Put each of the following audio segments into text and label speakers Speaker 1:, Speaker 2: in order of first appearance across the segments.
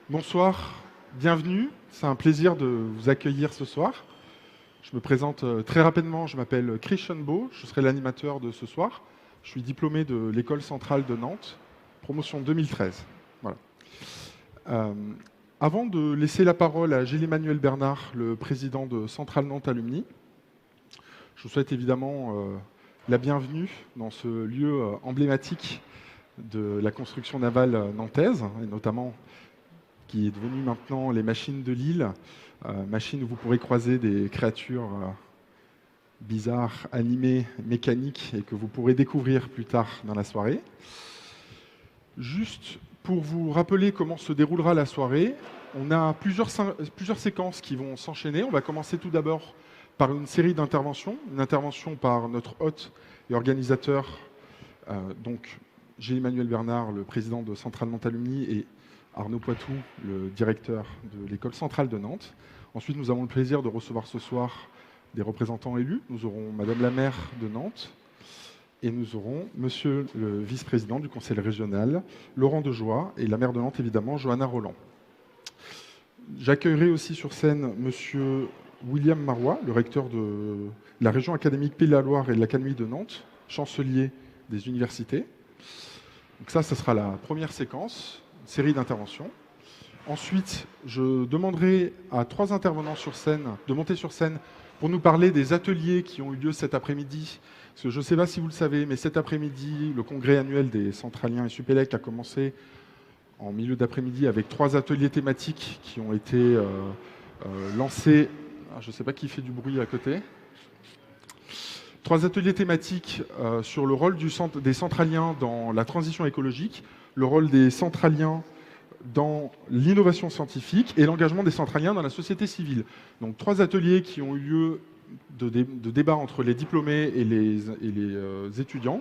Speaker 1: Bonsoir, bienvenue. C'est un plaisir de vous accueillir ce soir. Je me présente très rapidement, je m'appelle Christian Beau, je serai l'animateur de ce soir. Je suis diplômé de l'École centrale de Nantes, promotion 2013. Voilà. Euh, Avant de laisser la parole à Gilles-Emmanuel Bernard, le président de Centrale Nantes Alumni, je vous souhaite évidemment la bienvenue dans ce lieu emblématique de la construction navale nantaise, et notamment qui est devenu maintenant les machines de Lille, machines où vous pourrez croiser des créatures bizarres, animées, mécaniques, et que vous pourrez découvrir plus tard dans la soirée. Juste pour vous rappeler comment se déroulera la soirée, on a plusieurs séquences qui vont s'enchaîner. On va commencer tout d'abord par une série d'interventions, une intervention par notre hôte et organisateur, donc Gilles-Emmanuel Bernard, le président de Centrale Nantes Alumni, et Arnaud Poitou, le directeur de l'École centrale de Nantes. Ensuite, nous avons le plaisir de recevoir ce soir des représentants élus. Nous aurons Madame la maire de Nantes et nous aurons Monsieur le vice-président du conseil régional, Laurent Dejoie, et la maire de Nantes, évidemment, Johanna Roland. J'accueillerai aussi sur scène Monsieur William Marois, le recteur de la région académique Pays de la Loire et de l'Académie de Nantes, chancelier des universités. Donc ça sera la première séquence. Série d'interventions. Ensuite, je demanderai à 3 intervenants sur scène de monter sur scène pour nous parler des ateliers qui ont eu lieu cet après-midi. Parce que je ne sais pas si vous le savez, mais cet après-midi, le congrès annuel des Centraliens et Supélec a commencé en milieu d'après-midi avec 3 ateliers thématiques qui ont été lancés. Je ne sais pas qui fait du bruit à côté. 3 ateliers thématiques sur le rôle des centraliens dans la transition écologique, le rôle des centraliens dans l'innovation scientifique et l'engagement des centraliens dans la société civile. Donc 3 ateliers qui ont eu lieu de débat entre les diplômés et les étudiants,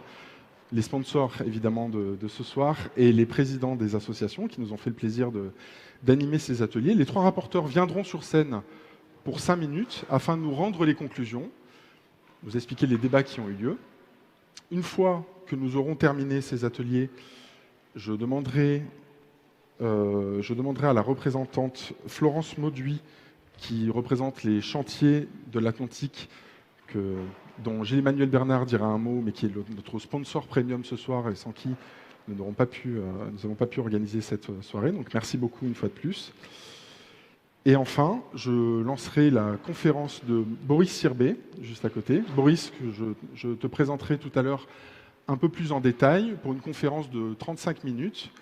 Speaker 1: les sponsors évidemment de ce soir et les présidents des associations qui nous ont fait le plaisir d'animer ces ateliers. Les 3 rapporteurs viendront sur scène pour 5 minutes afin de nous rendre les conclusions, vous expliquer les débats qui ont eu lieu. Une fois que nous aurons terminé ces ateliers, je demanderai à la représentante Florence Mauduit, qui représente les chantiers de l'Atlantique, dont Gilles-Emmanuel Bernard dira un mot, mais qui est notre sponsor premium ce soir et sans qui nous n'avons pas pu organiser cette soirée. Donc merci beaucoup une fois de plus. Et enfin, je lancerai la conférence de Boris Sirbet, juste à côté. Boris, que je te présenterai tout à l'heure un peu plus en détail pour une conférence de 35 minutes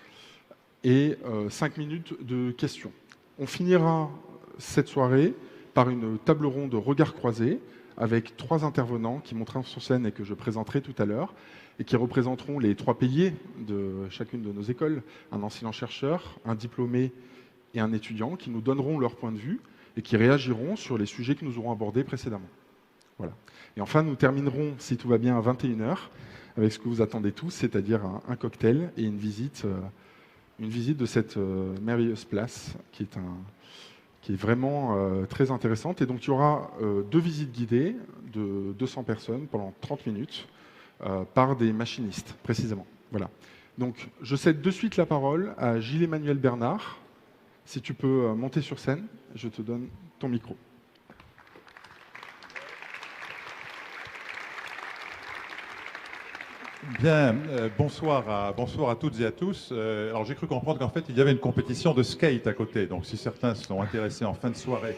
Speaker 1: et 5 minutes de questions. On finira cette soirée par une table ronde de regards croisés avec 3 intervenants qui monteront sur scène et que je présenterai tout à l'heure et qui représenteront les 3 piliers de chacune de nos écoles, un enseignant-chercheur, un diplômé et un étudiant, qui nous donneront leur point de vue et qui réagiront sur les sujets que nous aurons abordés précédemment. Voilà. Et enfin, nous terminerons, si tout va bien, à 21h, avec ce que vous attendez tous, c'est-à-dire un cocktail et une visite de cette merveilleuse place qui est vraiment très intéressante. Et donc, il y aura 2 visites guidées de 200 personnes pendant 30 minutes par des machinistes, précisément. Voilà. Donc, je cède de suite la parole à Gilles-Emmanuel Bernard. Si tu peux monter sur scène, je te donne ton micro.
Speaker 2: Bien, bonsoir à toutes et à tous. Alors j'ai cru comprendre qu'en fait il y avait une compétition de skate à côté. Donc si certains sont intéressés en fin de soirée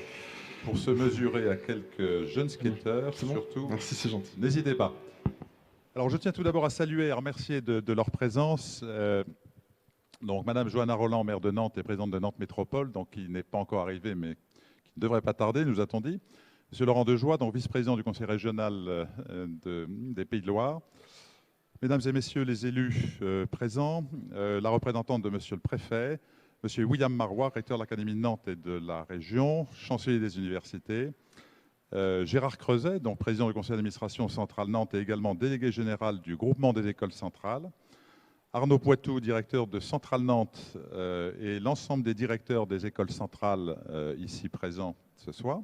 Speaker 2: pour se mesurer à quelques jeunes skateurs, surtout,
Speaker 1: merci, c'est gentil.
Speaker 2: N'hésitez pas. Alors je tiens tout d'abord à saluer et à remercier de leur présence. Donc Madame Johanna Roland, maire de Nantes et présidente de Nantes Métropole, donc qui n'est pas encore arrivée mais qui ne devrait pas tarder, nous a-t-on dit. Monsieur Laurent Dejoie, donc vice-président du conseil régional des Pays de Loire. Mesdames et messieurs les élus présents, la représentante de monsieur le préfet, monsieur William Marois, recteur de l'Académie de Nantes et de la région, chancelier des universités, Gérard Creuset, donc président du conseil d'administration centrale Nantes et également délégué général du groupement des écoles centrales, Arnaud Poitou, directeur de Centrale Nantes et l'ensemble des directeurs des écoles centrales ici présents ce soir,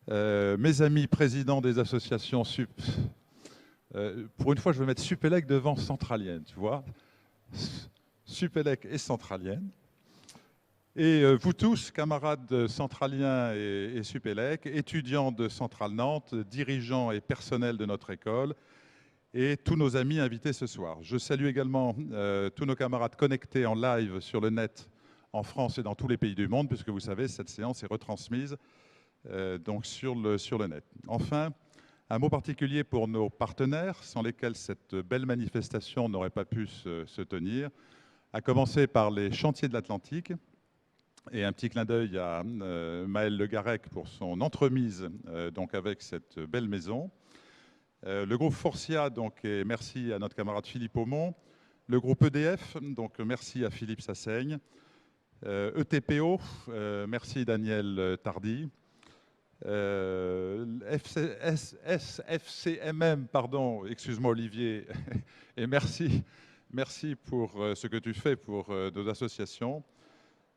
Speaker 2: mes amis présidents des associations pour une fois, je vais mettre Supélec devant Centralienne, tu vois. Supélec et Centralienne. Et vous tous, camarades centraliens et Supélec, étudiants de Centrale Nantes, dirigeants et personnels de notre école, et tous nos amis invités ce soir. Je salue également tous nos camarades connectés en live sur le net en France et dans tous les pays du monde, puisque vous savez, cette séance est retransmise donc sur le net. Enfin, un mot particulier pour nos partenaires, sans lesquels cette belle manifestation n'aurait pas pu se tenir, à commencer par les Chantiers de l'Atlantique. Et un petit clin d'œil à Maël Le Garec pour son entremise donc avec cette belle maison. Le groupe Forcia, donc, et merci à notre camarade Philippe Aumont. Le groupe EDF, donc merci à Philippe Sassaigne. ETPO, merci Daniel Tardy. FCMM, pardon, excuse-moi Olivier, et merci pour ce que tu fais pour nos associations.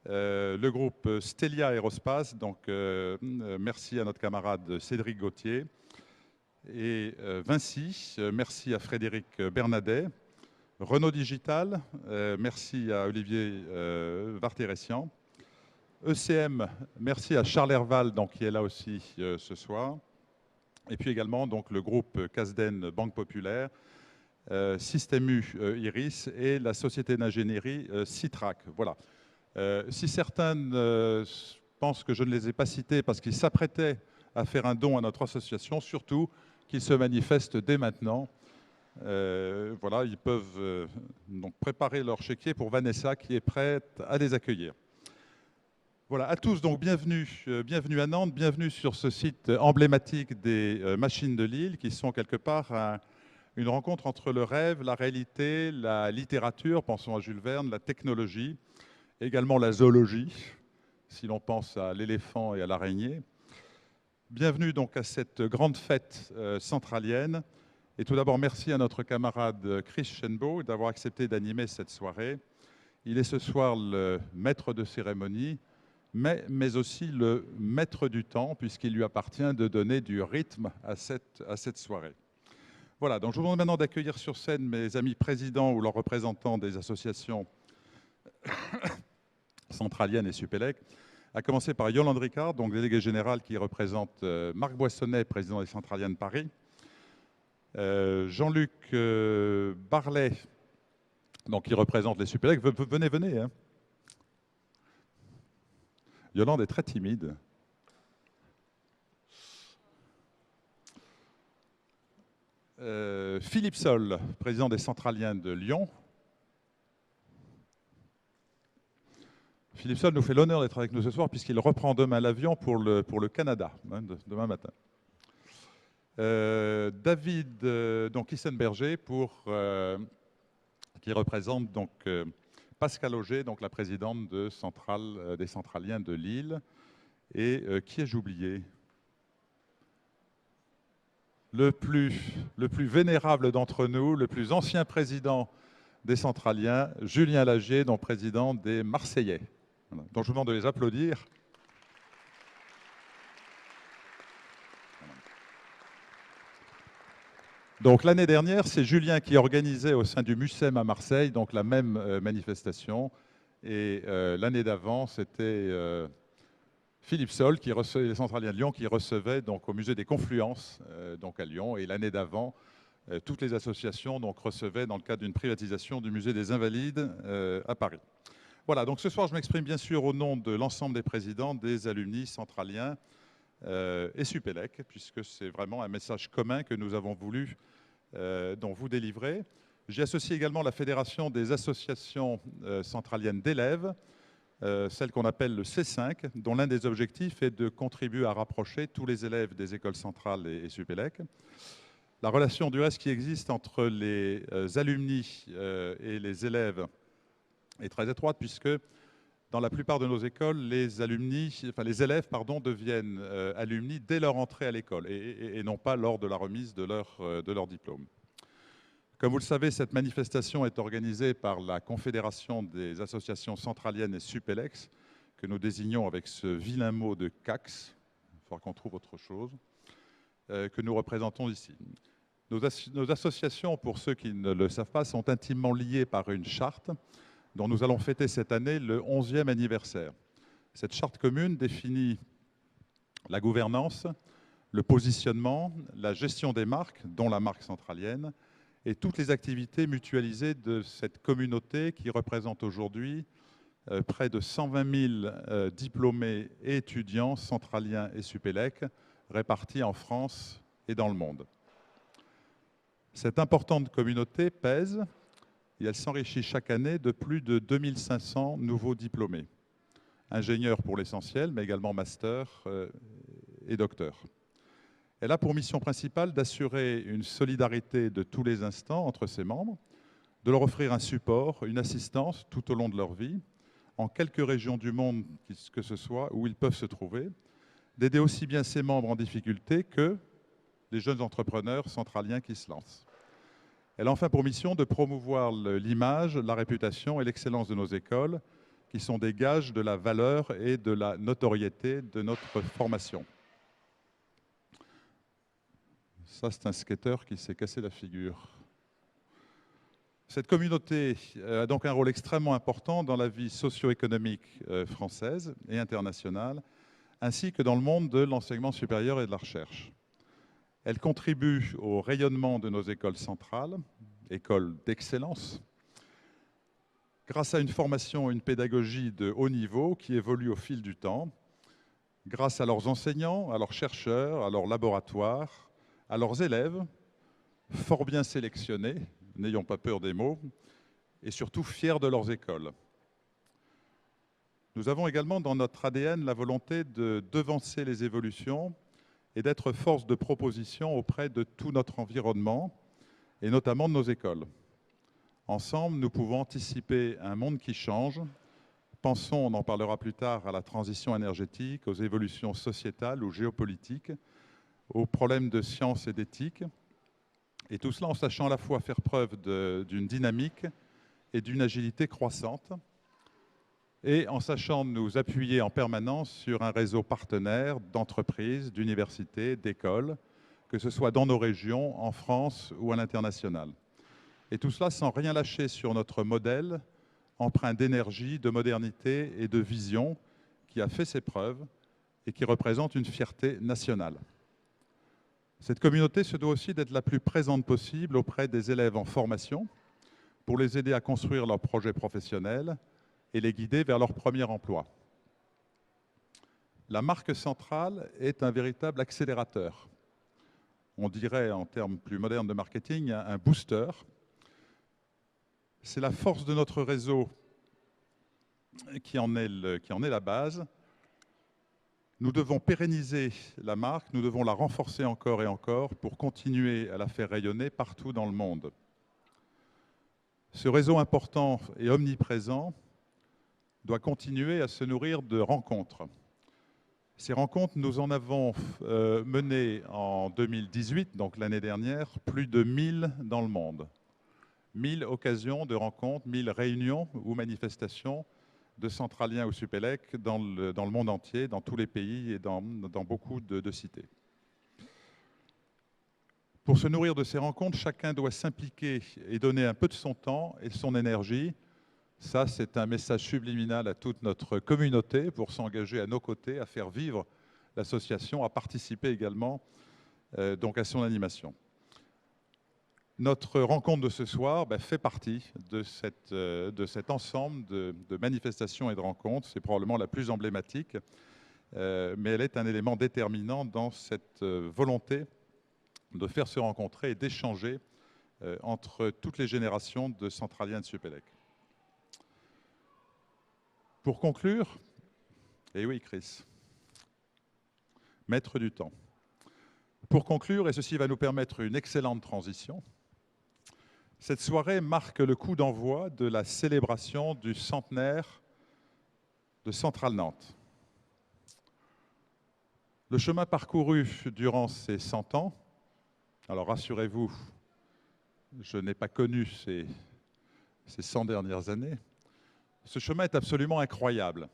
Speaker 2: Le groupe Stelia Aerospace, donc merci à notre camarade Cédric Gauthier. Et Vinci, merci à Frédéric Bernadet. Renault Digital, merci à Olivier Varteressian. ECM, merci à Charles Herval, donc, qui est là aussi ce soir. Et puis également donc, le groupe Casden Banque Populaire, Système U Iris et la société d'ingénierie Citrac. Voilà. Si certains pensent que je ne les ai pas cités parce qu'ils s'apprêtaient à faire un don à notre association, surtout qu'ils se manifestent dès maintenant. Voilà, ils peuvent donc préparer leur chéquier pour Vanessa qui est prête à les accueillir. Voilà, à tous, donc bienvenue à Nantes, bienvenue sur ce site emblématique des Machines de Lille qui sont quelque part une rencontre entre le rêve, la réalité, la littérature, pensons à Jules Verne, la technologie, également la zoologie, si l'on pense à l'éléphant et à l'araignée. Bienvenue donc à cette grande fête centralienne. Et tout d'abord, merci à notre camarade Chris Shenbo d'avoir accepté d'animer cette soirée. Il est ce soir le maître de cérémonie, mais aussi le maître du temps, puisqu'il lui appartient de donner du rythme à cette soirée. Voilà, donc je vous demande maintenant d'accueillir sur scène mes amis présidents ou leurs représentants des associations centraliennes et Supélec, à commencer par Yolande Ricard, donc délégué général qui représente Marc Boissonnet, président des Centraliennes Paris, Jean-Luc Barlet, donc qui représente les Supélec. Venez. Hein. Yolande est très timide. Philippe Sol, président des Centraliens de Lyon. Philippe Sol nous fait l'honneur d'être avec nous ce soir puisqu'il reprend demain l'avion pour le Canada, hein, demain matin. David donc Issenberger qui représente donc Pascal Auger, donc la présidente des Centraliens de Lille. Et qui ai-je oublié? Le plus vénérable d'entre nous, le plus ancien président des Centraliens, Julien Lagier, donc président des Marseillais. Voilà. Donc je vous demande de les applaudir. Donc l'année dernière, c'est Julien qui organisait au sein du MUSEM à Marseille donc la même manifestation. Et l'année d'avant, c'était Philippe Sol, qui recevait les Centraliens de Lyon, qui recevait donc au musée des Confluences donc à Lyon. Et l'année d'avant, toutes les associations donc recevaient dans le cadre d'une privatisation du musée des Invalides à Paris. Voilà, donc ce soir, je m'exprime bien sûr au nom de l'ensemble des présidents, des alumni centraliens et Supélec, puisque c'est vraiment un message commun que nous avons voulu vous délivrer. J'ai associé également la Fédération des associations centraliennes d'élèves, celle qu'on appelle le C5, dont l'un des objectifs est de contribuer à rapprocher tous les élèves des écoles centrales et Supélec. La relation du reste qui existe entre les alumni et les élèves est très étroite puisque dans la plupart de nos écoles, les élèves deviennent alumni dès leur entrée à l'école et non pas lors de la remise de leur diplôme. Comme vous le savez, cette manifestation est organisée par la Confédération des associations centraliennes et Supélex, que nous désignons avec ce vilain mot de CAX, il faudra qu'on trouve autre chose, que nous représentons ici. Nos associations, pour ceux qui ne le savent pas, sont intimement liées par une charte dont nous allons fêter cette année le 11e anniversaire. Cette charte commune définit la gouvernance, le positionnement, la gestion des marques, dont la marque centralienne, et toutes les activités mutualisées de cette communauté qui représente aujourd'hui près de 120 000 diplômés et étudiants centraliens et Supélec répartis en France et dans le monde. Cette importante communauté pèse et elle s'enrichit chaque année de plus de 2500 nouveaux diplômés, ingénieurs pour l'essentiel, mais également masters et docteurs. Elle a pour mission principale d'assurer une solidarité de tous les instants entre ses membres, de leur offrir un support, une assistance tout au long de leur vie, en quelques régions du monde que ce soit où ils peuvent se trouver, d'aider aussi bien ses membres en difficulté que les jeunes entrepreneurs centraliens qui se lancent. Elle a enfin pour mission de promouvoir l'image, la réputation et l'excellence de nos écoles, qui sont des gages de la valeur et de la notoriété de notre formation. Ça, c'est un skateur qui s'est cassé la figure. Cette communauté a donc un rôle extrêmement important dans la vie socio-économique française et internationale, ainsi que dans le monde de l'enseignement supérieur et de la recherche. Elle contribue au rayonnement de nos écoles centrales, écoles d'excellence, grâce à une formation et une pédagogie de haut niveau qui évolue au fil du temps, grâce à leurs enseignants, à leurs chercheurs, à leurs laboratoires, à leurs élèves, fort bien sélectionnés, n'ayons pas peur des mots, et surtout fiers de leurs écoles. Nous avons également dans notre ADN la volonté de devancer les évolutions et d'être force de proposition auprès de tout notre environnement, et notamment de nos écoles. Ensemble, nous pouvons anticiper un monde qui change. Pensons, on en parlera plus tard, à la transition énergétique, aux évolutions sociétales ou géopolitiques, aux problèmes de science et d'éthique, et tout cela en sachant à la fois faire preuve d'une dynamique et d'une agilité croissante, et en sachant nous appuyer en permanence sur un réseau partenaire d'entreprises, d'universités, d'écoles, que ce soit dans nos régions, en France ou à l'international. Et tout cela sans rien lâcher sur notre modèle, empreint d'énergie, de modernité et de vision, qui a fait ses preuves et qui représente une fierté nationale. Cette communauté se doit aussi d'être la plus présente possible auprès des élèves en formation pour les aider à construire leurs projets professionnels et les guider vers leur premier emploi. La marque centrale est un véritable accélérateur. On dirait, en termes plus modernes de marketing, un booster. C'est la force de notre réseau qui en est la base. Nous devons pérenniser la marque, nous devons la renforcer encore et encore pour continuer à la faire rayonner partout dans le monde. Ce réseau important et omniprésent doit continuer à se nourrir de rencontres. Ces rencontres, nous en avons mené en 2018, donc l'année dernière, plus de 1000 dans le monde. 1000 occasions de rencontres, 1000 réunions ou manifestations de centraliens ou Supélec dans le monde entier, dans tous les pays et dans beaucoup de cités. Pour se nourrir de ces rencontres, chacun doit s'impliquer et donner un peu de son temps et de son énergie. Ça, c'est un message subliminal à toute notre communauté pour s'engager à nos côtés, à faire vivre l'association, à participer également donc à son animation. Notre rencontre de ce soir fait partie de cet ensemble de manifestations et de rencontres. C'est probablement la plus emblématique, mais elle est un élément déterminant dans cette volonté de faire se rencontrer et d'échanger entre toutes les générations de centraliens de Supélec. Pour conclure, et oui Chris, maître du temps. Pour conclure, et ceci va nous permettre une excellente transition, cette soirée marque le coup d'envoi de la célébration du centenaire de Centrale Nantes. Le chemin parcouru durant ces 100 ans, alors rassurez-vous, je n'ai pas connu ces 100 dernières années, ce chemin est absolument incroyable.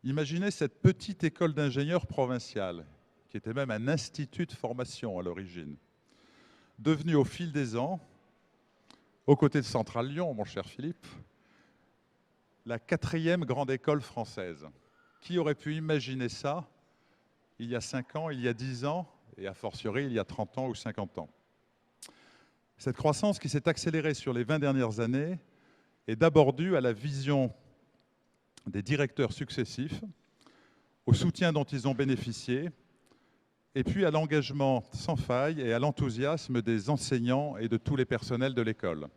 Speaker 2: Imaginez cette petite école d'ingénieurs provinciale, qui était même un institut de formation à l'origine, devenue au fil des ans, aux côtés de Centrale Lyon, mon cher Philippe, la 4e grande école française. Qui aurait pu imaginer ça il y a 5 ans, il y a 10 ans, et a fortiori il y a 30 ans ou 50 ans? Cette croissance qui s'est accélérée sur les 20 dernières années est d'abord due à la vision des directeurs successifs, au soutien dont ils ont bénéficié, et puis à l'engagement sans faille et à l'enthousiasme des enseignants et de tous les personnels de l'école.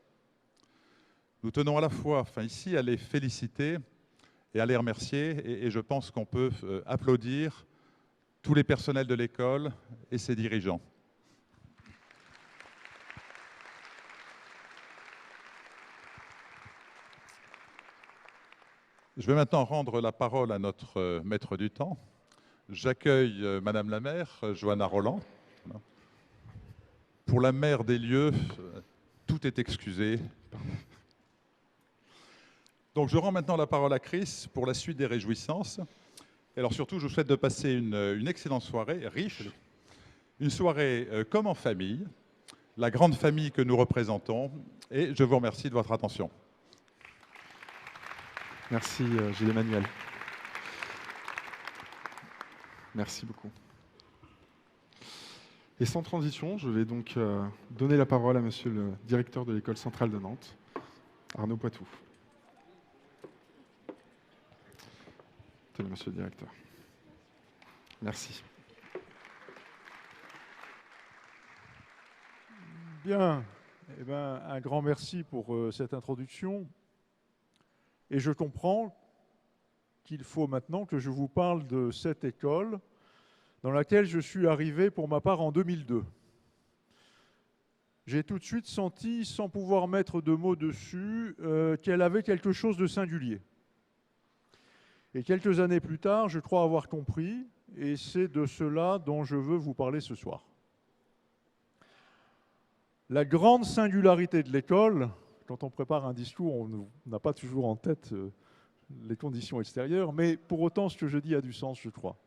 Speaker 2: Nous tenons à la fois ici à les féliciter et à les remercier, et je pense qu'on peut applaudir tous les personnels de l'école et ses dirigeants. Je vais maintenant rendre la parole à notre maître du temps. J'accueille Madame la maire, Johanna Roland. Pour la maire des lieux, tout est excusé. Donc je rends maintenant la parole à Chris pour la suite des réjouissances. Et alors surtout, je vous souhaite de passer une excellente soirée, riche, une soirée comme en famille, la grande famille que nous représentons. Et je vous remercie de votre attention.
Speaker 1: Merci Gilles-Emmanuel. Merci beaucoup. Et sans transition, je vais donc donner la parole à monsieur le directeur de l'école centrale de Nantes, Arnaud Poitou. Tenez, monsieur le directeur. Merci.
Speaker 3: Bien, eh ben, un grand merci pour cette introduction. Et je comprends qu'il faut maintenant que je vous parle de cette école dans laquelle je suis arrivé pour ma part en 2002. J'ai tout de suite senti, sans pouvoir mettre de mots dessus, qu'elle avait quelque chose de singulier. Et quelques années plus tard, je crois avoir compris, et c'est de cela dont je veux vous parler ce soir. La grande singularité de l'école, quand on prépare un discours, on n'a pas toujours en tête les conditions extérieures, mais pour autant, ce que je dis a du sens, je crois.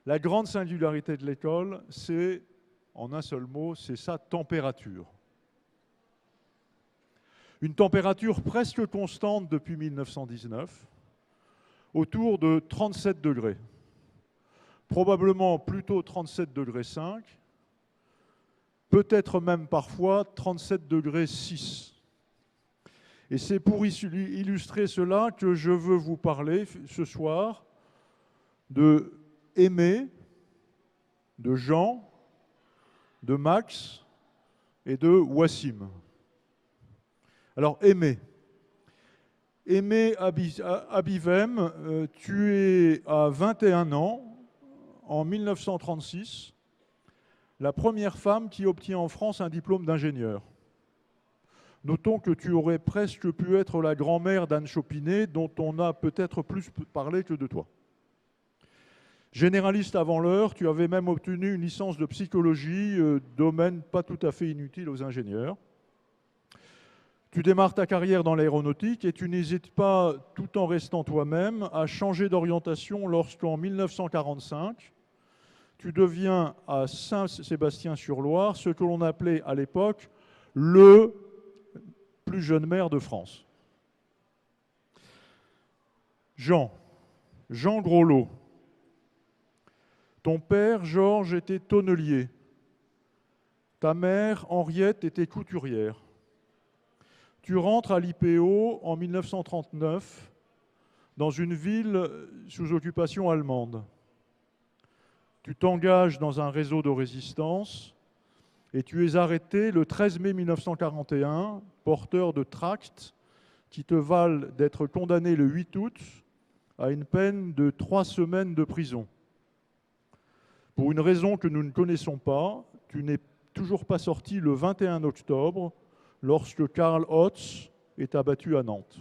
Speaker 3: La grande singularité de l'école, c'est, en un seul mot, c'est sa température. Une température presque constante depuis 1919, autour de 37 degrés. Probablement plutôt 37 degrés 5, peut-être même parfois 37 degrés 6. Et c'est pour illustrer cela que je veux vous parler ce soir de Aimé, de Jean, de Max et de Wassim. Alors Aimé. Aimé Abivem, tu es à 21 ans, en 1936, la première femme qui obtient en France un diplôme d'ingénieur. Notons que tu aurais presque pu être la grand-mère d'Anne Chopinet, dont on a peut-être plus parlé que de toi. Généraliste avant l'heure, tu avais même obtenu une licence de psychologie, domaine pas tout à fait inutile aux ingénieurs. Tu démarres ta carrière dans l'aéronautique et tu n'hésites pas, tout en restant toi-même, à changer d'orientation lorsqu'en 1945, tu deviens à Saint-Sébastien-sur-Loire ce que l'on appelait à l'époque le plus jeune maire de France. Jean Groslo. Ton père, Georges, était tonnelier. Ta mère, Henriette, était couturière. Tu rentres à l'IPO en 1939 dans une ville sous occupation allemande. Tu t'engages dans un réseau de résistance et tu es arrêté le 13 mai 1941, porteur de tracts qui te valent d'être condamné le 8 août à une peine de 3 semaines de prison. Pour une raison que nous ne connaissons pas, tu n'es toujours pas sorti le 21 octobre, lorsque Karl Hotz est abattu à Nantes.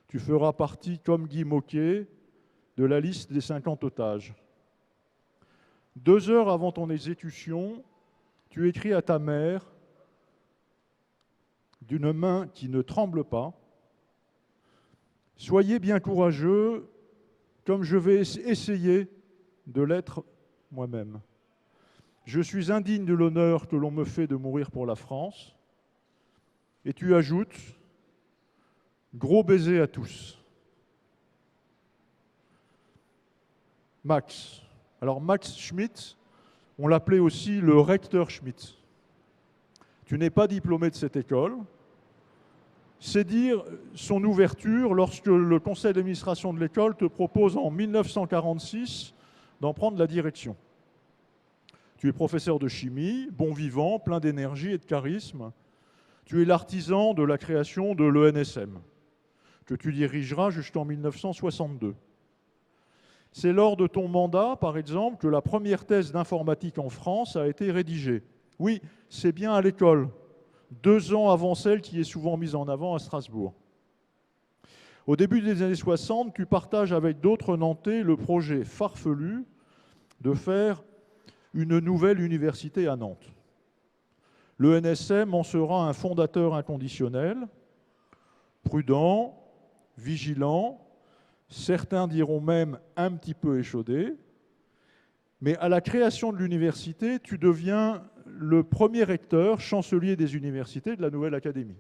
Speaker 3: Tu feras partie, comme Guy Môquet, de la liste des 50 otages. 2 heures avant ton exécution, tu écris à ta mère, d'une main qui ne tremble pas, « Soyez bien courageux, comme je vais essayer de l'être moi-même. Je suis indigne de l'honneur que l'on me fait de mourir pour la France. » Et tu ajoutes « Gros baiser à tous ». Max. Alors Max Schmitt, on l'appelait aussi le recteur Schmitt. Tu n'es pas diplômé de cette école. C'est dire son ouverture lorsque le conseil d'administration de l'école te propose en 1946 d'en prendre la direction. Tu es professeur de chimie, bon vivant, plein d'énergie et de charisme. Tu es l'artisan de la création de l'ENSM, que tu dirigeras jusqu'en 1962. C'est lors de ton mandat, par exemple, que la première thèse d'informatique en France a été rédigée. Oui, c'est bien à l'école, 2 ans avant celle qui est souvent mise en avant à Strasbourg. Au début des années 60, tu partages avec d'autres Nantais le projet farfelu de faire une nouvelle université à Nantes. L'ENSM en sera un fondateur inconditionnel, prudent, vigilant, certains diront même un petit peu échaudé, mais à la création de l'université, tu deviens le premier recteur, chancelier des universités de la nouvelle académie.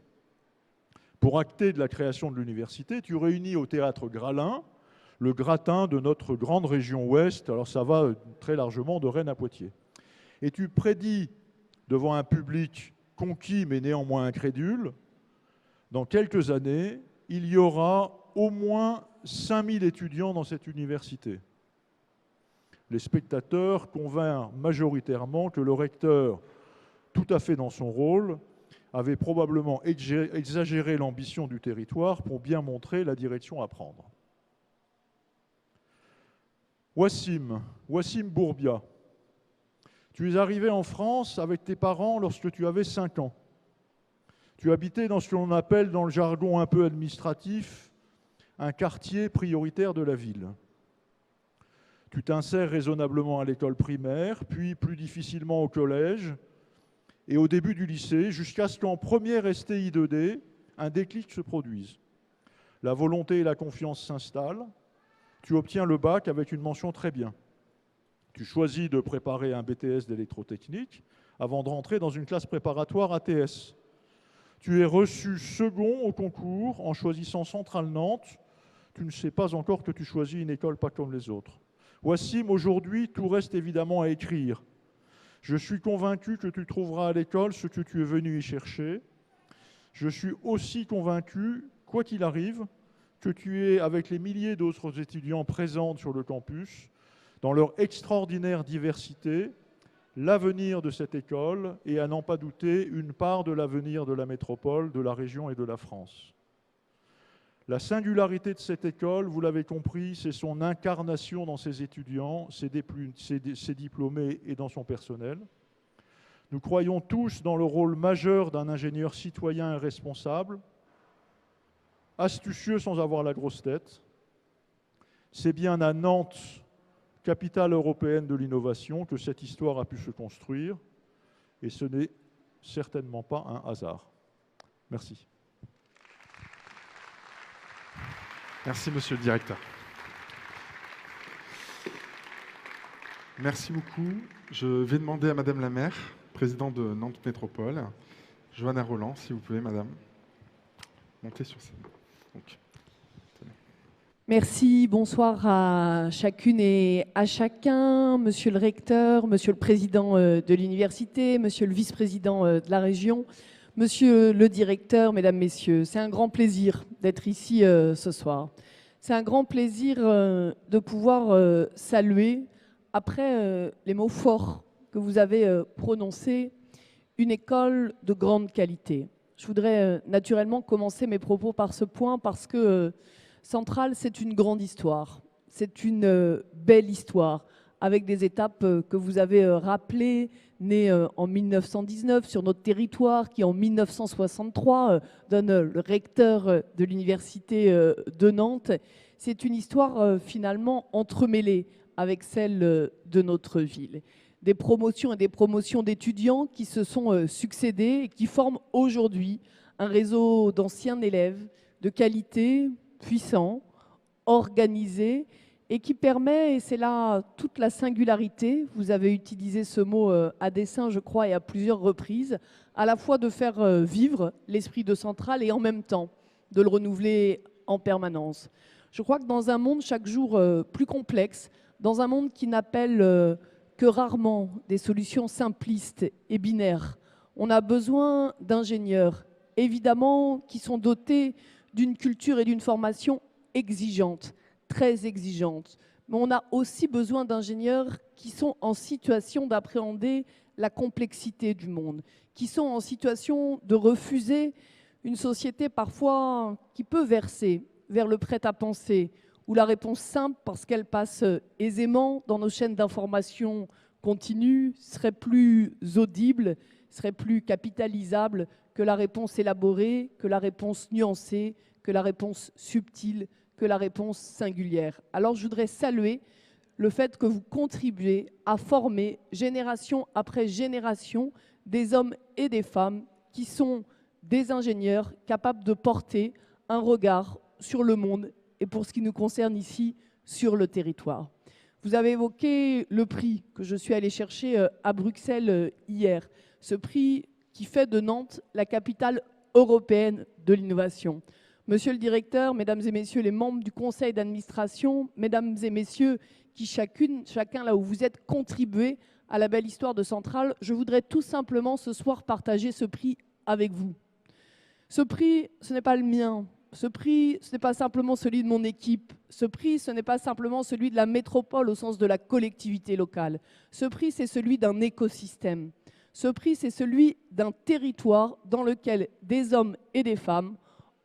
Speaker 3: Pour acter de la création de l'université, tu réunis au théâtre Gralin le gratin de notre grande région ouest, alors ça va très largement de Rennes à Poitiers. Et tu prédis devant un public conquis mais néanmoins incrédule, dans quelques années, il y aura au moins 5000 étudiants dans cette université. Les spectateurs convinrent majoritairement que le recteur, tout à fait dans son rôle, avait probablement exagéré l'ambition du territoire pour bien montrer la direction à prendre. Wassim Bourbia, tu es arrivé en France avec tes parents lorsque tu avais 5 ans. Tu habitais dans ce que l'on appelle, dans le jargon un peu administratif, un quartier prioritaire de la ville. Tu t'insères raisonnablement à l'école primaire, puis plus difficilement au collège et au début du lycée, jusqu'à ce qu'en première STI 2D, un déclic se produise. La volonté et la confiance s'installent. Tu obtiens le bac avec une mention très bien. Tu choisis de préparer un BTS d'électrotechnique avant de rentrer dans une classe préparatoire ATS. Tu es reçu second au concours en choisissant Centrale Nantes. Tu ne sais pas encore que tu choisis une école pas comme les autres. Wassim, aujourd'hui, tout reste évidemment à écrire. Je suis convaincu que tu trouveras à l'école ce que tu es venu y chercher. Je suis aussi convaincu, quoi qu'il arrive, que tu es, avec les milliers d'autres étudiants présents sur le campus, dans leur extraordinaire diversité, l'avenir de cette école et, à n'en pas douter, une part de l'avenir de la métropole, de la région et de la France. La singularité de cette école, vous l'avez compris, c'est son incarnation dans ses étudiants, ses diplômés et dans son personnel. Nous croyons tous dans le rôle majeur d'un ingénieur citoyen et responsable, astucieux sans avoir la grosse tête. C'est bien à Nantes, capitale européenne de l'innovation, que cette histoire a pu se construire, et ce n'est certainement pas un hasard. Merci.
Speaker 1: Merci, monsieur le directeur. Merci beaucoup. Je vais demander à madame la maire, présidente de Nantes Métropole, Johanna Roland, si vous pouvez, madame, monter sur scène.
Speaker 4: Merci, bonsoir à chacune et à chacun, monsieur le recteur, monsieur le président de l'université, monsieur le vice-président de la région, monsieur le directeur, mesdames, messieurs. C'est un grand plaisir d'être ici ce soir. C'est un grand plaisir de pouvoir saluer, après les mots forts que vous avez prononcés, une école de grande qualité. Je voudrais naturellement commencer mes propos par ce point parce que Centrale, c'est une grande histoire, c'est une belle histoire, avec des étapes que vous avez rappelées, nées en 1919 sur notre territoire, qui en 1963 donne le recteur de l'université de Nantes. C'est une histoire finalement entremêlée avec celle de notre ville. Des promotions et des promotions d'étudiants qui se sont succédés et qui forment aujourd'hui un réseau d'anciens élèves de qualité, puissant, organisé, et qui permet, et c'est là toute la singularité, vous avez utilisé ce mot à dessein, je crois, et à plusieurs reprises, à la fois de faire vivre l'esprit de Centrale et en même temps de le renouveler en permanence. Je crois que dans un monde chaque jour plus complexe, Dans un monde qui n'appelle que rarement des solutions simplistes et binaires, on a besoin d'ingénieurs, évidemment, qui sont dotés d'une culture et d'une formation exigeante, très exigeante. Mais on a aussi besoin d'ingénieurs qui sont en situation d'appréhender la complexité du monde, qui sont en situation de refuser une société parfois qui peut verser vers le prêt-à-penser, ou la réponse simple, parce qu'elle passe aisément dans nos chaînes d'information continues, serait plus audible, serait plus capitalisable que la réponse élaborée, que la réponse nuancée, que la réponse subtile, que la réponse singulière. Alors je voudrais saluer le fait que vous contribuez à former génération après génération des hommes et des femmes qui sont des ingénieurs capables de porter un regard sur le monde et pour ce qui nous concerne ici, sur le territoire. Vous avez évoqué le prix que je suis allée chercher à Bruxelles hier, ce prix qui fait de Nantes la capitale européenne de l'innovation. Monsieur le directeur, mesdames et messieurs les membres du conseil d'administration, mesdames et messieurs qui chacun là où vous êtes contribué à la belle histoire de Centrale, je voudrais tout simplement ce soir partager ce prix avec vous. Ce prix, ce n'est pas le mien. Ce prix, ce n'est pas simplement celui de mon équipe. Ce prix, ce n'est pas simplement celui de la métropole au sens de la collectivité locale. Ce prix, c'est celui d'un écosystème. Ce prix, c'est celui d'un territoire dans lequel des hommes et des femmes,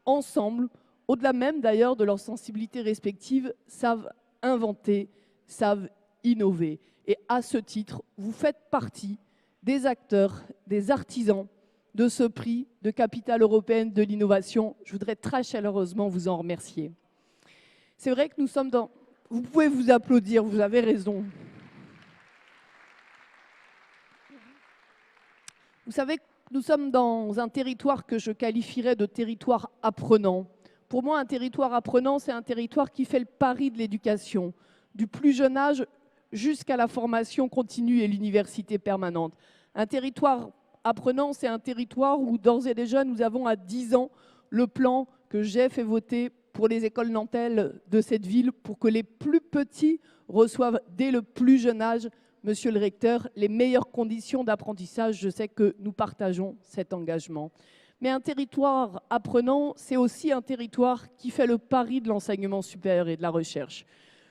Speaker 4: ensemble, au-delà même d'ailleurs de leurs sensibilités respectives, savent inventer, savent innover. Et à ce titre, vous faites partie des acteurs, des artisans de ce prix de capitale européenne de l'innovation. Je voudrais très chaleureusement vous en remercier. C'est vrai que nous sommes dans... Vous pouvez vous applaudir, vous avez raison. Vous savez que nous sommes dans un territoire que je qualifierais de territoire apprenant. Pour moi, un territoire apprenant, c'est un territoire qui fait le pari de l'éducation, du plus jeune âge jusqu'à la formation continue et l'université permanente. Un territoire apprenant, c'est un territoire où d'ores et déjà nous avons à 10 ans le plan que j'ai fait voter pour les écoles nantaises de cette ville pour que les plus petits reçoivent dès le plus jeune âge, monsieur le recteur, les meilleures conditions d'apprentissage. Je sais que nous partageons cet engagement. Mais un territoire apprenant, c'est aussi un territoire qui fait le pari de l'enseignement supérieur et de la recherche.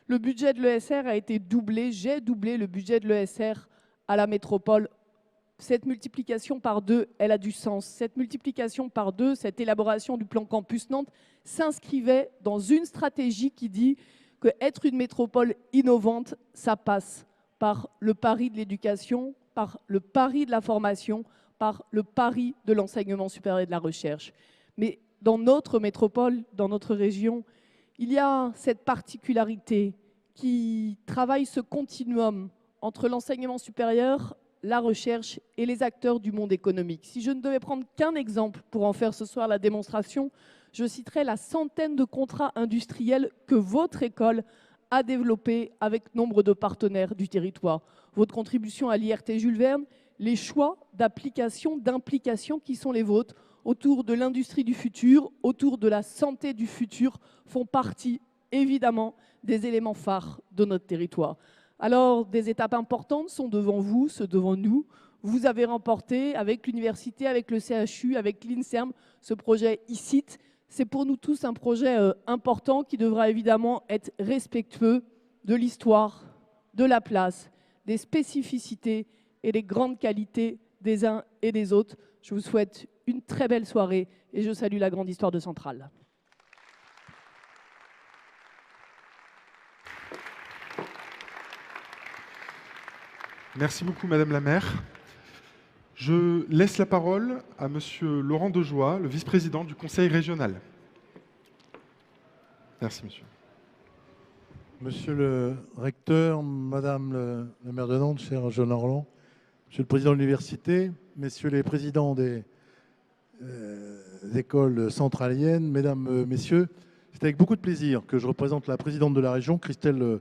Speaker 4: Le budget de l'ESR a été doublé, j'ai doublé le budget de l'ESR à la métropole. Cette multiplication par 2, elle a du sens. Cette multiplication par 2, cette élaboration du plan Campus Nantes s'inscrivait dans une stratégie qui dit qu'être une métropole innovante, ça passe par le pari de l'éducation, par le pari de la formation, par le pari de l'enseignement supérieur et de la recherche. Mais dans notre métropole, dans notre région, il y a cette particularité qui travaille ce continuum entre l'enseignement supérieur, la recherche et les acteurs du monde économique. Si je ne devais prendre qu'un exemple pour en faire ce soir la démonstration, je citerai la centaine de contrats industriels que votre école a développés avec nombre de partenaires du territoire. Votre contribution à l'IRT Jules Verne, les choix d'application, d'implication qui sont les vôtres autour de l'industrie du futur, autour de la santé du futur, font partie évidemment des éléments phares de notre territoire. Alors, des étapes importantes sont devant vous, sont devant nous. Vous avez remporté avec l'université, avec le CHU, avec l'INSERM, ce projet ICIT. C'est pour nous tous un projet important qui devra évidemment être respectueux de l'histoire, de la place, des spécificités et des grandes qualités des uns et des autres. Je vous souhaite une très belle soirée et je salue la grande histoire de Centrale.
Speaker 1: Merci beaucoup, Madame la maire. Je laisse la parole à Monsieur Laurent Dejoie, le vice-président du Conseil régional. Merci, monsieur.
Speaker 5: Monsieur le recteur, Madame la maire de Nantes, cher Joanna Roland, Monsieur le président de l'université, Messieurs les présidents des écoles centraliennes, Mesdames, Messieurs, c'est avec beaucoup de plaisir que je représente la présidente de la région, Christelle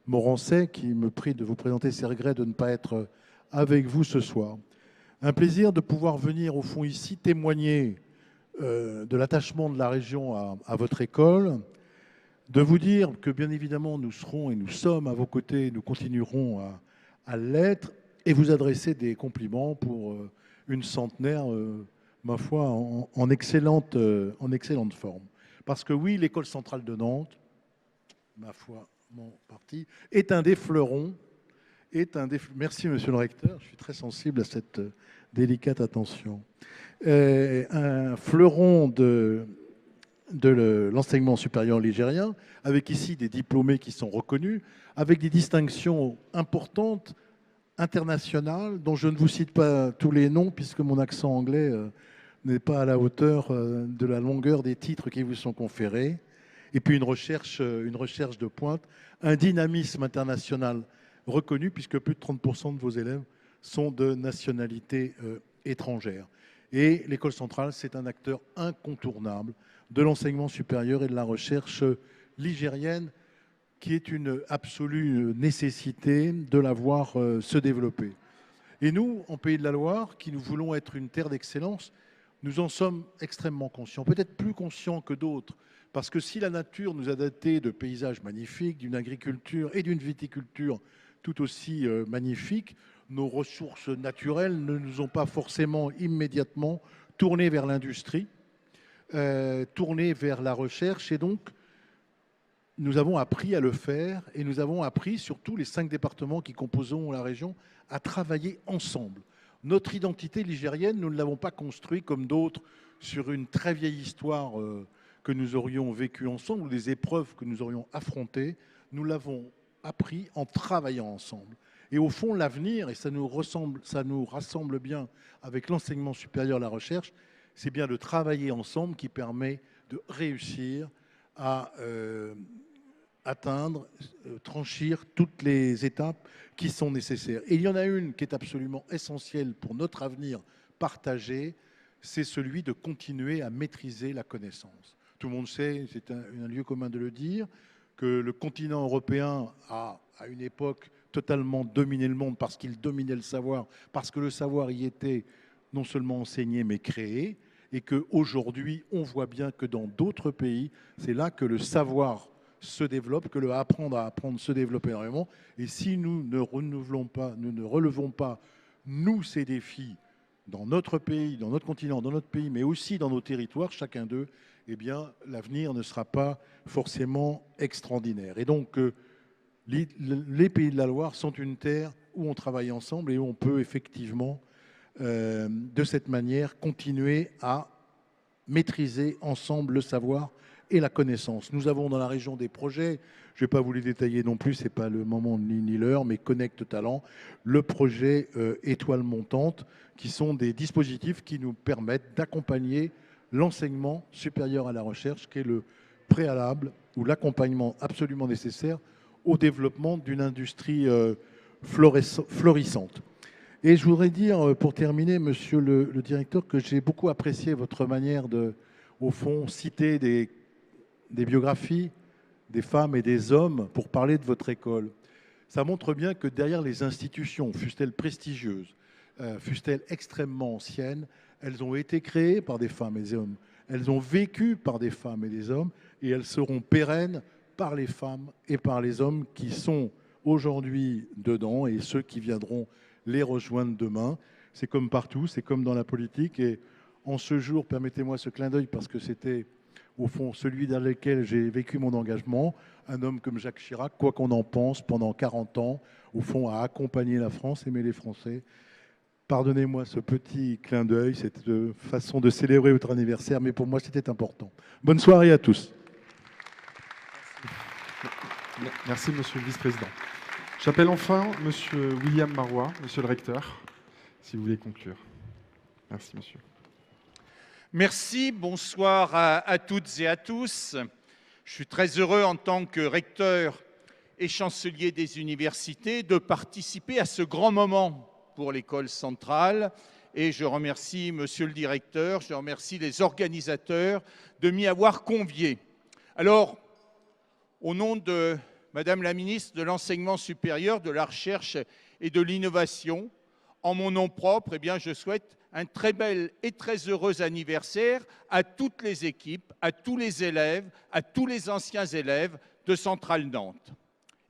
Speaker 5: Morancet, qui me prie de vous présenter ses regrets de ne pas être avec vous ce soir. Un plaisir de pouvoir venir au fond ici témoigner de l'attachement de la région à votre école, de vous dire que bien évidemment nous serons et nous sommes à vos côtés, nous continuerons à l'être et vous adresser des compliments pour une centenaire, ma foi, en excellente forme. Parce que oui, l'école centrale de Nantes, ma foi, mon parti, est un des fleurons. Merci monsieur le recteur, je suis très sensible à cette délicate attention. Un fleuron de l'enseignement supérieur ligérien, avec ici des diplômés qui sont reconnus, avec des distinctions importantes, internationales, dont je ne vous cite pas tous les noms, puisque mon accent anglais n'est pas à la hauteur de la longueur des titres qui vous sont conférés. Et puis une recherche de pointe, un dynamisme international reconnu, puisque plus de 30% de vos élèves sont de nationalité étrangère. Et l'école centrale, c'est un acteur incontournable de l'enseignement supérieur et de la recherche ligérienne, qui est une absolue nécessité de la voir se développer. Et nous, en Pays de la Loire, qui nous voulons être une terre d'excellence, nous en sommes extrêmement conscients, peut-être plus conscients que d'autres, parce que si la nature nous a dotés de paysages magnifiques, d'une agriculture et d'une viticulture tout aussi magnifiques, nos ressources naturelles ne nous ont pas forcément immédiatement tournés vers l'industrie, tournés vers la recherche, et donc nous avons appris à le faire, et nous avons appris, surtout les 5 départements qui composons la région, à travailler ensemble. Notre identité ligérienne, nous ne l'avons pas construite comme d'autres sur une très vieille histoire que nous aurions vécue ensemble, ou des épreuves que nous aurions affrontées. Nous l'avons appris en travaillant ensemble. Et au fond, l'avenir, et ça nous rassemble bien avec l'enseignement supérieur, la recherche, c'est bien de travailler ensemble qui permet de réussir à atteindre, franchir toutes les étapes qui sont nécessaires. Et il y en a une qui est absolument essentielle pour notre avenir partagé, c'est celui de continuer à maîtriser la connaissance. Tout le monde sait, c'est un lieu commun de le dire, que le continent européen a, à une époque, totalement dominé le monde parce qu'il dominait le savoir, parce que le savoir y était non seulement enseigné mais créé, et qu'aujourd'hui, on voit bien que dans d'autres pays, c'est là que le savoir se développe, que le apprendre à apprendre se développe énormément. Et si nous ne relevons pas, nous, ces défis, dans notre pays, dans notre continent, dans notre pays, mais aussi dans nos territoires, chacun d'eux, eh bien, l'avenir ne sera pas forcément extraordinaire. Et donc, les Pays de la Loire sont une terre où on travaille ensemble et où on peut effectivement, de cette manière, continuer à maîtriser ensemble le savoir et la connaissance. Nous avons dans la région des projets, je ne vais pas vous les détailler non plus, ce n'est pas le moment ni l'heure, mais Connect Talent, le projet Étoile Montante, qui sont des dispositifs qui nous permettent d'accompagner l'enseignement supérieur à la recherche, qui est le préalable ou l'accompagnement absolument nécessaire au développement d'une industrie florissante. Et je voudrais dire, pour terminer, monsieur le directeur, que j'ai beaucoup apprécié votre manière de, au fond, citer des biographies des femmes et des hommes pour parler de votre école. Ça montre bien que derrière les institutions, fussent-elles prestigieuses, fussent-elles extrêmement anciennes, elles ont été créées par des femmes et des hommes. Elles ont vécu par des femmes et des hommes et elles seront pérennes par les femmes et par les hommes qui sont aujourd'hui dedans et ceux qui viendront les rejoindre demain. C'est comme partout, c'est comme dans la politique. Et en ce jour, permettez-moi ce clin d'œil parce que c'était au fond celui dans lequel j'ai vécu mon engagement. Un homme comme Jacques Chirac, quoi qu'on en pense, pendant 40 ans, au fond, a accompagné la France, aimé les Français. Pardonnez-moi ce petit clin d'œil, cette façon de célébrer votre anniversaire, mais pour moi, c'était important. Bonne soirée à tous.
Speaker 1: Merci, monsieur le vice-président. J'appelle enfin monsieur William Marois, monsieur le recteur, si vous voulez conclure. Merci, monsieur.
Speaker 6: Merci, bonsoir à toutes et à tous. Je suis très heureux en tant que recteur et chancelier des universités de participer à ce grand moment pour l'école centrale. Et je remercie monsieur le directeur, je remercie les organisateurs de m'y avoir convié. Alors, au nom de Madame la ministre de l'Enseignement supérieur, de la Recherche et de l'Innovation, en mon nom propre, eh bien, je souhaite un très bel et très heureux anniversaire à toutes les équipes, à tous les élèves, à tous les anciens élèves de Centrale Nantes.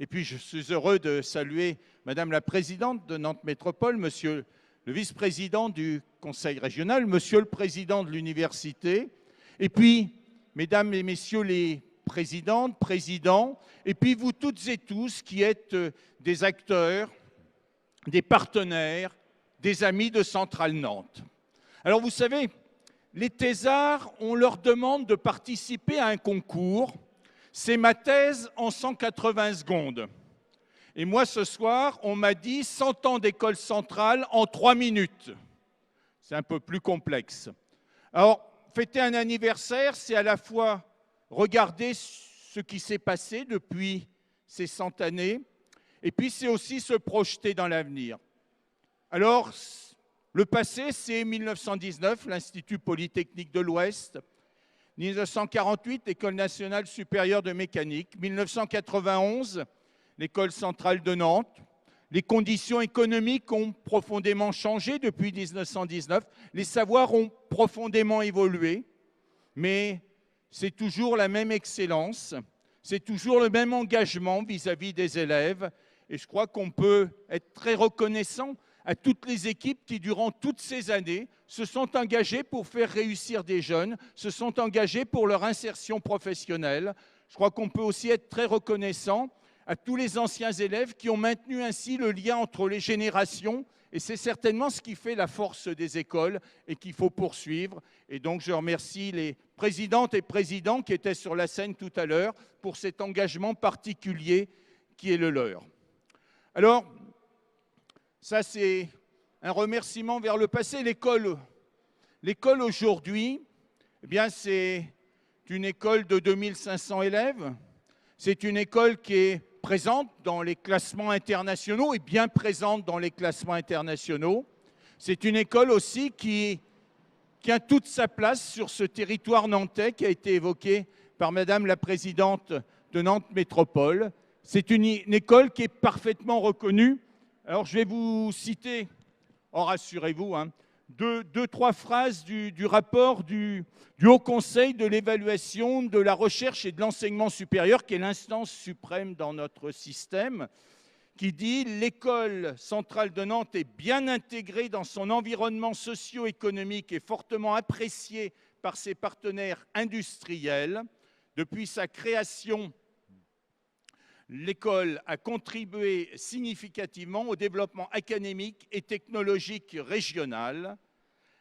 Speaker 6: Et puis je suis heureux de saluer Madame la Présidente de Nantes Métropole, Monsieur le Vice-président du Conseil régional, Monsieur le Président de l'Université, et puis Mesdames et Messieurs les Présidentes, Présidents, et puis vous toutes et tous qui êtes des acteurs, des partenaires, des amis de Centrale Nantes. Alors vous savez, les thésards, on leur demande de participer à un concours. C'est ma thèse en 180 secondes. Et moi, ce soir, on m'a dit 100 ans d'école centrale en 3 minutes. C'est un peu plus complexe. Alors, fêter un anniversaire, c'est à la fois regarder ce qui s'est passé depuis ces 100 années, et puis c'est aussi se projeter dans l'avenir. Alors, le passé, c'est 1919, l'Institut Polytechnique de l'Ouest, 1948, l'École nationale supérieure de mécanique, 1991, l'École centrale de Nantes. Les conditions économiques ont profondément changé depuis 1919, les savoirs ont profondément évolué, mais c'est toujours la même excellence, c'est toujours le même engagement vis-à-vis des élèves, et je crois qu'on peut être très reconnaissant à toutes les équipes qui, durant toutes ces années, se sont engagées pour faire réussir des jeunes, se sont engagées pour leur insertion professionnelle. Je crois qu'on peut aussi être très reconnaissant à tous les anciens élèves qui ont maintenu ainsi le lien entre les générations, et c'est certainement ce qui fait la force des écoles et qu'il faut poursuivre. Et donc je remercie les présidentes et présidents qui étaient sur la scène tout à l'heure pour cet engagement particulier qui est le leur. Alors, ça, c'est un remerciement vers le passé. L'école aujourd'hui, eh bien, c'est une école de 2500 élèves. C'est une école qui est présente dans les classements internationaux et bien présente dans les classements internationaux. C'est une école aussi qui a toute sa place sur ce territoire nantais qui a été évoqué par Madame la Présidente de Nantes Métropole. C'est une école qui est parfaitement reconnue. Alors, je vais vous citer, rassurez-vous, trois phrases du rapport du Haut Conseil de l'évaluation de la recherche et de l'enseignement supérieur, qui est l'instance suprême dans notre système, qui dit « L'école centrale de Nantes est bien intégrée dans son environnement socio-économique et fortement appréciée par ses partenaires industriels. Depuis sa création, l'école a contribué significativement au développement académique et technologique régional.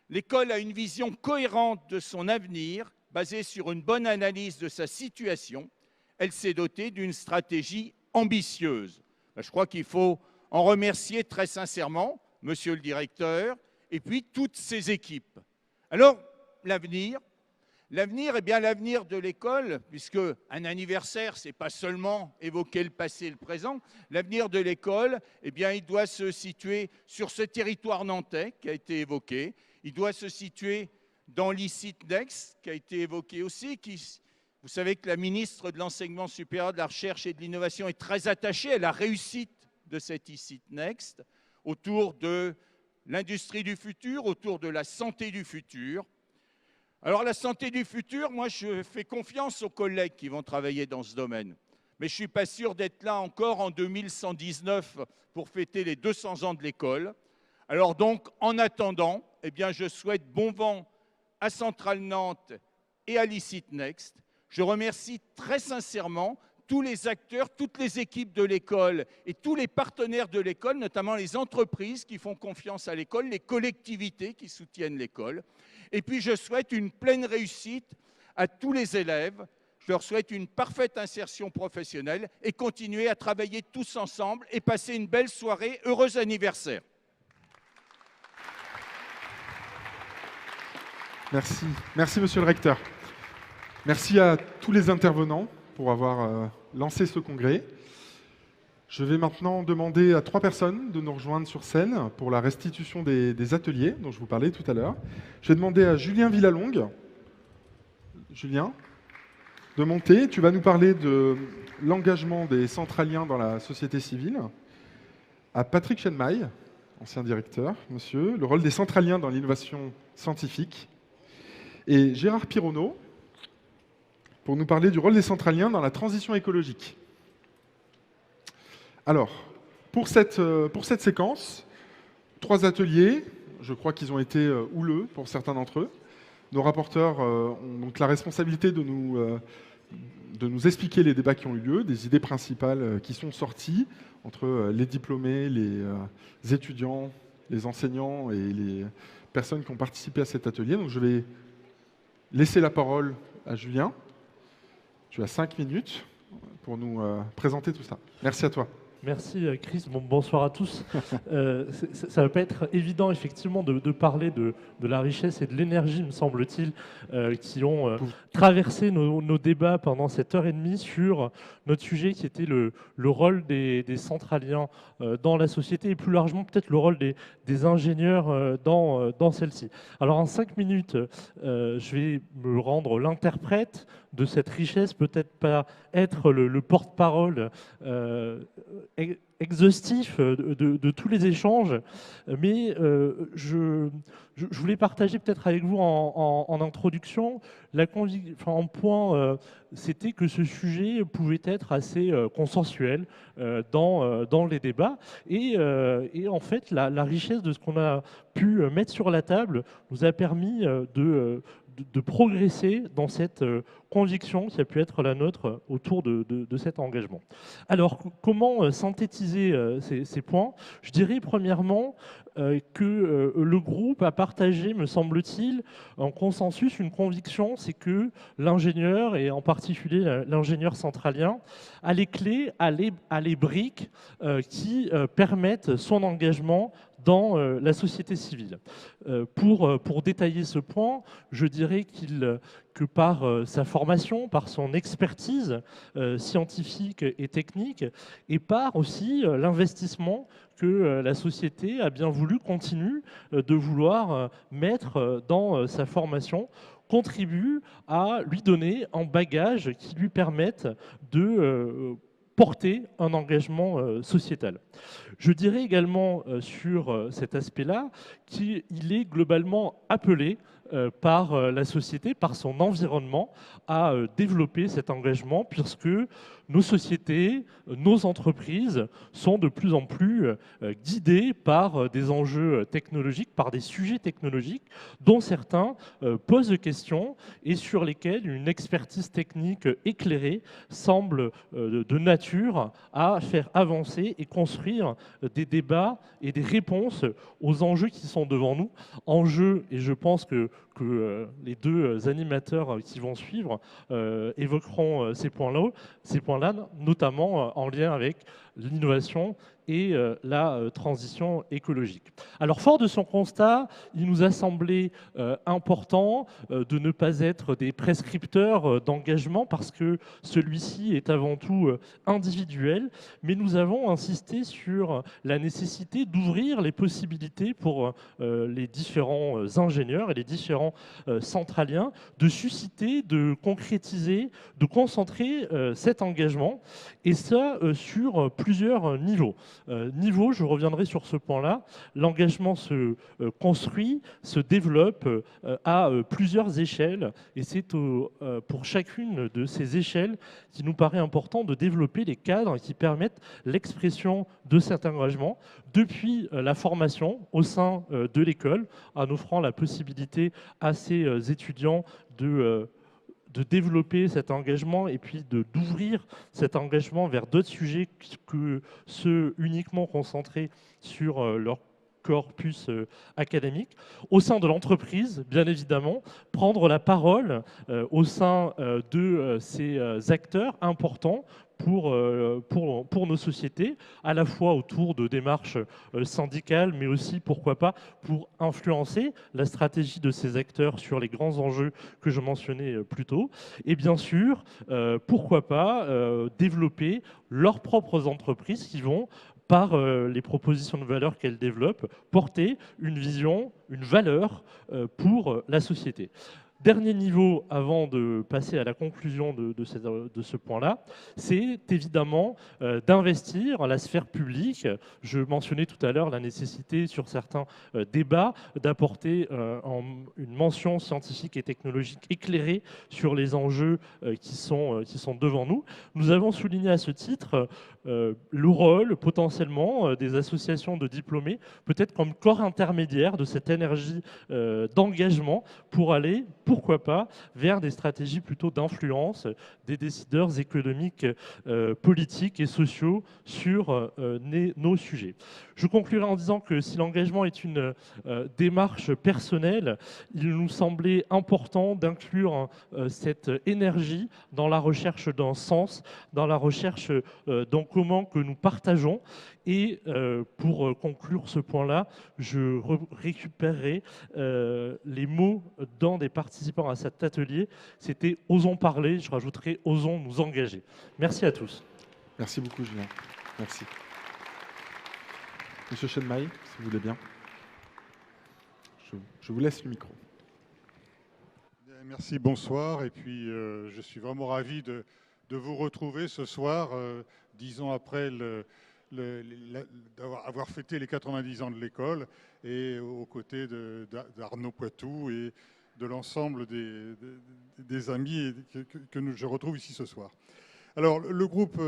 Speaker 6: L'école a une vision cohérente de son avenir, basée sur une bonne analyse de sa situation. Elle s'est dotée d'une stratégie ambitieuse. » Je crois qu'il faut en remercier très sincèrement Monsieur le directeur et puis toutes ses équipes. Alors, l'avenir, eh bien, l'avenir de l'école, puisque un anniversaire, ce n'est pas seulement évoquer le passé et le présent, l'avenir de l'école, eh bien, il doit se situer sur ce territoire nantais qui a été évoqué, il doit se situer dans l'ICIT Next, qui a été évoqué aussi. Vous savez que la ministre de l'Enseignement supérieur, de la Recherche et de l'Innovation est très attachée à la réussite de cet ICIT Next, autour de l'industrie du futur, autour de la santé du futur. Alors la santé du futur, moi je fais confiance aux collègues qui vont travailler dans ce domaine. Mais je ne suis pas sûr d'être là encore en 2119 pour fêter les 200 ans de l'école. Alors donc, en attendant, eh bien, je souhaite bon vent à Centrale Nantes et à l'ICIT Next. Je remercie très sincèrement tous les acteurs, toutes les équipes de l'école et tous les partenaires de l'école, notamment les entreprises qui font confiance à l'école, les collectivités qui soutiennent l'école. Et puis, je souhaite une pleine réussite à tous les élèves. Je leur souhaite une parfaite insertion professionnelle et continuer à travailler tous ensemble et passer une belle soirée. Heureux anniversaire.
Speaker 1: Merci. Merci, monsieur le recteur. Merci à tous les intervenants pour avoir lancé ce congrès. Je vais maintenant demander à 3 personnes de nous rejoindre sur scène pour la restitution des ateliers dont je vous parlais tout à l'heure. Je vais demander à Julien Villalongue. Julien, de monter. Tu vas nous parler de l'engagement des centraliens dans la société civile. À Patrick Chenmaille, ancien directeur, monsieur, le rôle des centraliens dans l'innovation scientifique, et Gérard Pironneau, pour nous parler du rôle des centraliens dans la transition écologique. Alors, pour cette séquence, 3 ateliers, je crois qu'ils ont été houleux pour certains d'entre eux. Nos rapporteurs ont donc la responsabilité de nous expliquer les débats qui ont eu lieu, des idées principales qui sont sorties entre les diplômés, les étudiants, les enseignants et les personnes qui ont participé à cet atelier. Donc je vais laisser la parole à Julien. Tu as 5 minutes pour nous présenter tout ça. Merci à toi.
Speaker 7: Merci Chris, bonsoir à tous. Ça ne va pas être évident effectivement de parler de la richesse et de l'énergie, me semble-t-il, qui ont traversé nos débats pendant cette heure et demie sur notre sujet qui était le rôle des centraliens dans la société et plus largement peut-être le rôle des ingénieurs dans celle-ci. Alors en 5 minutes, je vais me rendre l'interprète de cette richesse, peut-être pas être le porte-parole exhaustif de tous les échanges, mais je voulais partager peut-être avec vous en introduction en point, c'était que ce sujet pouvait être assez consensuel dans les débats et en fait la richesse de ce qu'on a pu mettre sur la table nous a permis de progresser dans cette conviction qui a pu être la nôtre autour de cet engagement. Alors, comment synthétiser ces points? Je dirais premièrement que le groupe a partagé, me semble-t-il, en consensus, une conviction, c'est que l'ingénieur, et en particulier l'ingénieur centralien, a les clés, a les briques qui permettent son engagement dans la société civile. Pour détailler ce point, je dirais que par sa formation, par son expertise scientifique et technique, et par aussi l'investissement que la société a bien voulu, continue de vouloir mettre dans sa formation, contribue à lui donner un bagage qui lui permette de porter un engagement sociétal. Je dirais également sur cet aspect-là qu'il est globalement appelé par la société, par son environnement, à développer cet engagement, puisque nos sociétés, nos entreprises sont de plus en plus guidées par des enjeux technologiques, par des sujets technologiques dont certains posent des questions et sur lesquels une expertise technique éclairée semble de nature à faire avancer et construire des débats et des réponses aux enjeux qui sont devant nous. Enjeux, et je pense que les deux animateurs qui vont suivre évoqueront ces points-là, notamment en lien avec l'innovation et la transition écologique. Alors, fort de son constat, il nous a semblé important de ne pas être des prescripteurs d'engagement parce que celui-ci est avant tout individuel, mais nous avons insisté sur la nécessité d'ouvrir les possibilités pour les différents ingénieurs et les différents centraliens de susciter, de concrétiser, de concentrer cet engagement, et ça sur plusieurs niveaux. Je reviendrai sur ce point-là, l'engagement se construit, se développe à plusieurs échelles, et c'est pour chacune de ces échelles qu'il nous paraît important de développer les cadres qui permettent l'expression de cet engagement, depuis la formation au sein de l'école, en offrant la possibilité à ces étudiants de développer cet engagement et puis d'ouvrir cet engagement vers d'autres sujets que ceux uniquement concentrés sur leur corpus académique. Au sein de l'entreprise, bien évidemment, prendre la parole au sein de ces acteurs importants pour nos sociétés, à la fois autour de démarches syndicales, mais aussi, pourquoi pas, pour influencer la stratégie de ces acteurs sur les grands enjeux que je mentionnais plus tôt. Et bien sûr, pourquoi pas, développer leurs propres entreprises qui vont, par les propositions de valeur qu'elles développent, porter une vision, une valeur pour la société. Dernier niveau, avant de passer à la conclusion de ce point-là, c'est évidemment d'investir la sphère publique. Je mentionnais tout à l'heure la nécessité sur certains débats d'apporter une mention scientifique et technologique éclairée sur les enjeux qui sont devant nous. Nous avons souligné à ce titre le rôle potentiellement des associations de diplômés, peut-être comme corps intermédiaire de cette énergie d'engagement pour aller, pourquoi pas, vers des stratégies plutôt d'influence des décideurs économiques, politiques et sociaux sur nos sujets. Je conclurai en disant que si l'engagement est une démarche personnelle, il nous semblait important d'inclure cette énergie dans la recherche d'un sens, dans la recherche d'un commun que nous partageons. Et pour conclure ce point-là, je récupérerai les mots d'un des participants à cet atelier. C'était « Osons parler », je rajouterai « Osons nous engager ». Merci à tous.
Speaker 1: Merci beaucoup, Julien. Merci. Monsieur Chenmaï, si vous voulez bien. Je vous laisse le micro.
Speaker 8: Merci, bonsoir. Et puis, je suis vraiment ravi de vous retrouver ce soir, 10 ans après avoir fêté les 90 ans de l'école et aux côtés d'Arnaud Poitou et de l'ensemble des amis que je retrouve ici ce soir. Alors, le groupe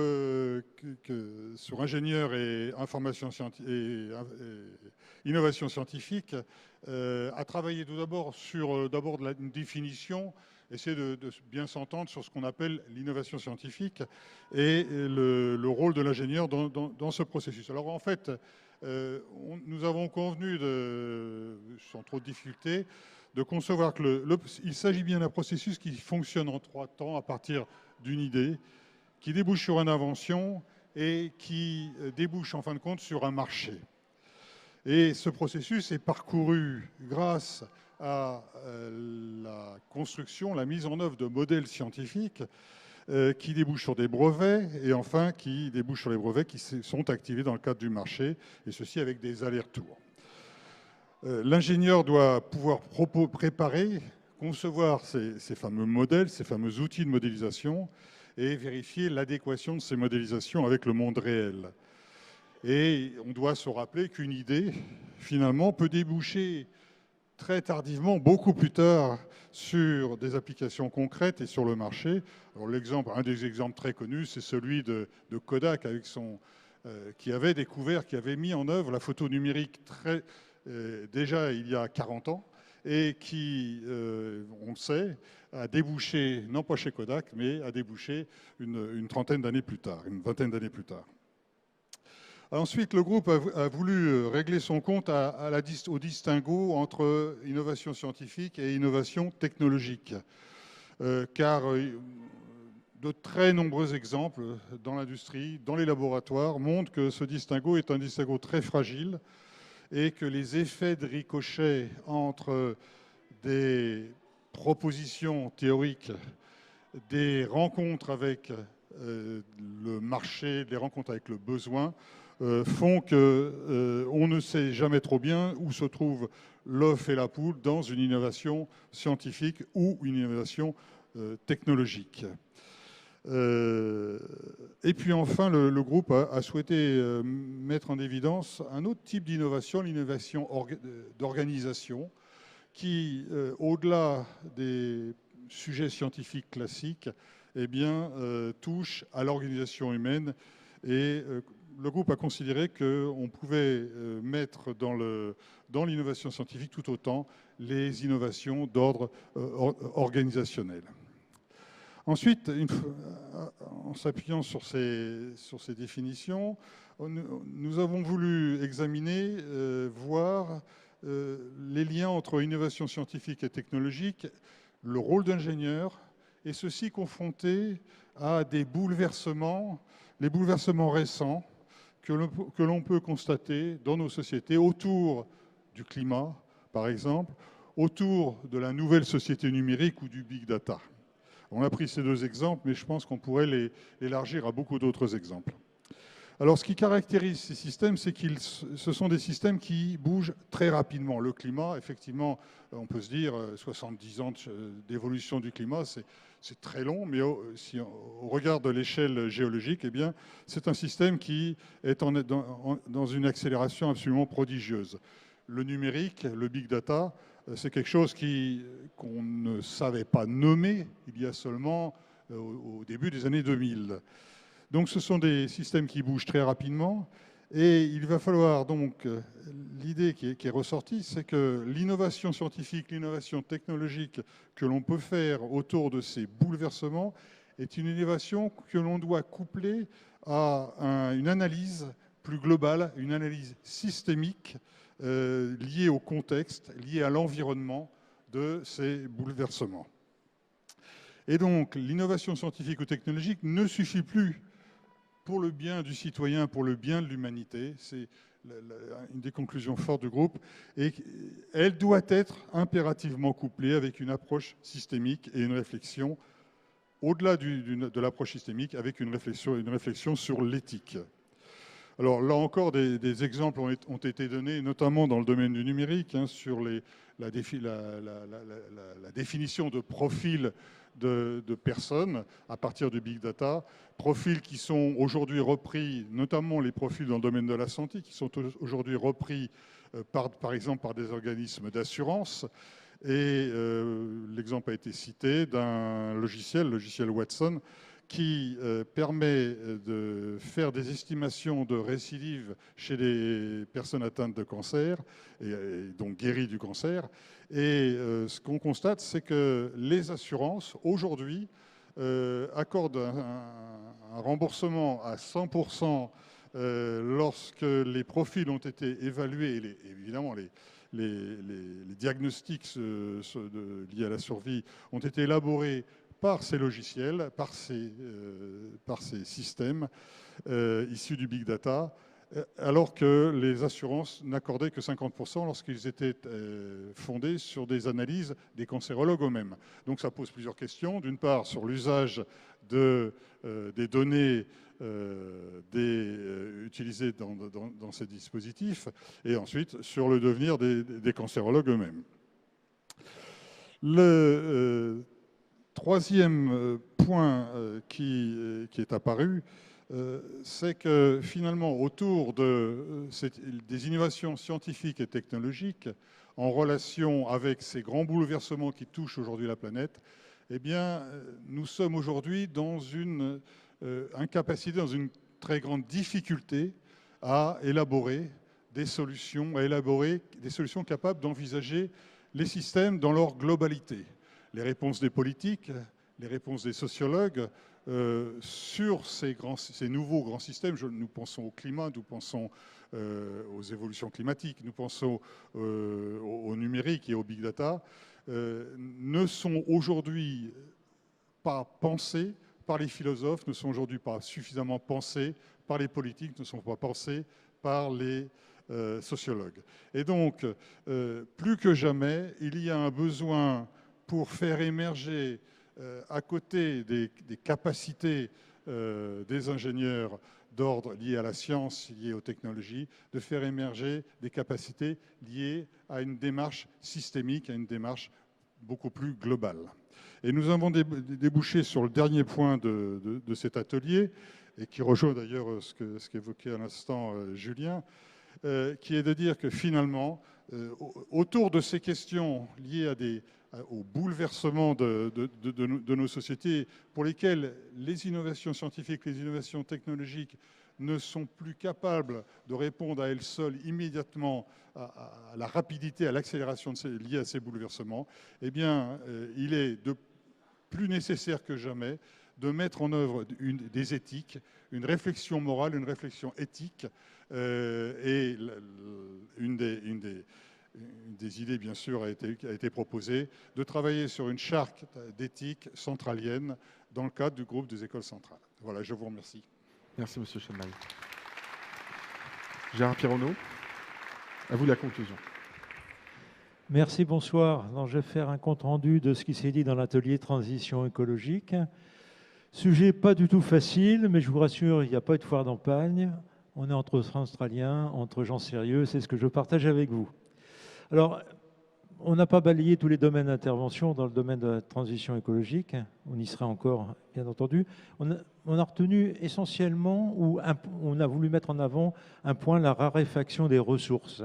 Speaker 8: sur ingénieur et information et innovation scientifique a travaillé tout d'abord sur une définition, essayer de bien s'entendre sur ce qu'on appelle l'innovation scientifique et le rôle de l'ingénieur dans ce processus. Alors en fait, nous avons convenu, sans trop de difficulté, de concevoir il s'agit bien d'un processus qui fonctionne en 3 temps à partir d'une idée, qui débouche sur une invention et qui débouche en fin de compte sur un marché. Et ce processus est parcouru grâce à la construction, la mise en œuvre de modèles scientifiques qui débouchent sur des brevets et enfin qui débouchent sur les brevets qui sont activés dans le cadre du marché, et ceci avec des allers-retours. L'ingénieur doit pouvoir préparer, concevoir ces fameux modèles, ces fameux outils de modélisation et vérifier l'adéquation de ces modélisations avec le monde réel. Et on doit se rappeler qu'une idée, finalement, peut déboucher très tardivement, beaucoup plus tard, sur des applications concrètes et sur le marché. Alors un des exemples très connus, c'est celui de Kodak qui avait découvert, qui avait mis en œuvre la photo numérique déjà il y a 40 ans et qui, on le sait, a débouché, non pas chez Kodak, mais a débouché une trentaine d'années plus tard, une vingtaine d'années plus tard. Ensuite, le groupe a voulu régler son compte au distinguo entre innovation scientifique et innovation technologique, car de très nombreux exemples dans l'industrie, dans les laboratoires, montrent que ce distinguo est un distinguo très fragile et que les effets de ricochet entre des propositions théoriques, des rencontres avec le marché, des rencontres avec le besoin, font qu'on ne sait jamais trop bien où se trouve l'œuf et la poule dans une innovation scientifique ou une innovation technologique. Et puis enfin, le groupe a souhaité mettre en évidence un autre type d'innovation, l'innovation d'organisation, qui, au-delà des sujets scientifiques classiques, eh bien, touche à l'organisation humaine. Et le groupe a considéré qu'on pouvait mettre dans l'innovation scientifique tout autant les innovations d'ordre organisationnel. Ensuite, en s'appuyant sur ces définitions, nous avons voulu examiner, voir les liens entre innovation scientifique et technologique, le rôle d'ingénieur, et ceci confronté à des bouleversements, les bouleversements récents que l'on peut constater dans nos sociétés autour du climat, par exemple, autour de la nouvelle société numérique ou du big data. On a pris ces 2 exemples, mais je pense qu'on pourrait les élargir à beaucoup d'autres exemples. Alors, ce qui caractérise ces systèmes, c'est que ce sont des systèmes qui bougent très rapidement. Le climat, effectivement, on peut se dire 70 ans d'évolution du climat, c'est très long, mais si on regarde l'échelle géologique, eh bien, c'est un système qui est dans une accélération absolument prodigieuse. Le numérique, le big data, c'est quelque chose qu'on ne savait pas nommer il y a seulement au début des années 2000. Donc ce sont des systèmes qui bougent très rapidement et il va falloir donc, l'idée qui est ressortie, c'est que l'innovation scientifique, l'innovation technologique que l'on peut faire autour de ces bouleversements est une innovation que l'on doit coupler à une analyse plus globale, une analyse systémique liée au contexte, liée à l'environnement de ces bouleversements. Et donc l'innovation scientifique ou technologique ne suffit plus pour le bien du citoyen, pour le bien de l'humanité. C'est une des conclusions fortes du groupe. Et elle doit être impérativement couplée avec une approche systémique et une réflexion, au-delà de l'approche systémique, avec une réflexion sur l'éthique. Alors là encore, des exemples ont été donnés, notamment dans le domaine du numérique, sur la définition de profils de personnes à partir du big data, profils qui sont aujourd'hui repris, notamment les profils dans le domaine de la santé, qui sont aujourd'hui repris par exemple par des organismes d'assurance. Et l'exemple a été cité d'un logiciel Watson, qui permet de faire des estimations de récidive chez les personnes atteintes de cancer, et donc guéries du cancer. Et ce qu'on constate, c'est que les assurances, aujourd'hui, accordent un remboursement à 100% lorsque les profils ont été évalués, et évidemment les diagnostics liés à la survie ont été élaborés par ces logiciels, par ces systèmes issus du big data, alors que les assurances n'accordaient que 50% lorsqu'ils étaient fondés sur des analyses des cancérologues eux-mêmes. Donc ça pose plusieurs questions. D'une part, sur l'usage des données utilisées dans ces dispositifs, et ensuite sur le devenir des cancérologues eux-mêmes. Le troisième point qui est apparu, c'est que finalement, autour des innovations scientifiques et technologiques, en relation avec ces grands bouleversements qui touchent aujourd'hui la planète, eh bien, nous sommes aujourd'hui dans une incapacité, dans une très grande difficulté à élaborer des solutions capables d'envisager les systèmes dans leur globalité. Les réponses des politiques, les réponses des sociologues sur ces nouveaux grands systèmes. Nous pensons au climat, nous pensons aux évolutions climatiques, nous pensons au numérique et au big data, ne sont aujourd'hui pas pensés par les philosophes, ne sont aujourd'hui pas suffisamment pensés par les politiques, ne sont pas pensés par les sociologues. Et donc, plus que jamais, il y a un besoin pour faire émerger, à côté des capacités des ingénieurs d'ordre liés à la science, liés aux technologies, de faire émerger des capacités liées à une démarche systémique, à une démarche beaucoup plus globale. Et nous avons débouché sur le dernier point de cet atelier, et qui rejoint d'ailleurs ce qu'évoquait à l'instant Julien, qui est de dire que finalement, autour de ces questions liées au bouleversement de nos sociétés, pour lesquelles les innovations scientifiques, les innovations technologiques ne sont plus capables de répondre à elles seules immédiatement à la rapidité, à l'accélération liée à ces bouleversements, eh bien, il est plus nécessaire que jamais de mettre en œuvre des éthiques, une réflexion morale, une réflexion éthique. Et une des idées, bien sûr, a été proposée de travailler sur une charte d'éthique centralienne dans le cadre du groupe des écoles centrales. Voilà, je vous remercie.
Speaker 1: Merci, M. Chenal. Gérard Pironneau, à vous la conclusion.
Speaker 9: Merci, bonsoir. Alors, je vais faire un compte-rendu de ce qui s'est dit dans l'atelier transition écologique. Sujet pas du tout facile, mais je vous rassure, il n'y a pas eu de foire d'empagne. On est entre Australiens, entre gens sérieux, c'est ce que je partage avec vous. Alors, on n'a pas balayé tous les domaines d'intervention dans le domaine de la transition écologique. On y sera encore, bien entendu. On a retenu essentiellement, ou on a voulu mettre en avant un point, la raréfaction des ressources.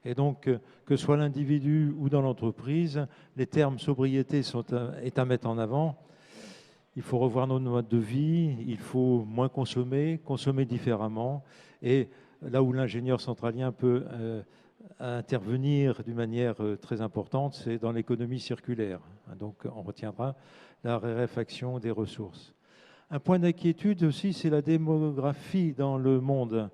Speaker 9: Et donc, que ce soit l'individu ou dans l'entreprise, les termes sobriété est à mettre en avant. Il faut revoir nos modes de vie, il faut moins consommer, consommer différemment. Et là où l'ingénieur centralien peut intervenir d'une manière très importante, c'est dans l'économie circulaire. Donc on retiendra la raréfaction des ressources. Un point d'inquiétude aussi, c'est la démographie dans le monde.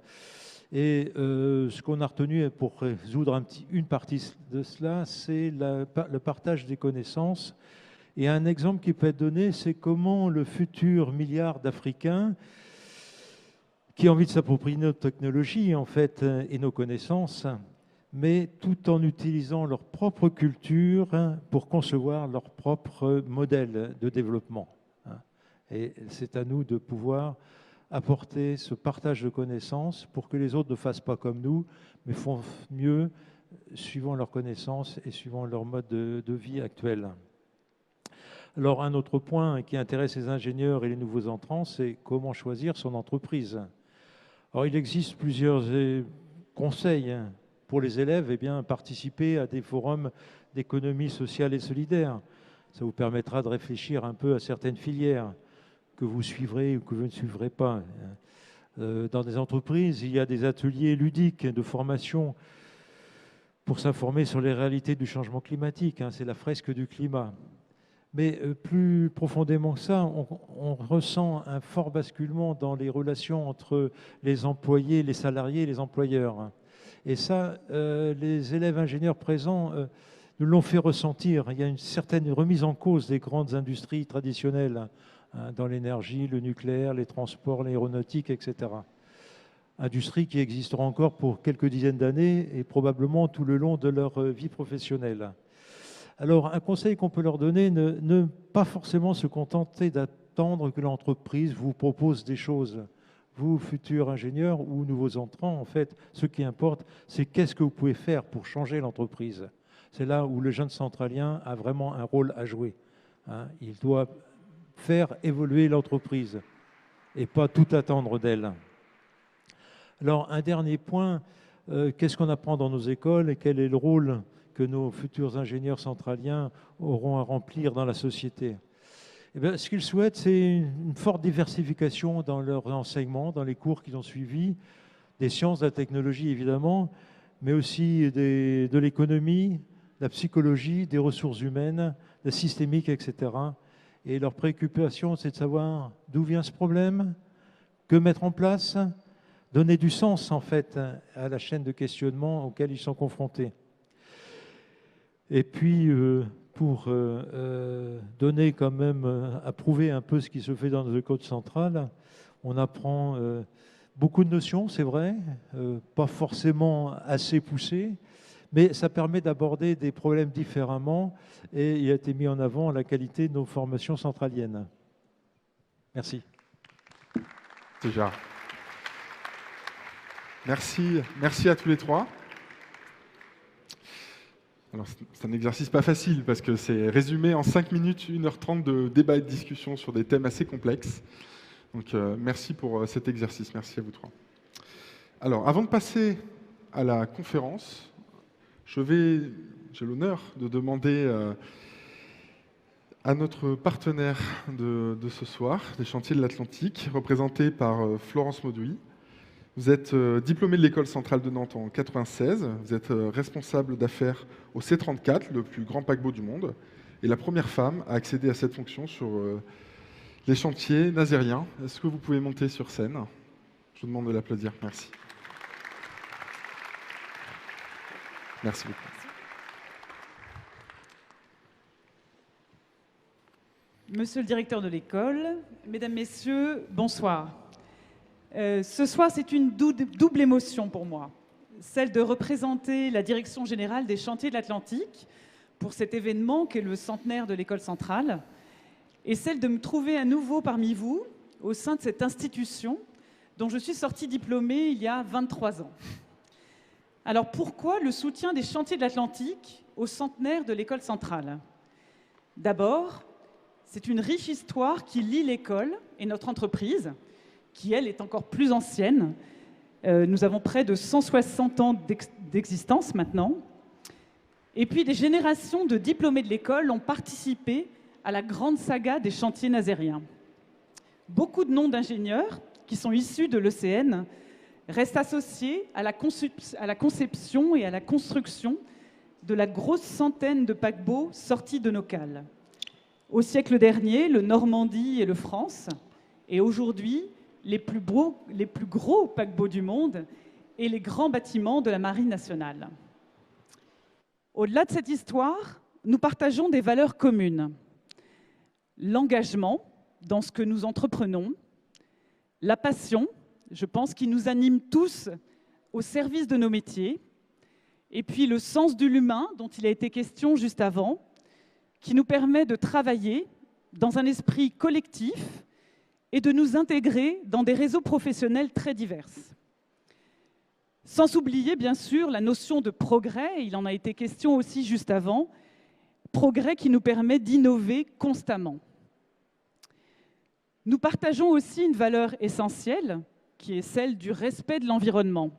Speaker 9: Et ce qu'on a retenu pour résoudre une partie de cela, c'est le partage des connaissances. Et un exemple qui peut être donné, c'est comment le futur milliard d'Africains qui ont envie de s'approprier notre technologie en fait, et nos connaissances, mais tout en utilisant leur propre culture pour concevoir leur propre modèle de développement. Et c'est à nous de pouvoir apporter ce partage de connaissances pour que les autres ne fassent pas comme nous, mais font mieux suivant leurs connaissances et suivant leur mode de vie actuel. Alors un autre point qui intéresse les ingénieurs et les nouveaux entrants, c'est comment choisir son entreprise. Alors il existe plusieurs conseils pour les élèves, eh bien, participer à des forums d'économie sociale et solidaire. Ça vous permettra de réfléchir un peu à certaines filières que vous suivrez ou que vous ne suivrez pas. Dans des entreprises, il y a des ateliers ludiques de formation pour s'informer sur les réalités du changement climatique. C'est la fresque du climat. Mais plus profondément que ça, on ressent un fort basculement dans les relations entre les employés, les salariés et les employeurs. Et ça, les élèves ingénieurs présents nous l'ont fait ressentir. Il y a une certaine remise en cause des grandes industries traditionnelles dans l'énergie, le nucléaire, les transports, l'aéronautique, etc. Industries qui existeront encore pour quelques dizaines d'années et probablement tout le long de leur vie professionnelle. Alors, un conseil qu'on peut leur donner, ne pas forcément se contenter d'attendre que l'entreprise vous propose des choses. Vous, futurs ingénieurs ou nouveaux entrants, en fait, ce qui importe, c'est qu'est-ce que vous pouvez faire pour changer l'entreprise. C'est là où le jeune centralien a vraiment un rôle à jouer. Il doit faire évoluer l'entreprise et pas tout attendre d'elle. Alors, un dernier point, qu'est-ce qu'on apprend dans nos écoles et quel est le rôle que nos futurs ingénieurs centraliens auront à remplir dans la société? Eh bien, ce qu'ils souhaitent, c'est une forte diversification dans leurs enseignements, dans les cours qu'ils ont suivis, des sciences, de la technologie évidemment, mais aussi de l'économie, de la psychologie, des ressources humaines, de la systémique, etc. Et leur préoccupation, c'est de savoir d'où vient ce problème, que mettre en place, donner du sens en fait à la chaîne de questionnement auquel ils sont confrontés. Et puis, pour donner quand même, approuver un peu ce qui se fait dans nos écoles centrales, on apprend beaucoup de notions, c'est vrai, pas forcément assez poussées, mais ça permet d'aborder des problèmes différemment et il a été mis en avant la qualité de nos formations centraliennes. Merci.
Speaker 1: Déjà. Merci à tous les trois. Alors, c'est un exercice pas facile parce que c'est résumé en 5 minutes, 1h30 de débat et de discussion sur des thèmes assez complexes. Donc, merci pour cet exercice. Merci à vous trois. Alors, avant de passer à la conférence, j'ai l'honneur de demander à notre partenaire de ce soir, des Chantiers de l'Atlantique, représenté par Florence Mauduit. Vous êtes diplômé de l'École centrale de Nantes en 1996. Vous êtes responsable d'affaires au C34, le plus grand paquebot du monde, et la première femme à accéder à cette fonction sur les chantiers nazériens. Est-ce que vous pouvez monter sur scène? Je vous demande de l'applaudir. Merci. Merci beaucoup.
Speaker 10: Monsieur le directeur de l'école, mesdames, messieurs, bonsoir. Ce soir, c'est une double émotion pour moi. Celle de représenter la direction générale des Chantiers de l'Atlantique pour cet événement qu'est le centenaire de l'école centrale, et celle de me trouver à nouveau parmi vous, au sein de cette institution dont je suis sortie diplômée il y a 23 ans. Alors pourquoi le soutien des chantiers de l'Atlantique au centenaire de l'école centrale? D'abord, c'est une riche histoire qui lie l'école et notre entreprise, qui elle est encore plus ancienne. Nous avons près de 160 ans d'existence maintenant. Et puis des générations de diplômés de l'école ont participé à la grande saga des chantiers nazériens. Beaucoup de noms d'ingénieurs qui sont issus de l'ECN restent associés à la conception et à la construction de la grosse centaine de paquebots sortis de nos cales. Au siècle dernier, le Normandie et le France, et aujourd'hui, les plus gros paquebots du monde et les grands bâtiments de la Marine nationale. Au-delà de cette histoire, nous partageons des valeurs communes. L'engagement dans ce que nous entreprenons, la passion, je pense, qui nous anime tous au service de nos métiers, et puis le sens de l'humain dont il a été question juste avant, qui nous permet de travailler dans un esprit collectif et de nous intégrer dans des réseaux professionnels très divers. Sans oublier, bien sûr, la notion de progrès, il en a été question aussi juste avant, progrès qui nous permet d'innover constamment. Nous partageons aussi une valeur essentielle, qui est celle du respect de l'environnement.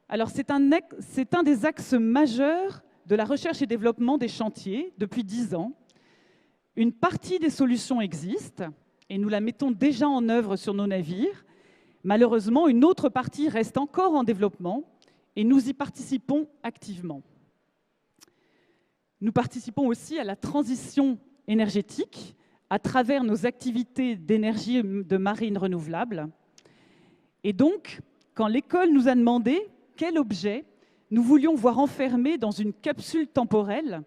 Speaker 10: Alors, c'est un des axes majeurs de la recherche et développement des chantiers depuis 10 ans. Une partie des solutions existe et nous la mettons déjà en œuvre sur nos navires. Malheureusement, une autre partie reste encore en développement et nous y participons activement. Nous participons aussi à la transition énergétique à travers nos activités d'énergie de marine renouvelable. Et donc, quand l'école nous a demandé quel objet nous voulions voir enfermé dans une capsule temporelle,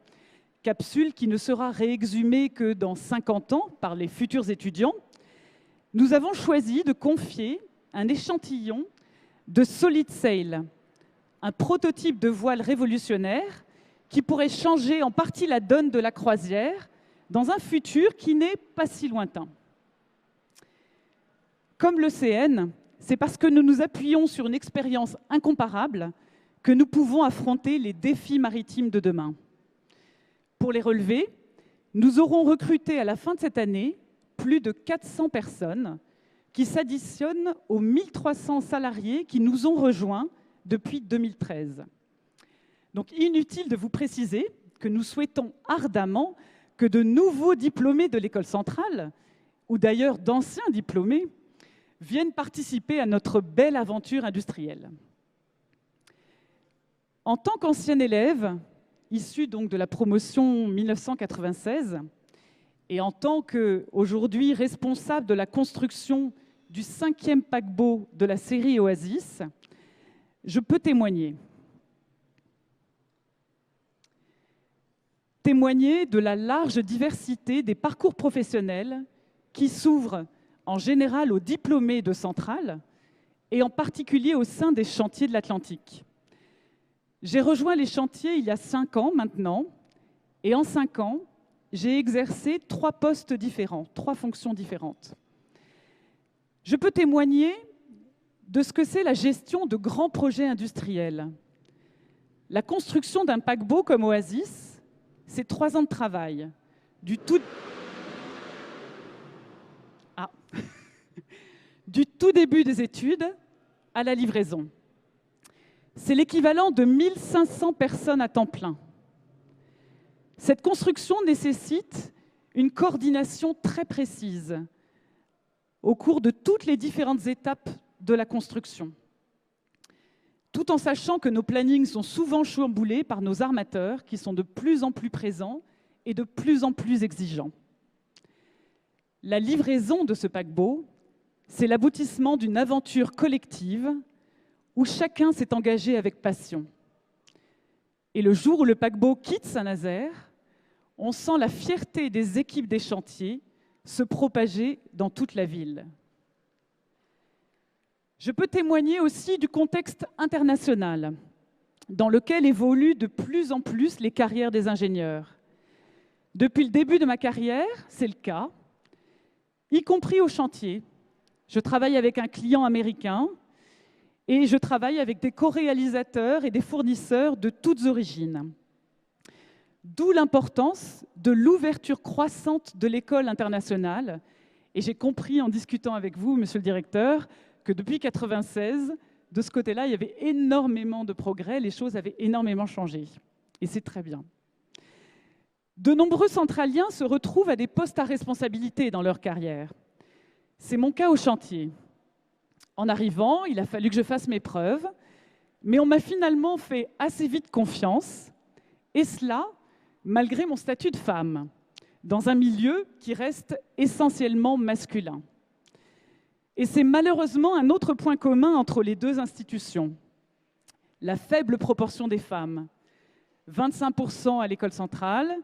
Speaker 10: capsule qui ne sera réexhumée que dans 50 ans par les futurs étudiants, nous avons choisi de confier un échantillon de Solid Sail, un prototype de voile révolutionnaire qui pourrait changer en partie la donne de la croisière dans un futur qui n'est pas si lointain. Comme l'ECN, c'est parce que nous nous appuyons sur une expérience incomparable que nous pouvons affronter les défis maritimes de demain. Pour les relever, nous aurons recruté à la fin de cette année plus de 400 personnes qui s'additionnent aux 1300 salariés qui nous ont rejoints depuis 2013. Donc inutile de vous préciser que nous souhaitons ardemment que de nouveaux diplômés de l'école centrale, ou d'ailleurs d'anciens diplômés, viennent participer à notre belle aventure industrielle. En tant qu'ancien élève, issu donc de la promotion 1996, et en tant qu'aujourd'hui responsable de la construction du 5e paquebot de la série Oasis, je peux témoigner. Témoigner de la large diversité des parcours professionnels qui s'ouvrent en général aux diplômés de Centrale et en particulier au sein des chantiers de l'Atlantique. J'ai rejoint les chantiers il y a 5 ans maintenant, et en 5 ans, j'ai exercé 3 postes différents, 3 fonctions différentes. Je peux témoigner de ce que c'est la gestion de grands projets industriels. La construction d'un paquebot comme Oasis, c'est 3 ans de travail, du tout début des études à la livraison. C'est l'équivalent de 1500 personnes à temps plein. Cette construction nécessite une coordination très précise au cours de toutes les différentes étapes de la construction, tout en sachant que nos plannings sont souvent chamboulés par nos armateurs qui sont de plus en plus présents et de plus en plus exigeants. La livraison de ce paquebot, c'est l'aboutissement d'une aventure collective où chacun s'est engagé avec passion. Et le jour où le paquebot quitte Saint-Nazaire, on sent la fierté des équipes des chantiers se propager dans toute la ville. Je peux témoigner aussi du contexte international dans lequel évoluent de plus en plus les carrières des ingénieurs. Depuis le début de ma carrière, c'est le cas, y compris au chantier. Je travaille avec un client américain et je travaille avec des co-réalisateurs et des fournisseurs de toutes origines. D'où l'importance de l'ouverture croissante de l'école internationale. Et j'ai compris en discutant avec vous, monsieur le directeur, que depuis 1996, de ce côté-là, il y avait énormément de progrès, les choses avaient énormément changé. Et c'est très bien. De nombreux centraliens se retrouvent à des postes à responsabilité dans leur carrière. C'est mon cas au chantier. En arrivant, il a fallu que je fasse mes preuves, mais on m'a finalement fait assez vite confiance, et cela malgré mon statut de femme, dans un milieu qui reste essentiellement masculin. Et c'est malheureusement un autre point commun entre les deux institutions. La faible proportion des femmes, 25% à l'école centrale,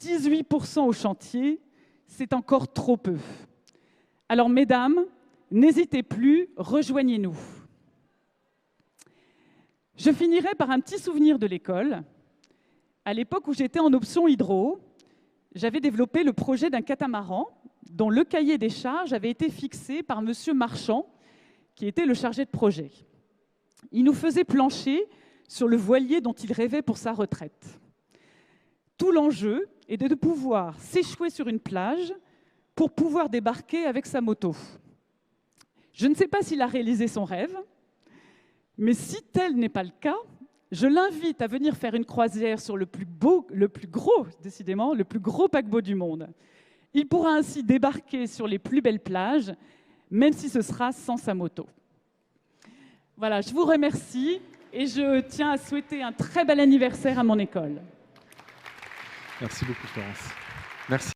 Speaker 10: 18% au chantier, c'est encore trop peu. Alors mesdames, n'hésitez plus, rejoignez-nous. Je finirai par un petit souvenir de l'école. À l'époque où j'étais en option hydro, j'avais développé le projet d'un catamaran dont le cahier des charges avait été fixé par M. Marchand, qui était le chargé de projet. Il nous faisait plancher sur le voilier dont il rêvait pour sa retraite. Tout l'enjeu était de pouvoir s'échouer sur une plage pour pouvoir débarquer avec sa moto. Je ne sais pas s'il a réalisé son rêve, mais si tel n'est pas le cas, je l'invite à venir faire une croisière sur le plus gros paquebot du monde. Il pourra ainsi débarquer sur les plus belles plages, même si ce sera sans sa moto. Voilà, je vous remercie et je tiens à souhaiter un très bel anniversaire à mon école.
Speaker 1: Merci beaucoup, Florence. Merci.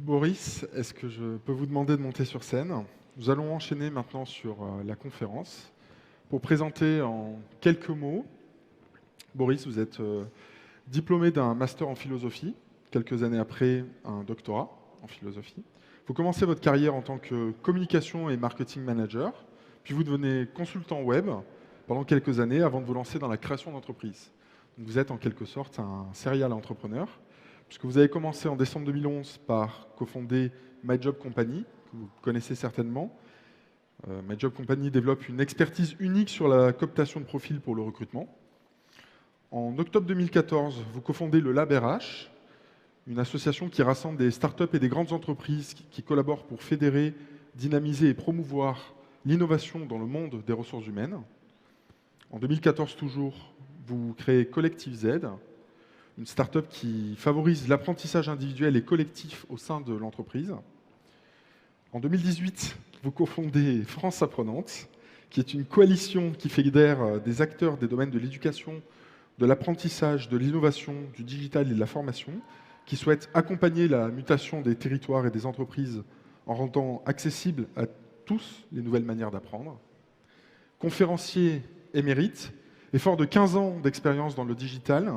Speaker 1: Boris, est-ce que je peux vous demander de monter sur scène? Nous allons enchaîner maintenant sur la conférence. Pour présenter en quelques mots, Boris, vous êtes diplômé d'un master en philosophie, quelques années après un doctorat en philosophie. Vous commencez votre carrière en tant que communication et marketing manager, puis vous devenez consultant web pendant quelques années avant de vous lancer dans la création d'entreprises. Vous êtes en quelque sorte un serial entrepreneur, puisque vous avez commencé en décembre 2011 par cofonder My Job Company, que vous connaissez certainement. My Job Company développe une expertise unique sur la cooptation de profils pour le recrutement. En octobre 2014, vous cofondez le Lab RH, une association qui rassemble des startups et des grandes entreprises qui collaborent pour fédérer, dynamiser et promouvoir l'innovation dans le monde des ressources humaines. En 2014 toujours, vous créez Collective Z, une startup qui favorise l'apprentissage individuel et collectif au sein de l'entreprise. En 2018, vous cofondez France Apprenante, qui est une coalition qui fédère des acteurs des domaines de l'éducation, de l'apprentissage, de l'innovation, du digital et de la formation, qui souhaite accompagner la mutation des territoires et des entreprises en rendant accessibles à tous les nouvelles manières d'apprendre. Conférencier émérite et fort de 15 ans d'expérience dans le digital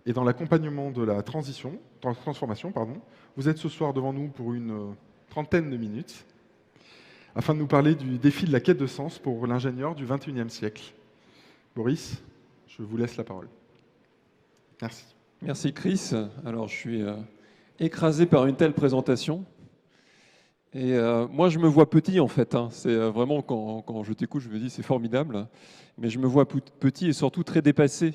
Speaker 1: et dans l'accompagnement de la transformation, vous êtes ce soir devant nous pour une trentaine de minutes afin de nous parler du défi de la quête de sens pour l'ingénieur du XXIe siècle. Boris, je vous laisse la parole. Merci.
Speaker 11: Merci Chris. Alors je suis écrasé par une telle présentation. Et moi je me vois petit en fait. C'est vraiment quand je t'écoute, je me dis c'est formidable. Mais je me vois petit et surtout très dépassé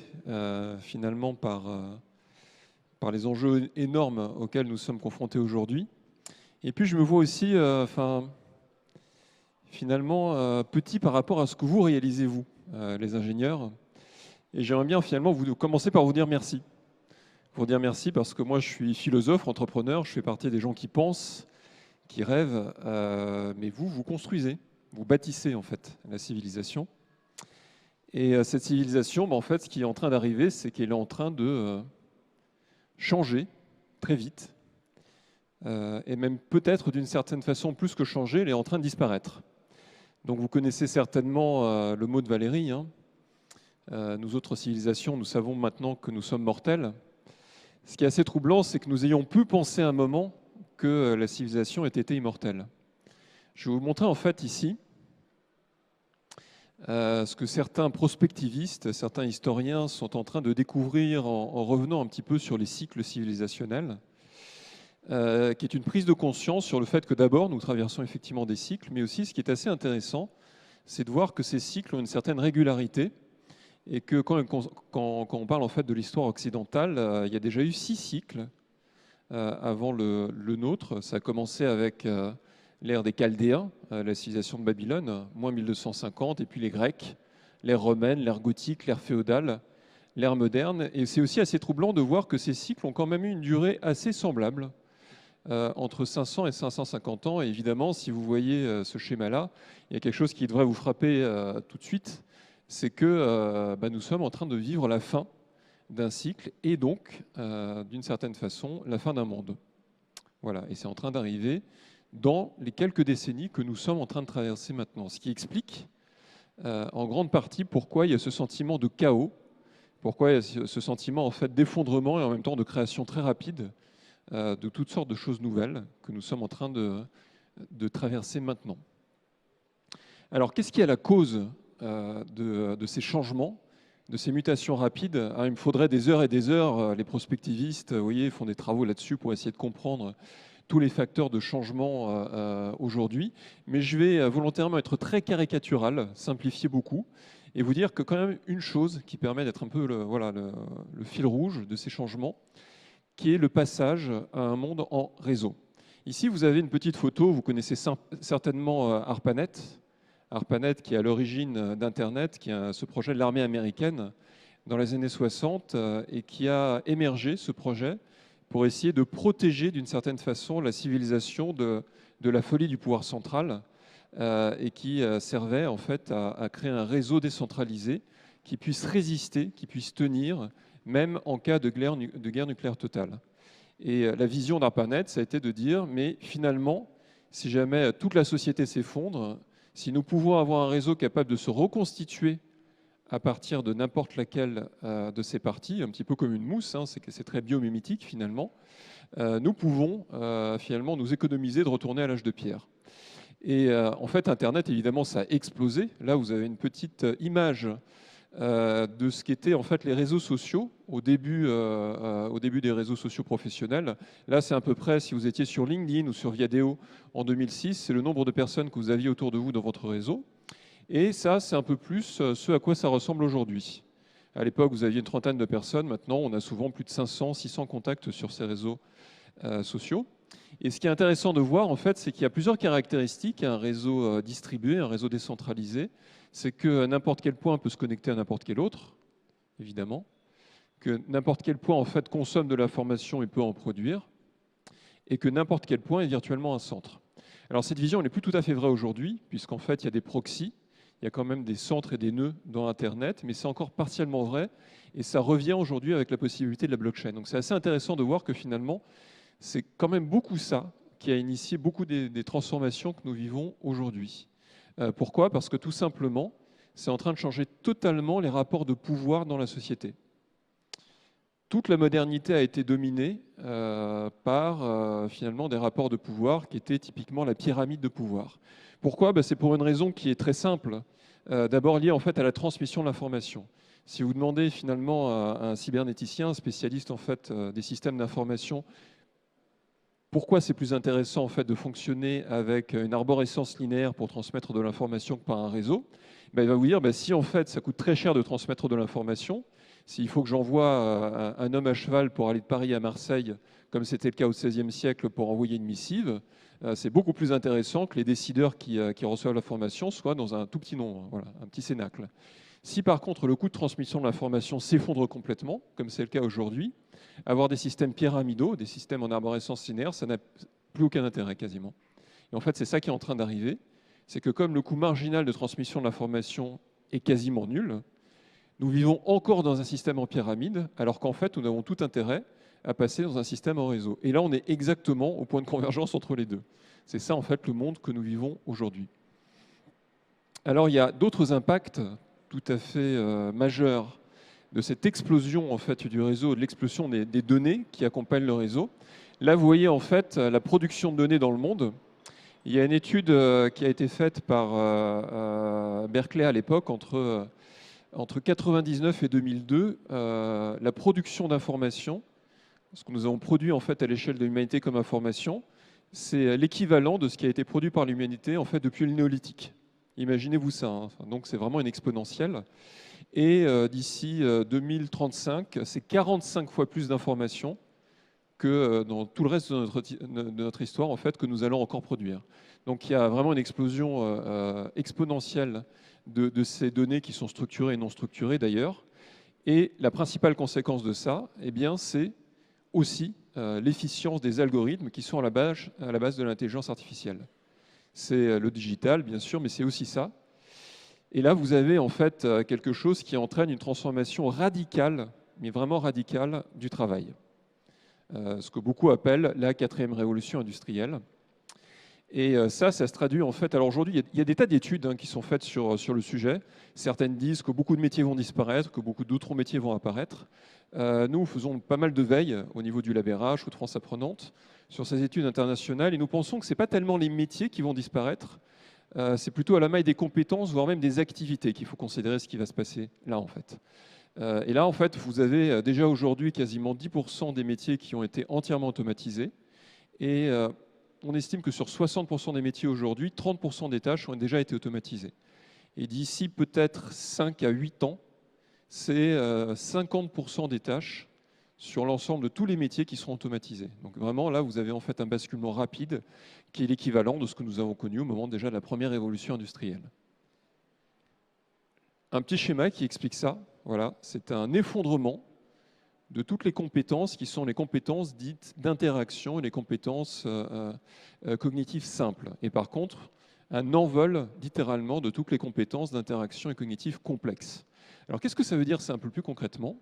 Speaker 11: finalement par les enjeux énormes auxquels nous sommes confrontés aujourd'hui. Et puis je me vois aussi finalement petit par rapport à ce que vous réalisez vous, les ingénieurs. Et j'aimerais bien finalement commencer par vous dire merci. Vous dire merci parce que moi je suis philosophe, entrepreneur, je fais partie des gens qui pensent, qui rêvent, mais vous construisez, vous bâtissez en fait la civilisation. Et cette civilisation, en fait, ce qui est en train d'arriver, c'est qu'elle est en train de changer très vite, et même peut-être d'une certaine façon, plus que changer, elle est en train de disparaître. Donc vous connaissez certainement le mot de Valérie. Nous autres civilisations, nous savons maintenant que nous sommes mortels. Ce qui est assez troublant, c'est que nous ayons pu penser un moment que la civilisation ait été immortelle. Je vais vous montrer en fait ici ce que certains prospectivistes, certains historiens sont en train de découvrir en revenant un petit peu sur les cycles civilisationnels, qui est une prise de conscience sur le fait que d'abord nous traversons effectivement des cycles, mais aussi ce qui est assez intéressant, c'est de voir que ces cycles ont une certaine régularité et que quand on parle en fait de l'histoire occidentale, il y a déjà eu 6 cycles avant le nôtre. Ça a commencé avec l'ère des Chaldéens, la civilisation de Babylone, moins 1250, et puis les Grecs, l'ère romaine, l'ère gothique, l'ère féodale, l'ère moderne. Et c'est aussi assez troublant de voir que ces cycles ont quand même eu une durée assez semblable, entre 500 et 550 ans. Et évidemment, si vous voyez ce schéma-là, il y a quelque chose qui devrait vous frapper tout de suite, c'est que nous sommes en train de vivre la fin d'un cycle et donc, d'une certaine façon, la fin d'un monde. Voilà, et c'est en train d'arriver dans les quelques décennies que nous sommes en train de traverser maintenant. Ce qui explique en grande partie pourquoi il y a ce sentiment de chaos, pourquoi il y a ce sentiment en fait d'effondrement et en même temps de création très rapide de toutes sortes de choses nouvelles que nous sommes en train de traverser maintenant. Alors, qu'est-ce qui est à la cause de ces changements, de ces mutations rapides? Il me faudrait des heures et des heures. Les prospectivistes, vous voyez, font des travaux là-dessus pour essayer de comprendre tous les facteurs de changement aujourd'hui. Mais je vais volontairement être très caricatural, simplifier beaucoup, et vous dire que quand même une chose qui permet d'être un peu le fil rouge de ces changements, qui est le passage à un monde en réseau. Ici, vous avez une petite photo, vous connaissez certainement ARPANET. ARPANET qui est à l'origine d'Internet, qui est ce projet de l'armée américaine dans les années 60 et qui a émergé, ce projet, pour essayer de protéger d'une certaine façon la civilisation de la folie du pouvoir central et qui servait en fait à créer un réseau décentralisé qui puisse résister, qui puisse tenir, même en cas de guerre nucléaire totale. Et la vision d'ARPANET, ça a été de dire, mais finalement, si jamais toute la société s'effondre, si nous pouvons avoir un réseau capable de se reconstituer à partir de n'importe laquelle de ces parties, un petit peu comme une mousse, hein, c'est très biomimétique finalement, nous pouvons finalement nous économiser de retourner à l'âge de pierre. Et en fait, Internet, évidemment, ça a explosé. Là, vous avez une petite image de ce qu'étaient en fait les réseaux sociaux au début des réseaux sociaux professionnels. Là, c'est à peu près, si vous étiez sur LinkedIn ou sur Viadeo en 2006, c'est le nombre de personnes que vous aviez autour de vous dans votre réseau. Et ça, c'est un peu plus ce à quoi ça ressemble aujourd'hui. À l'époque, vous aviez une trentaine de personnes. Maintenant, on a souvent plus de 500, 600 contacts sur ces réseaux sociaux. Et ce qui est intéressant de voir, en fait, c'est qu'il y a plusieurs caractéristiques à un réseau distribué, un réseau décentralisé. C'est que n'importe quel point peut se connecter à n'importe quel autre, évidemment. Que n'importe quel point, en fait, consomme de l'information et peut en produire. Et que n'importe quel point est virtuellement un centre. Alors, cette vision, elle n'est plus tout à fait vraie aujourd'hui, puisqu'en fait, il y a des proxys. Il y a quand même des centres et des nœuds dans Internet, mais c'est encore partiellement vrai. Et ça revient aujourd'hui avec la possibilité de la blockchain. Donc, c'est assez intéressant de voir que finalement, c'est quand même beaucoup ça qui a initié beaucoup des transformations que nous vivons aujourd'hui. Pourquoi ? Parce que tout simplement, c'est en train de changer totalement les rapports de pouvoir dans la société. Toute la modernité a été dominée par finalement des rapports de pouvoir qui étaient typiquement la pyramide de pouvoir. Pourquoi ? C'est pour une raison qui est très simple. D'abord liée en fait à la transmission de l'information. Si vous demandez finalement à un cybernéticien, un spécialiste en fait des systèmes d'information, pourquoi c'est plus intéressant en fait de fonctionner avec une arborescence linéaire pour transmettre de l'information que par un réseau, il va vous dire si en fait ça coûte très cher de transmettre de l'information, s'il faut que j'envoie un homme à cheval pour aller de Paris à Marseille, comme c'était le cas au XVIe siècle pour envoyer une missive, c'est beaucoup plus intéressant que les décideurs qui reçoivent l'information soient dans un tout petit nombre, voilà, un petit cénacle. Si par contre le coût de transmission de l'information s'effondre complètement, comme c'est le cas aujourd'hui, avoir des systèmes pyramidaux, des systèmes en arborescence linéaire, ça n'a plus aucun intérêt quasiment. Et en fait, c'est ça qui est en train d'arriver, c'est que comme le coût marginal de transmission de l'information est quasiment nul, nous vivons encore dans un système en pyramide, alors qu'en fait, nous avons tout intérêt à passer dans un système en réseau. Et là, on est exactement au point de convergence entre les deux. C'est ça, en fait, le monde que nous vivons aujourd'hui. Alors, il y a d'autres impacts tout à fait majeurs de cette explosion en fait, du réseau, de l'explosion des données qui accompagnent le réseau. Là, vous voyez en fait la production de données dans le monde. Il y a une étude qui a été faite par Berkeley à l'époque, entre 1999 et 2002, la production d'informations, ce que nous avons produit en fait à l'échelle de l'humanité comme information, c'est l'équivalent de ce qui a été produit par l'humanité en fait depuis le néolithique. Imaginez-vous ça, hein. Donc c'est vraiment une exponentielle. Et d'ici 2035, c'est 45 fois plus d'informations que dans tout le reste de notre histoire en fait, que nous allons encore produire. Donc il y a vraiment une explosion exponentielle de ces données qui sont structurées et non structurées d'ailleurs. Et la principale conséquence de ça, c'est aussi l'efficience des algorithmes qui sont à la base de l'intelligence artificielle. C'est le digital, bien sûr, mais c'est aussi ça. Et là, vous avez en fait quelque chose qui entraîne une transformation radicale, mais vraiment radicale, du travail. Ce que beaucoup appellent la 4e révolution industrielle. Et ça se traduit en fait. Alors aujourd'hui, il y a des tas d'études qui sont faites sur le sujet. Certaines disent que beaucoup de métiers vont disparaître, que beaucoup d'autres métiers vont apparaître. Nous faisons pas mal de veille au niveau du LabRH ou de France Apprenante sur ces études internationales. Et nous pensons que ce n'est pas tellement les métiers qui vont disparaître, c'est plutôt à la maille des compétences, voire même des activités qu'il faut considérer ce qui va se passer là en fait. Et là en fait, vous avez déjà aujourd'hui quasiment 10% des métiers qui ont été entièrement automatisés. Et on estime que sur 60% des métiers aujourd'hui, 30% des tâches ont déjà été automatisées. Et d'ici peut-être 5 à 8 ans, c'est 50% des tâches sur l'ensemble de tous les métiers qui seront automatisés. Donc vraiment, là, vous avez en fait un basculement rapide qui est l'équivalent de ce que nous avons connu au moment déjà de la première révolution industrielle. Un petit schéma qui explique ça. Voilà, c'est un effondrement de toutes les compétences qui sont les compétences dites d'interaction et les compétences cognitives simples. Et par contre, un envol littéralement de toutes les compétences d'interaction et cognitives complexes. Alors qu'est-ce que ça veut dire ça un peu plus concrètement ?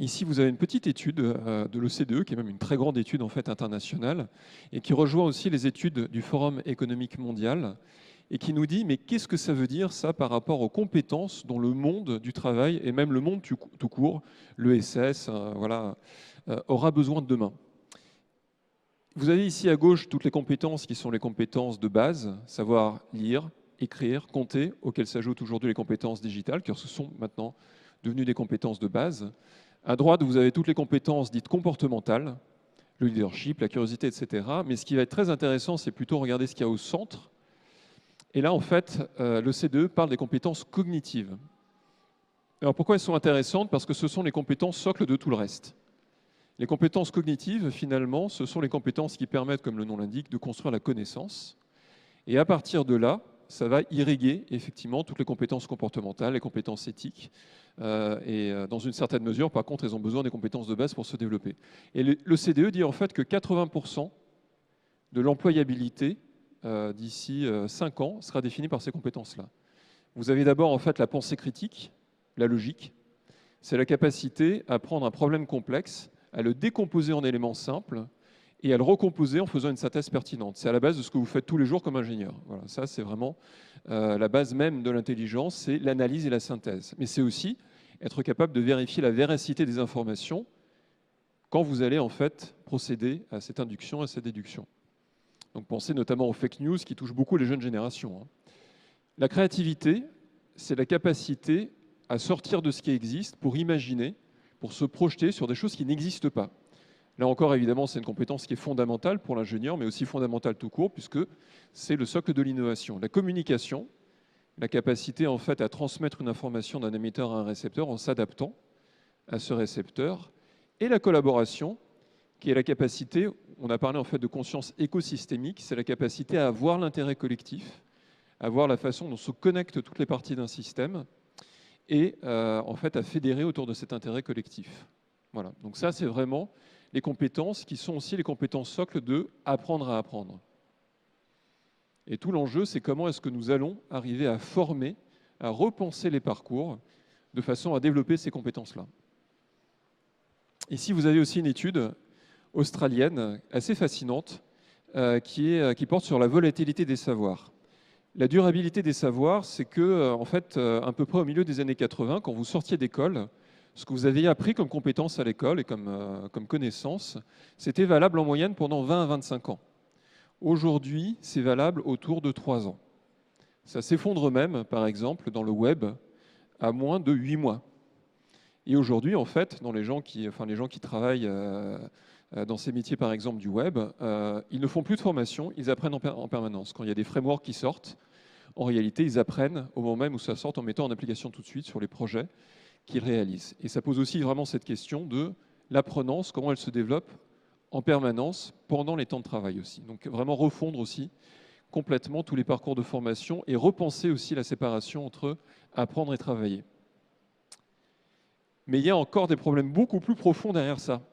Speaker 11: Ici, vous avez une petite étude de l'OCDE, qui est même une très grande étude en fait internationale, et qui rejoint aussi les études du Forum économique mondial, et qui nous dit, mais qu'est-ce que ça veut dire ça par rapport aux compétences dont le monde du travail, et même le monde tout court, l'ESS, voilà, aura besoin de demain. Vous avez ici à gauche toutes les compétences qui sont les compétences de base, savoir lire, écrire, compter, auxquelles s'ajoutent aujourd'hui les compétences digitales, car ce sont maintenant devenues des compétences de base. À droite, vous avez toutes les compétences dites comportementales, le leadership, la curiosité, etc. Mais ce qui va être très intéressant, c'est plutôt regarder ce qu'il y a au centre. Et là, en fait, l'OCDE parle des compétences cognitives. Alors pourquoi elles sont intéressantes? Parce que ce sont les compétences socles de tout le reste. Les compétences cognitives, finalement, ce sont les compétences qui permettent, comme le nom l'indique, de construire la connaissance. Et à partir de là, ça va irriguer effectivement toutes les compétences comportementales, les compétences éthiques. Et dans une certaine mesure, par contre, elles ont besoin des compétences de base pour se développer. Et l'OCDE dit en fait que 80% de l'employabilité d'ici 5 ans sera définie par ces compétences-là. Vous avez d'abord en fait la pensée critique, la logique. C'est la capacité à prendre un problème complexe, à le décomposer en éléments simples et à le recomposer en faisant une synthèse pertinente. C'est à la base de ce que vous faites tous les jours comme ingénieur. Voilà, ça, c'est vraiment la base même de l'intelligence, c'est l'analyse et la synthèse. Mais c'est aussi être capable de vérifier la véracité des informations quand vous allez en fait procéder à cette induction, à cette déduction. Donc pensez notamment aux fake news qui touchent beaucoup les jeunes générations. La créativité, c'est la capacité à sortir de ce qui existe pour imaginer, pour se projeter sur des choses qui n'existent pas. Là encore, évidemment, c'est une compétence qui est fondamentale pour l'ingénieur, mais aussi fondamentale tout court, puisque c'est le socle de l'innovation. La communication, la capacité en fait à transmettre une information d'un émetteur à un récepteur en s'adaptant à ce récepteur, et la collaboration, qui est la capacité, on a parlé en fait de conscience écosystémique, c'est la capacité à voir l'intérêt collectif, à voir la façon dont se connectent toutes les parties d'un système, et en fait à fédérer autour de cet intérêt collectif. Voilà. Donc ça, c'est vraiment les compétences qui sont aussi les compétences socles de apprendre à apprendre. Et tout l'enjeu, c'est comment est-ce que nous allons arriver à former, à repenser les parcours de façon à développer ces compétences-là. Ici, vous avez aussi une étude australienne assez fascinante qui porte sur la volatilité des savoirs. La durabilité des savoirs, c'est que, en fait, à peu près au milieu des années 80, quand vous sortiez d'école, ce que vous aviez appris comme compétence à l'école et comme connaissance, c'était valable en moyenne pendant 20 à 25 ans. Aujourd'hui, c'est valable autour de 3 ans. Ça s'effondre même, par exemple, dans le web, à moins de 8 mois. Et aujourd'hui, en fait, dans les gens qui travaillent dans ces métiers, par exemple, du web, ils ne font plus de formation, ils apprennent en permanence. Quand il y a des frameworks qui sortent, en réalité, ils apprennent au moment même où ça sort en mettant en application tout de suite sur les projets qu'ils réalisent. Et ça pose aussi vraiment cette question de l'apprenance, comment elle se développe en permanence pendant les temps de travail aussi. Donc vraiment refondre aussi complètement tous les parcours de formation et repenser aussi la séparation entre apprendre et travailler. Mais il y a encore des problèmes beaucoup plus profonds derrière ça.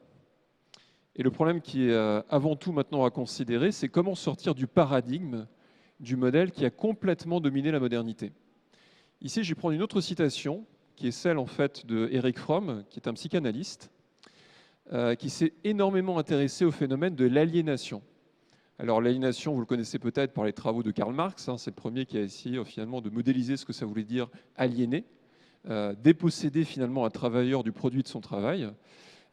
Speaker 11: Et le problème qui est avant tout maintenant à considérer, c'est comment sortir du paradigme du modèle qui a complètement dominé la modernité. Ici, je vais prendre une autre citation, qui est celle en fait de Erich Fromm, qui est un psychanalyste, qui s'est énormément intéressé au phénomène de l'aliénation. Alors l'aliénation, vous le connaissez peut-être par les travaux de Karl Marx, c'est le premier qui a essayé finalement de modéliser ce que ça voulait dire aliéner, déposséder finalement un travailleur du produit de son travail.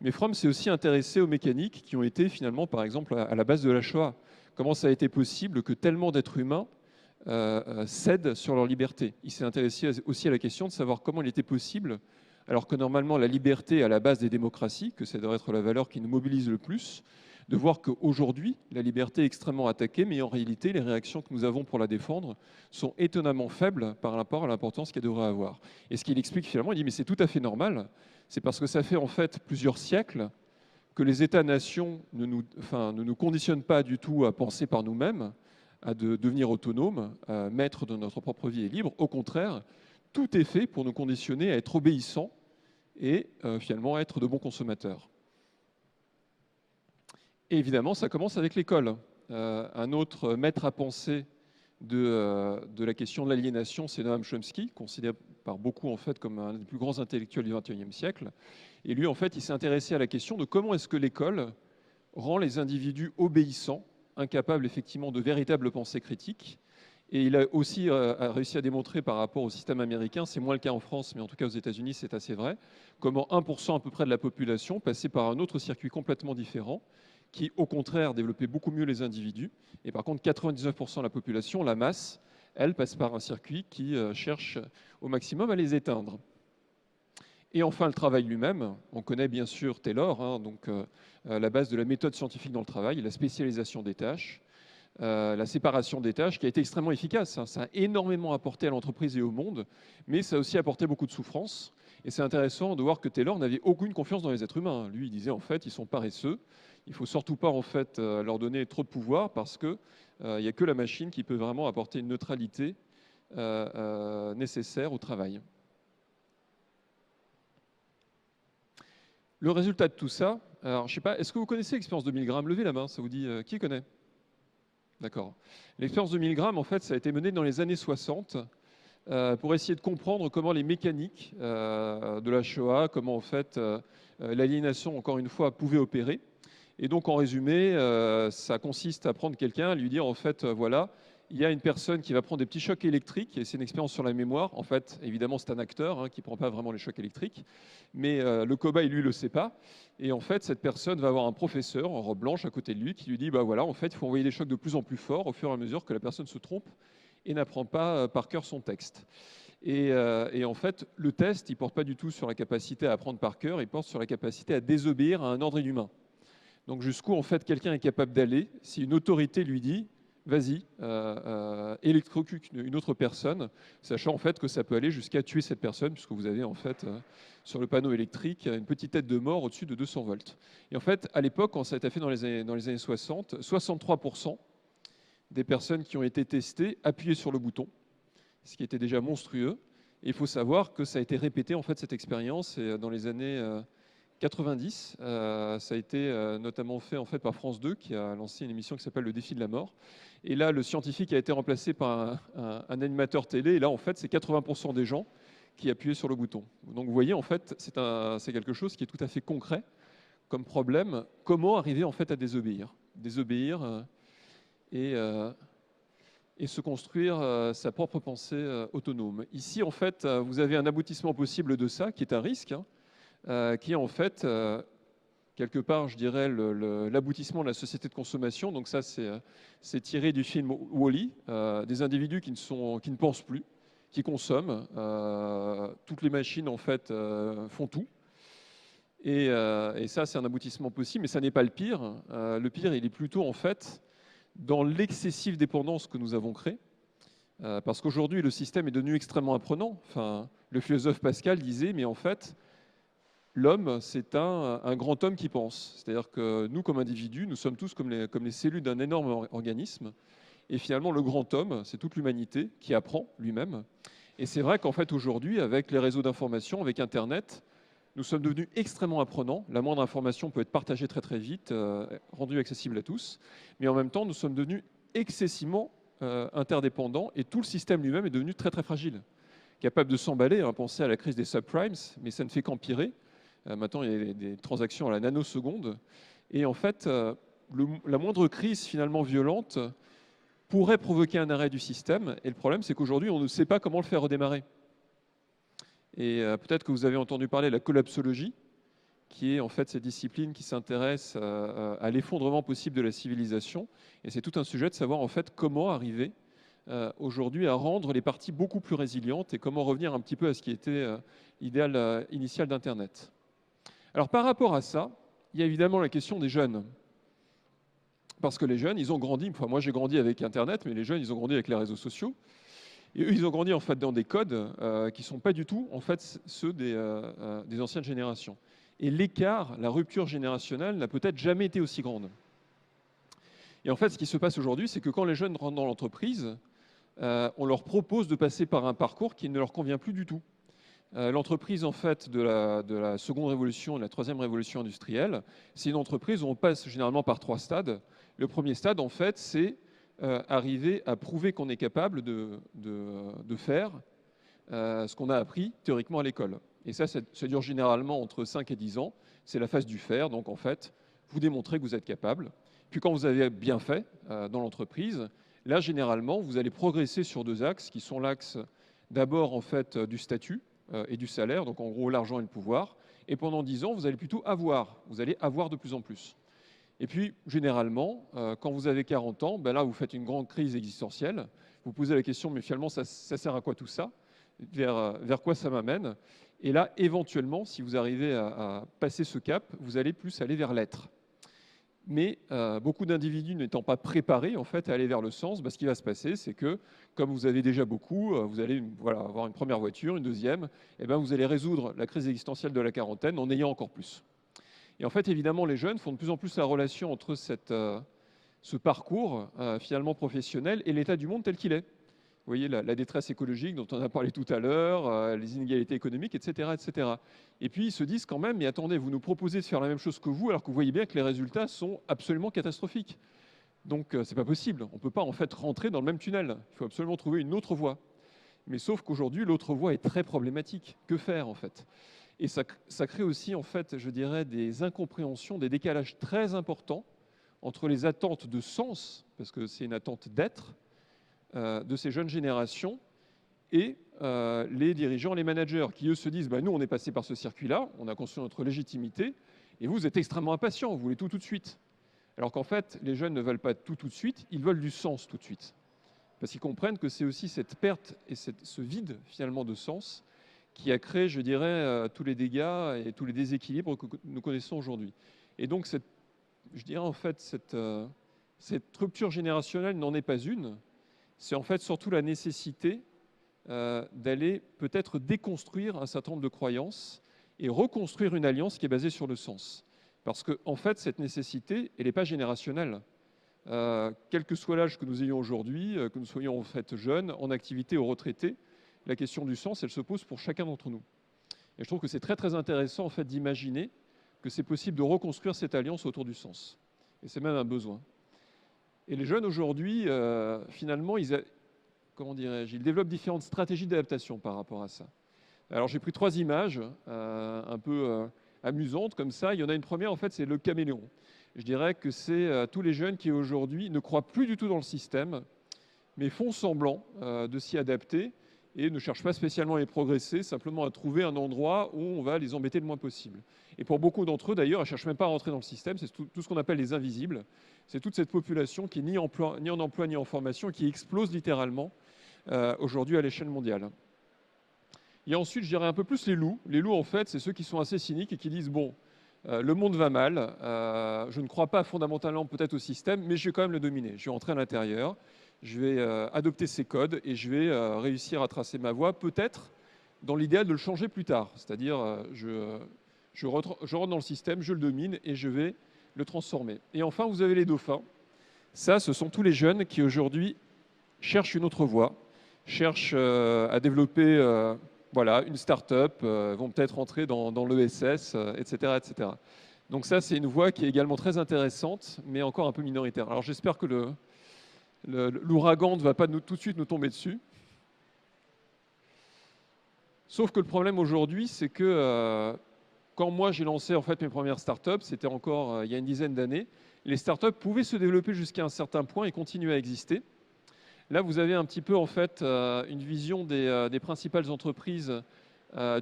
Speaker 11: Mais Fromm s'est aussi intéressé aux mécaniques qui ont été finalement, par exemple, à la base de la Shoah. Comment ça a été possible que tellement d'êtres humains cèdent sur leur liberté. Il s'est intéressé aussi à la question de savoir comment il était possible, alors que normalement la liberté est à la base des démocraties, que ça devrait être la valeur qui nous mobilise le plus, de voir qu'aujourd'hui, la liberté est extrêmement attaquée, mais en réalité, les réactions que nous avons pour la défendre sont étonnamment faibles par rapport à l'importance qu'elle devrait avoir. Et ce qu'il explique finalement, il dit, mais c'est tout à fait normal, c'est parce que ça fait en fait plusieurs siècles que les États-nations ne nous conditionnent pas du tout à penser par nous-mêmes, à devenir autonomes, maîtres de notre propre vie et libres. Au contraire, tout est fait pour nous conditionner à être obéissants et finalement à être de bons consommateurs. Et évidemment, ça commence avec l'école. Un autre maître à penser de la question de l'aliénation, c'est Noam Chomsky, considéré par beaucoup en fait comme un des plus grands intellectuels du XXIe siècle. Et lui, en fait, il s'est intéressé à la question de comment est-ce que l'école rend les individus obéissants, incapables effectivement de véritable pensée critique. Et il a aussi réussi à démontrer par rapport au système américain, c'est moins le cas en France, mais en tout cas aux États-Unis, c'est assez vrai, comment 1% à peu près de la population passait par un autre circuit complètement différent, qui au contraire développait beaucoup mieux les individus. Et par contre, 99% de la population, la masse, elle passe par un circuit qui cherche au maximum à les éteindre. Et enfin, le travail lui-même. On connaît bien sûr Taylor, hein, donc la base de la méthode scientifique dans le travail, la spécialisation des tâches, la séparation des tâches, qui a été extrêmement efficace. Hein. Ça a énormément apporté à l'entreprise et au monde, mais ça a aussi apporté beaucoup de souffrance. Et c'est intéressant de voir que Taylor n'avait aucune confiance dans les êtres humains. Lui, il disait en fait, ils sont paresseux. Il ne faut surtout pas en fait leur donner trop de pouvoir parce que il n'y a que la machine qui peut vraiment apporter une neutralité nécessaire au travail. Le résultat de tout ça, alors je sais pas, est-ce que vous connaissez l'expérience de Milgram? Levez la main, ça vous dit qui connaît? D'accord. L'expérience de Milgram, en fait, ça a été mené dans les années 60 pour essayer de comprendre comment les mécaniques de la Shoah, comment en fait l'aliénation, encore une fois, pouvait opérer. Et donc, en résumé, ça consiste à prendre quelqu'un, à lui dire, en fait, voilà, il y a une personne qui va prendre des petits chocs électriques, et c'est une expérience sur la mémoire. En fait, évidemment, c'est un acteur hein, qui ne prend pas vraiment les chocs électriques, mais le cobaye, lui, ne le sait pas. Et en fait, cette personne va avoir un professeur en robe blanche à côté de lui qui lui dit, bah voilà, en fait, il faut envoyer des chocs de plus en plus forts au fur et à mesure que la personne se trompe et n'apprend pas par cœur son texte. Et en fait, le test, il ne porte pas du tout sur la capacité à apprendre par cœur, il porte sur la capacité à désobéir à un ordre inhumain. Donc jusqu'où en fait quelqu'un est capable d'aller si une autorité lui dit vas-y, électrocute une autre personne, sachant en fait que ça peut aller jusqu'à tuer cette personne, puisque vous avez en fait sur le panneau électrique une petite tête de mort au-dessus de 200 volts. Et en fait, à l'époque, quand ça a été fait dans les années 60, 63% des personnes qui ont été testées appuyaient sur le bouton, ce qui était déjà monstrueux. Et il faut savoir que ça a été répété en fait cette expérience dans les années 90, ça a été notamment fait en fait par France 2 qui a lancé une émission qui s'appelle Le Défi de la mort. Et là, le scientifique a été remplacé par un animateur télé. Et là, en fait, c'est 80% des gens qui appuyaient sur le bouton. Donc, vous voyez, en fait, c'est quelque chose qui est tout à fait concret comme problème. Comment arriver en fait à désobéir et se construire sa propre pensée autonome. Ici, en fait, vous avez un aboutissement possible de ça, qui est un risque. Hein, qui est en fait, quelque part, je dirais, l'aboutissement de la société de consommation. Donc ça, c'est tiré du film Wall-E, des individus qui ne pensent plus, qui consomment. Toutes les machines, en fait, font tout. Et ça, c'est un aboutissement possible, mais ça n'est pas le pire. Le pire, il est plutôt, en fait, dans l'excessive dépendance que nous avons créée. Parce qu'aujourd'hui, le système est devenu extrêmement apprenant. Enfin, le philosophe Pascal disait, mais en fait, l'homme, c'est un grand homme qui pense. C'est-à-dire que nous, comme individus, nous sommes tous comme les cellules d'un énorme organisme. Et finalement, le grand homme, c'est toute l'humanité qui apprend lui-même. Et c'est vrai qu'en fait, aujourd'hui, avec les réseaux d'information, avec Internet, nous sommes devenus extrêmement apprenants. La moindre information peut être partagée très très vite, rendue accessible à tous. Mais en même temps, nous sommes devenus excessivement interdépendants et tout le système lui-même est devenu très très fragile. Capable de s'emballer, hein, pensez à la crise des subprimes, mais ça ne fait qu'empirer. Maintenant, il y a des transactions à la nanoseconde. Et en fait, la moindre crise finalement violente pourrait provoquer un arrêt du système. Et le problème, c'est qu'aujourd'hui, on ne sait pas comment le faire redémarrer. Et peut-être que vous avez entendu parler de la collapsologie, qui est en fait cette discipline qui s'intéresse à l'effondrement possible de la civilisation. Et c'est tout un sujet de savoir en fait comment arriver aujourd'hui à rendre les parties beaucoup plus résilientes et comment revenir un petit peu à ce qui était l'idéal initial d'Internet. Alors par rapport à ça, il y a évidemment la question des jeunes. Parce que les jeunes, ils ont grandi, enfin moi j'ai grandi avec Internet, mais les jeunes, ils ont grandi avec les réseaux sociaux. Et eux, ils ont grandi en fait dans des codes qui ne sont pas du tout en fait, ceux des anciennes générations. Et l'écart, la rupture générationnelle n'a peut-être jamais été aussi grande. Et en fait, ce qui se passe aujourd'hui, c'est que quand les jeunes rentrent dans l'entreprise, on leur propose de passer par un parcours qui ne leur convient plus du tout. L'entreprise en fait de la seconde révolution et de la troisième révolution industrielle, c'est une entreprise où on passe généralement par 3 stades. Le premier stade, en fait, c'est arriver à prouver qu'on est capable de faire ce qu'on a appris théoriquement à l'école. Et ça dure généralement entre 5 et 10 ans. C'est la phase du faire. Donc, en fait, vous démontrez que vous êtes capable. Puis, quand vous avez bien fait dans l'entreprise, là, généralement, vous allez progresser sur 2 axes qui sont l'axe d'abord, en fait, du statut et du salaire. Donc, en gros, l'argent et le pouvoir. Et pendant 10 ans, vous allez plutôt avoir. Vous allez avoir de plus en plus. Et puis, généralement, quand vous avez 40 ans, ben là, vous faites une grande crise existentielle. Vous posez la question, mais finalement, ça sert à quoi tout ça ? Vers quoi ça m'amène? Et là, éventuellement, si vous arrivez à passer ce cap, vous allez plus aller vers l'être. Mais beaucoup d'individus n'étant pas préparés en fait, à aller vers le sens, ce qui va se passer, c'est que, comme vous avez déjà beaucoup, vous allez avoir une première voiture, une deuxième, et ben, vous allez résoudre la crise existentielle de la quarantaine en ayant encore plus. Et en fait, évidemment, les jeunes font de plus en plus la relation entre ce parcours finalement professionnel et l'état du monde tel qu'il est. Vous voyez, la détresse écologique dont on a parlé tout à l'heure, les inégalités économiques, etc., etc. Et puis, ils se disent quand même, mais attendez, vous nous proposez de faire la même chose que vous, alors que vous voyez bien que les résultats sont absolument catastrophiques. Donc, c'est pas possible. On ne peut pas, en fait, rentrer dans le même tunnel. Il faut absolument trouver une autre voie. Mais sauf qu'aujourd'hui, l'autre voie est très problématique. Que faire, en fait? Et ça crée aussi, en fait, je dirais, des incompréhensions, des décalages très importants entre les attentes de sens, parce que c'est une attente d'être, de ces jeunes générations et les dirigeants, les managers, qui eux se disent nous on est passé par ce circuit-là, on a construit notre légitimité, et vous êtes extrêmement impatients, vous voulez tout de suite. Alors qu'en fait, les jeunes ne veulent pas tout de suite, ils veulent du sens tout de suite. Parce qu'ils comprennent que c'est aussi cette perte et ce vide finalement de sens qui a créé, je dirais, tous les dégâts et tous les déséquilibres que nous connaissons aujourd'hui. Et donc, je dirais en fait, cette rupture générationnelle n'en est pas une. C'est en fait surtout la nécessité d'aller peut-être déconstruire un certain nombre de croyances et reconstruire une alliance qui est basée sur le sens. Parce que en fait, cette nécessité, elle n'est pas générationnelle. Quel que soit l'âge que nous ayons aujourd'hui, que nous soyons en fait jeunes, en activité ou retraités, la question du sens, elle se pose pour chacun d'entre nous. Et je trouve que c'est très très intéressant en fait d'imaginer que c'est possible de reconstruire cette alliance autour du sens. Et c'est même un besoin. Et les jeunes aujourd'hui, finalement, ils développent différentes stratégies d'adaptation par rapport à ça. Alors j'ai pris 3 images un peu amusantes comme ça. Il y en a une première, en fait, c'est le caméléon. Je dirais que c'est tous les jeunes qui aujourd'hui ne croient plus du tout dans le système, mais font semblant de s'y adapter et ne cherchent pas spécialement à y progresser, simplement à trouver un endroit où on va les embêter le moins possible. Et pour beaucoup d'entre eux, d'ailleurs, ils ne cherchent même pas à rentrer dans le système, c'est tout ce qu'on appelle les invisibles. C'est toute cette population qui est ni en emploi ni en formation, qui explose littéralement aujourd'hui à l'échelle mondiale. Il y a ensuite, je dirais, un peu plus les loups. Les loups, en fait, c'est ceux qui sont assez cyniques et qui disent, bon, le monde va mal, je ne crois pas fondamentalement peut-être au système, mais je vais quand même le dominer. Je vais rentrer à l'intérieur, je vais adopter ces codes et je vais réussir à tracer ma voie, peut-être dans l'idéal de le changer plus tard. C'est-à-dire, je rentre dans le système, je le domine et je vais le transformer. Et enfin, vous avez les dauphins. Ça, ce sont tous les jeunes qui aujourd'hui cherchent une autre voie, cherchent à développer une start-up, vont peut-être rentrer dans l'ESS, etc., etc. Donc ça, c'est une voie qui est également très intéressante, mais encore un peu minoritaire. Alors j'espère que l'ouragan ne va pas tout de suite nous tomber dessus. Sauf que le problème aujourd'hui, c'est que quand moi j'ai lancé en fait mes premières startups, c'était encore il y a une dizaine d'années, les startups pouvaient se développer jusqu'à un certain point et continuer à exister. Là, vous avez un petit peu en fait une vision des principales entreprises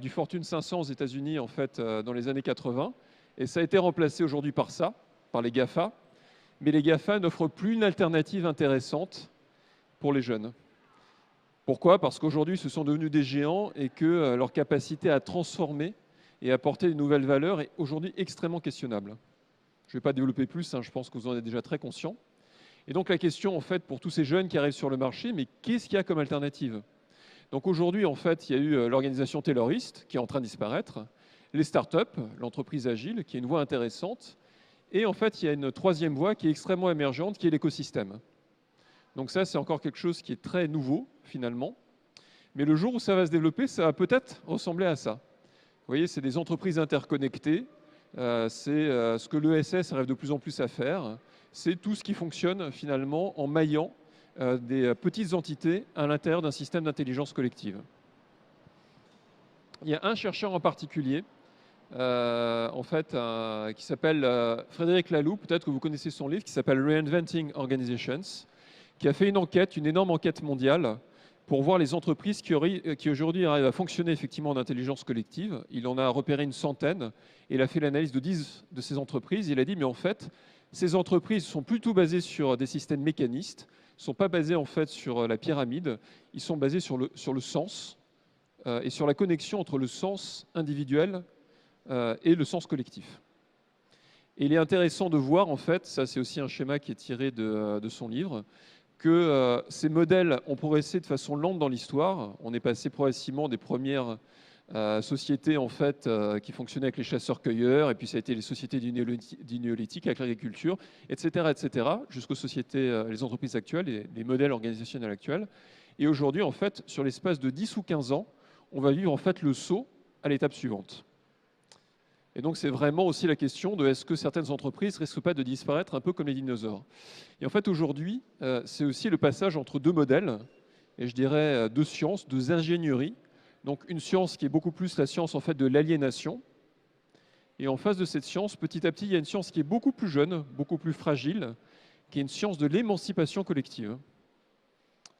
Speaker 11: du Fortune 500 aux États-Unis en fait dans les années 80, et ça a été remplacé aujourd'hui par les GAFA. Mais les GAFA n'offrent plus une alternative intéressante pour les jeunes. Pourquoi? Parce qu'aujourd'hui, ce sont devenus des géants et que leur capacité à transformer et apporter de nouvelles valeurs est aujourd'hui extrêmement questionnable. Je ne vais pas développer plus, je pense que vous en êtes déjà très conscients. Et donc la question, en fait, pour tous ces jeunes qui arrivent sur le marché, mais qu'est-ce qu'il y a comme alternative? Donc aujourd'hui, en fait, il y a eu l'organisation tayloriste qui est en train de disparaître, les startups, l'entreprise agile, qui est une voie intéressante, et en fait, il y a une troisième voie qui est extrêmement émergente, qui est l'écosystème. Donc ça, c'est encore quelque chose qui est très nouveau, finalement. Mais le jour où ça va se développer, ça va peut-être ressembler à ça. Vous voyez, c'est des entreprises interconnectées, c'est ce que l'ESS arrive de plus en plus à faire, c'est tout ce qui fonctionne finalement en maillant des petites entités à l'intérieur d'un système d'intelligence collective. Il y a un chercheur en particulier, en fait, qui s'appelle Frédéric Laloux, peut-être que vous connaissez son livre, qui s'appelle Reinventing Organizations, qui a fait une enquête, une énorme enquête mondiale, pour voir les entreprises qui aujourd'hui arrivent à fonctionner effectivement en intelligence collective. Il en a repéré une centaine, et il a fait l'analyse de 10 de ces entreprises. Il a dit, mais en fait, ces entreprises sont plutôt basées sur des systèmes mécanistes, ne sont pas basées en fait sur la pyramide, ils sont basés sur le sens et sur la connexion entre le sens individuel et le sens collectif. Et il est intéressant de voir, en fait, ça c'est aussi un schéma qui est tiré de son livre, que ces modèles ont progressé de façon lente dans l'histoire. On est passé progressivement des premières sociétés en fait, qui fonctionnaient avec les chasseurs-cueilleurs, et puis ça a été les sociétés du néolithique avec l'agriculture, etc., jusqu'aux sociétés, les entreprises actuelles et les modèles organisationnels actuels. Et aujourd'hui, en fait, sur l'espace de 10 ou 15 ans, on va vivre en fait le saut à l'étape suivante. Et donc, c'est vraiment aussi la question de est-ce que certaines entreprises risquent pas de disparaître un peu comme les dinosaures. Et en fait, aujourd'hui, c'est aussi le passage entre deux modèles, et je dirais deux sciences, deux ingénieries. Donc, une science qui est beaucoup plus la science en fait de l'aliénation. Et en face de cette science, petit à petit, il y a une science qui est beaucoup plus jeune, beaucoup plus fragile, qui est une science de l'émancipation collective.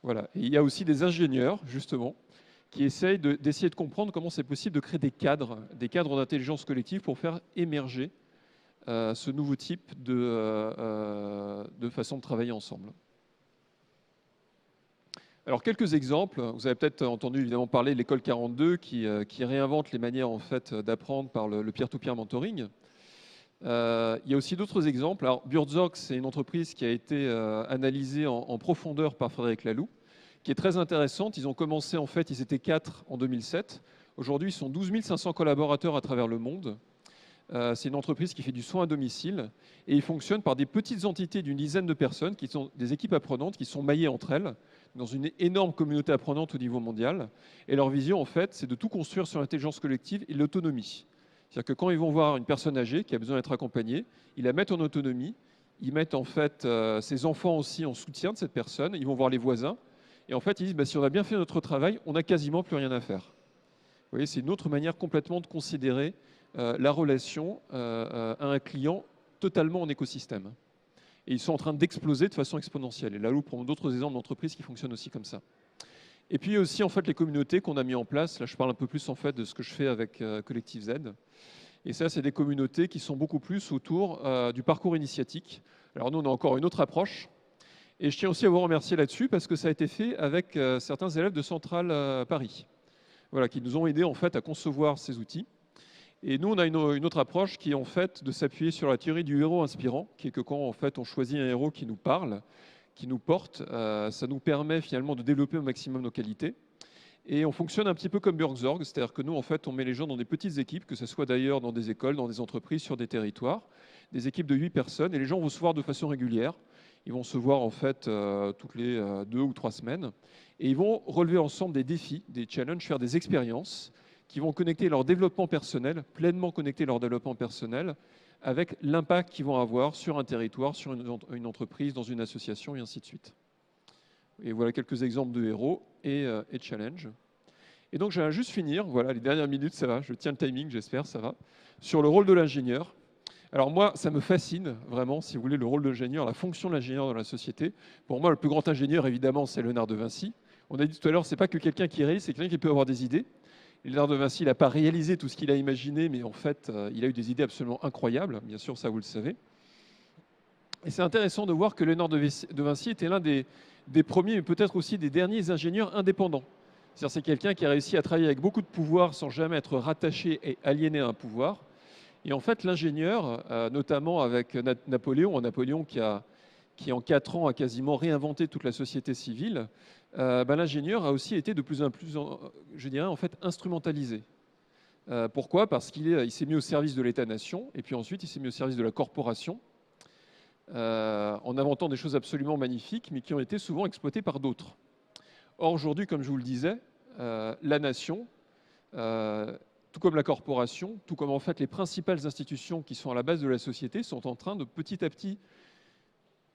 Speaker 11: Voilà. Et il y a aussi des ingénieurs, justement, qui essayent d'essayer de comprendre comment c'est possible de créer des cadres d'intelligence collective pour faire émerger ce nouveau type de façon de travailler ensemble. Alors, quelques exemples. Vous avez peut-être entendu évidemment parler de l'école 42 qui réinvente les manières en fait, d'apprendre par le peer-to-peer mentoring. Il y a aussi d'autres exemples. Alors, Buurtzorg, c'est une entreprise qui a été analysée en profondeur par Frédéric Laloux, qui est très intéressante. Ils ont commencé, en fait, ils étaient 4 en 2007. Aujourd'hui, ils sont 12 500 collaborateurs à travers le monde. C'est une entreprise qui fait du soin à domicile et ils fonctionnent par des petites entités d'une dizaine de personnes qui sont des équipes apprenantes qui sont maillées entre elles dans une énorme communauté apprenante au niveau mondial. Et leur vision, en fait, c'est de tout construire sur l'intelligence collective et l'autonomie. C'est-à-dire que quand ils vont voir une personne âgée qui a besoin d'être accompagnée, ils la mettent en autonomie, ils mettent en fait ses enfants aussi en soutien de cette personne, ils vont voir les voisins. Et en fait, ils disent, bah, si on a bien fait notre travail, on n'a quasiment plus rien à faire. Vous voyez, c'est une autre manière complètement de considérer la relation à un client totalement en écosystème. Et ils sont en train d'exploser de façon exponentielle. Et là, nous prenons d'autres exemples d'entreprises qui fonctionnent aussi comme ça. Et puis aussi, en fait, les communautés qu'on a mis en place. Là, je parle un peu plus en fait, de ce que je fais avec Collectif Z. Et ça, c'est des communautés qui sont beaucoup plus autour du parcours initiatique. Alors nous, on a encore une autre approche. Et je tiens aussi à vous remercier là-dessus parce que ça a été fait avec certains élèves de Centrale Paris, voilà, qui nous ont aidés en fait à concevoir ces outils. Et nous, on a une autre approche qui est en fait de s'appuyer sur la théorie du héros inspirant, qui est que quand en fait on choisit un héros qui nous parle, qui nous porte, ça nous permet finalement de développer au maximum nos qualités. Et on fonctionne un petit peu comme Buurtzorg, c'est-à-dire que nous, en fait, on met les gens dans des petites équipes, que ce soit d'ailleurs dans des écoles, dans des entreprises, sur des territoires, des équipes de 8 personnes, et les gens vont se voir de façon régulière. Ils vont se voir en fait toutes les 2 ou 3 semaines, et ils vont relever ensemble des défis, des challenges, faire des expériences qui vont connecter leur développement personnel, pleinement connecter leur développement personnel avec l'impact qu'ils vont avoir sur un territoire, sur une entreprise, dans une association, et ainsi de suite. Et voilà quelques exemples de héros et challenge. Et donc, je vais juste finir, voilà, les dernières minutes, ça va, je tiens le timing, j'espère, ça va, sur le rôle de l'ingénieur. Alors moi, ça me fascine vraiment, si vous voulez, le rôle de l'ingénieur, la fonction de l'ingénieur dans la société. Pour moi, le plus grand ingénieur, évidemment, c'est Léonard de Vinci. On a dit tout à l'heure, c'est pas que quelqu'un qui réalise, c'est quelqu'un qui peut avoir des idées. Léonard de Vinci, il n'a pas réalisé tout ce qu'il a imaginé, mais en fait, il a eu des idées absolument incroyables. Bien sûr, ça, vous le savez. Et c'est intéressant de voir que Léonard de Vinci était l'un des premiers, mais peut-être aussi des derniers ingénieurs indépendants. C'est-à-dire c'est quelqu'un qui a réussi à travailler avec beaucoup de pouvoir sans jamais être rattaché et aliéné à un pouvoir. Et en fait, l'ingénieur, notamment avec Napoléon qui en 4 ans a quasiment réinventé toute la société civile, l'ingénieur a aussi été de plus en plus, je dirais, en fait, instrumentalisé. Pourquoi ? Parce qu'il s'est mis au service de l'État-nation, et puis ensuite il s'est mis au service de la corporation, en inventant des choses absolument magnifiques, mais qui ont été souvent exploitées par d'autres. Or, aujourd'hui, comme je vous le disais, la nation, tout comme la corporation, tout comme en fait les principales institutions qui sont à la base de la société, sont en train de petit à petit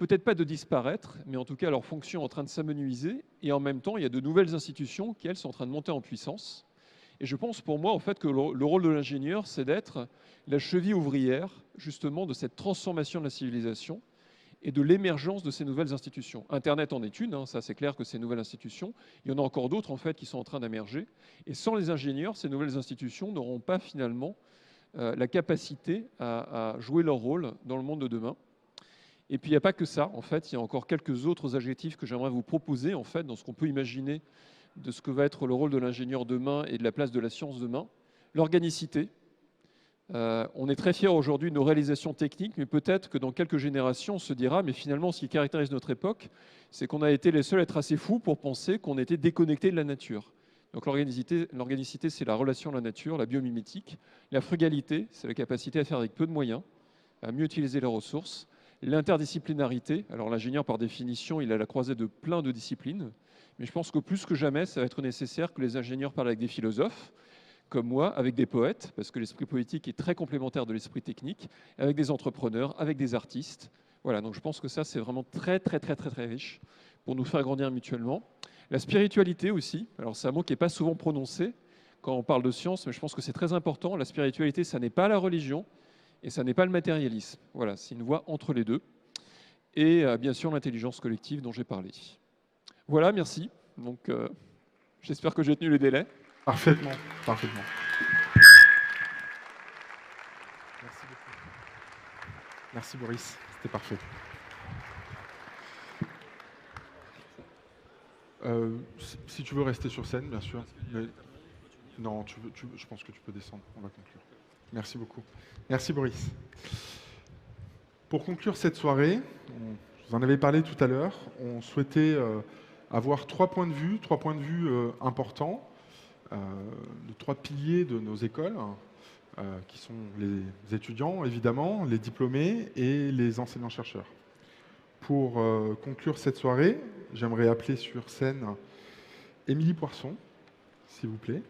Speaker 11: peut-être pas de disparaître, mais en tout cas leur fonction est en train de s'amenuiser, et en même temps, il y a de nouvelles institutions qui, elles, sont en train de monter en puissance. Et je pense pour moi, en fait, que le rôle de l'ingénieur, c'est d'être la cheville ouvrière, justement, de cette transformation de la civilisation et de l'émergence de ces nouvelles institutions. Internet en est une, hein, ça c'est clair que ces nouvelles institutions, il y en a encore d'autres, en fait, qui sont en train d'émerger. Et sans les ingénieurs, ces nouvelles institutions n'auront pas, finalement, la capacité à jouer leur rôle dans le monde de demain. Et puis, il n'y a pas que ça. En fait, il y a encore quelques autres adjectifs que j'aimerais vous proposer, en fait, dans ce qu'on peut imaginer de ce que va être le rôle de l'ingénieur demain et de la place de la science demain. L'organicité. On est très fiers aujourd'hui de nos réalisations techniques, mais peut-être que dans quelques générations, on se dira, mais finalement, ce qui caractérise notre époque, c'est qu'on a été les seuls à être assez fous pour penser qu'on était déconnectés de la nature. Donc l'organicité, c'est la relation à la nature, la biomimétique. La frugalité, c'est la capacité à faire avec peu de moyens, à mieux utiliser les ressources. L'interdisciplinarité, alors l'ingénieur par définition, il a la croisée de plein de disciplines, mais je pense que plus que jamais, ça va être nécessaire que les ingénieurs parlent avec des philosophes, comme moi, avec des poètes, parce que l'esprit poétique est très complémentaire de l'esprit technique, avec des entrepreneurs, avec des artistes. Voilà, donc je pense que ça, c'est vraiment très riche pour nous faire grandir mutuellement. La spiritualité aussi, alors c'est un mot qui n'est pas souvent prononcé quand on parle de science, mais je pense que c'est très important. La spiritualité, ça n'est pas la religion, et ça n'est pas le matérialisme. Voilà, c'est une voie entre les deux. Et bien sûr, l'intelligence collective dont j'ai parlé. Voilà, merci. Donc, j'espère que j'ai tenu les délais.
Speaker 1: Parfaitement, parfaitement. Merci beaucoup. Merci Boris, c'était parfait. Si tu veux rester sur scène, bien sûr. Mais... Non, je pense que tu peux descendre, on va conclure. Merci beaucoup. Merci Boris. Pour conclure cette soirée, vous en avez parlé tout à l'heure, on souhaitait avoir trois points de vue importants, de trois piliers de nos écoles, qui sont les étudiants, évidemment, les diplômés et les enseignants-chercheurs. Pour conclure cette soirée, j'aimerais appeler sur scène Émilie Poisson, s'il vous plaît.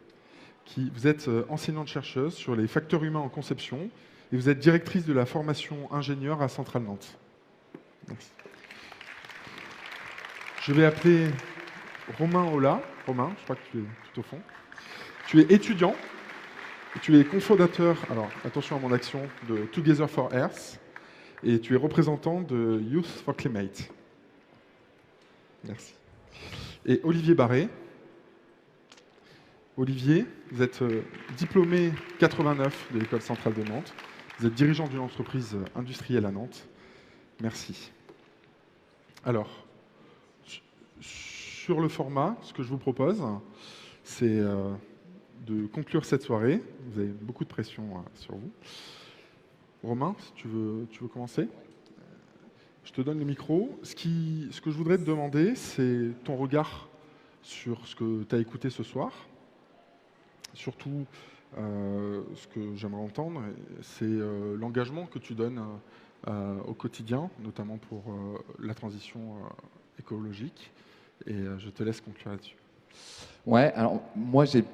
Speaker 1: Vous êtes enseignante-chercheuse sur les facteurs humains en conception et vous êtes directrice de la formation ingénieur à Centrale Nantes. Merci. Je vais appeler Romain Ola. Romain, je crois que tu es tout au fond. Tu es étudiant, tu es cofondateur, alors attention à mon action, de Together for Earth et tu es représentant de Youth for Climate. Merci. Et Olivier Barré. Olivier, vous êtes diplômé 89 de l'École centrale de Nantes. Vous êtes dirigeant d'une entreprise industrielle à Nantes. Merci. Alors, sur le format, ce que je vous propose, c'est de conclure cette soirée. Vous avez beaucoup de pression sur vous. Romain, si tu veux commencer. Je te donne le micro. Ce que je voudrais te demander, c'est ton regard sur ce que tu as écouté ce soir. Surtout, ce que j'aimerais entendre, c'est l'engagement que tu donnes au quotidien, notamment pour la transition écologique. Et je te laisse conclure là-dessus.
Speaker 12: Ouais, alors moi j'ai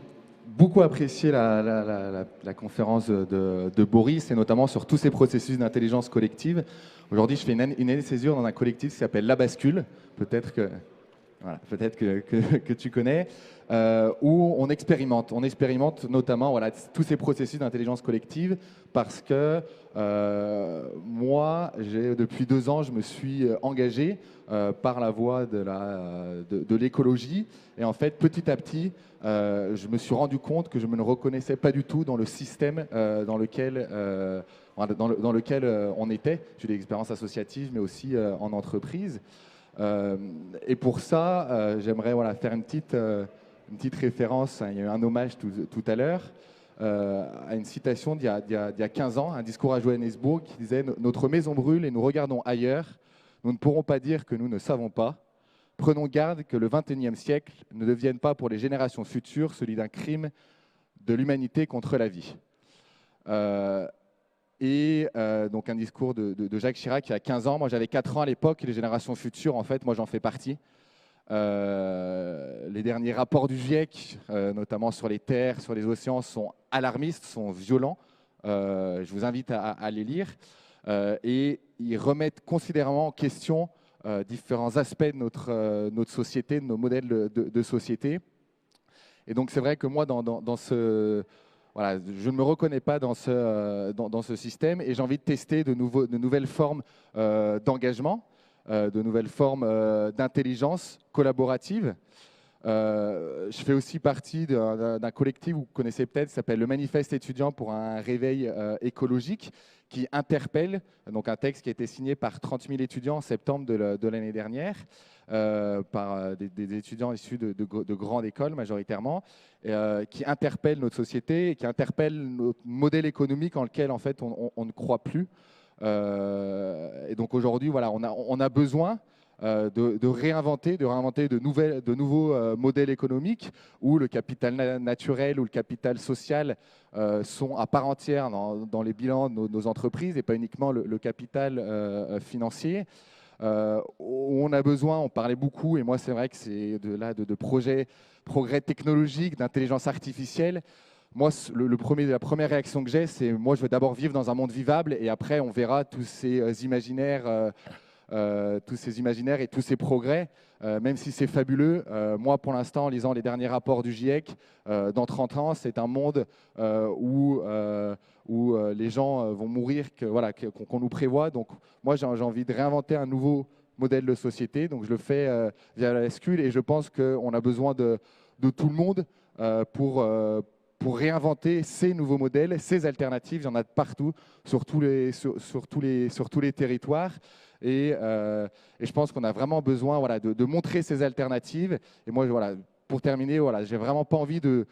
Speaker 12: beaucoup apprécié la conférence de Boris, et notamment sur tous ces processus d'intelligence collective. Aujourd'hui, je fais une année de césure dans un collectif qui s'appelle La Bascule, peut-être que tu connais, où on expérimente notamment tous ces processus d'intelligence collective, parce que moi, depuis 2 ans, je me suis engagé par la voie de l'écologie, et en fait, petit à petit, je me suis rendu compte que je me reconnaissais pas du tout dans le système dans lequel on était. J'ai des expériences associatives, mais aussi en entreprise. Et pour ça, j'aimerais faire une petite référence. Il y a eu un hommage tout à l'heure à une citation d'il y a 15 ans, un discours à Johannesburg qui disait « Notre maison brûle et nous regardons ailleurs. Nous ne pourrons pas dire que nous ne savons pas. Prenons garde que le XXIe siècle ne devienne pas pour les générations futures celui d'un crime de l'humanité contre la vie. » Donc un discours de Jacques Chirac il y a 15 ans. Moi j'avais 4 ans à l'époque, et les générations futures, en fait, moi j'en fais partie. Les derniers rapports du GIEC, notamment sur les terres, sur les océans, sont alarmistes, sont violents. Je vous invite à les lire. et ils remettent considérablement en question différents aspects de notre société, de nos modèles de société. Et donc c'est vrai que moi, dans ce... Voilà, je ne me reconnais pas dans ce système et j'ai envie de tester de nouvelles formes d'engagement, de nouvelles formes d'intelligence collaborative. Je fais aussi partie d'un collectif, vous connaissez peut-être, qui s'appelle le Manifeste étudiant pour un réveil écologique, qui interpelle, donc un texte qui a été signé par 30 000 étudiants en septembre de l'année dernière, par des étudiants issus de grandes écoles majoritairement, qui interpelle notre société, et qui interpelle notre modèle économique en lequel en fait on ne croit plus. Et donc aujourd'hui, voilà, on a besoin de réinventer de nouveaux modèles économiques où le capital naturel ou le capital social sont à part entière dans les bilans de nos entreprises et pas uniquement le capital financier. On a besoin, on parlait beaucoup, et moi c'est vrai que c'est de progrès technologiques, d'intelligence artificielle. Moi, la première réaction que j'ai, c'est moi je veux d'abord vivre dans un monde vivable et après on verra tous ces imaginaires et tous ces progrès, même si c'est fabuleux. Moi, pour l'instant, en lisant les derniers rapports du GIEC, dans 30 ans, c'est un monde où les gens vont mourir, qu'on nous prévoit. Donc, moi, j'ai envie de réinventer un nouveau modèle de société. Donc, je le fais via la SQL et je pense qu'on a besoin de tout le monde pour réinventer ces nouveaux modèles, ces alternatives. Il y en a de partout, sur tous les territoires. Et je pense qu'on a vraiment besoin de montrer ces alternatives. Et moi, pour terminer, j'ai vraiment pas envie d'être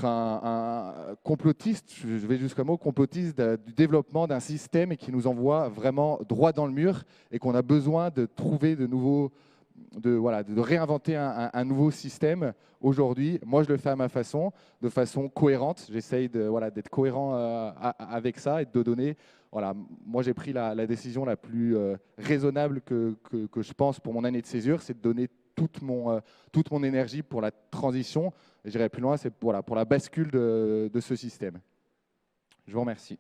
Speaker 12: un complotiste, je vais jusqu'au mot complotiste, du développement d'un système qui nous envoie vraiment droit dans le mur et qu'on a besoin de trouver de réinventer un nouveau système aujourd'hui. Moi, je le fais à ma façon, de façon cohérente. J'essaye d'être cohérent avec ça et de donner... Voilà, moi, j'ai pris la décision la plus raisonnable que je pense pour mon année de césure, c'est de donner toute mon énergie pour la transition. Et j'irai plus loin, c'est pour la bascule de ce système. Je vous remercie.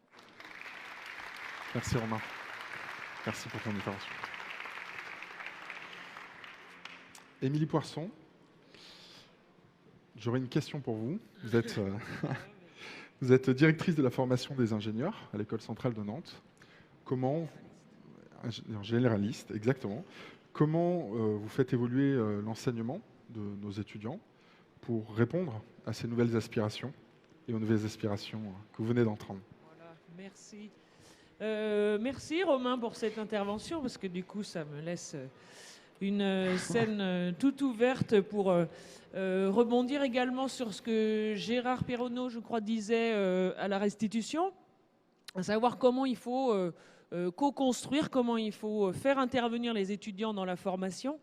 Speaker 1: Merci Romain. Merci pour ton intervention. Émilie Poisson, j'aurais une question pour vous. Vous êtes directrice de la formation des ingénieurs à l'École centrale de Nantes. Généraliste, exactement. Comment vous faites évoluer l'enseignement de nos étudiants pour répondre à ces nouvelles aspirations et aux nouvelles aspirations que vous venez d'entendre?
Speaker 13: Voilà, merci. Merci Romain pour cette intervention, parce que du coup, ça me laisse une scène toute ouverte pour rebondir également sur ce que Gérard Perronneau, je crois, disait à la restitution, à savoir comment il faut co-construire, comment il faut faire intervenir les étudiants dans la formation.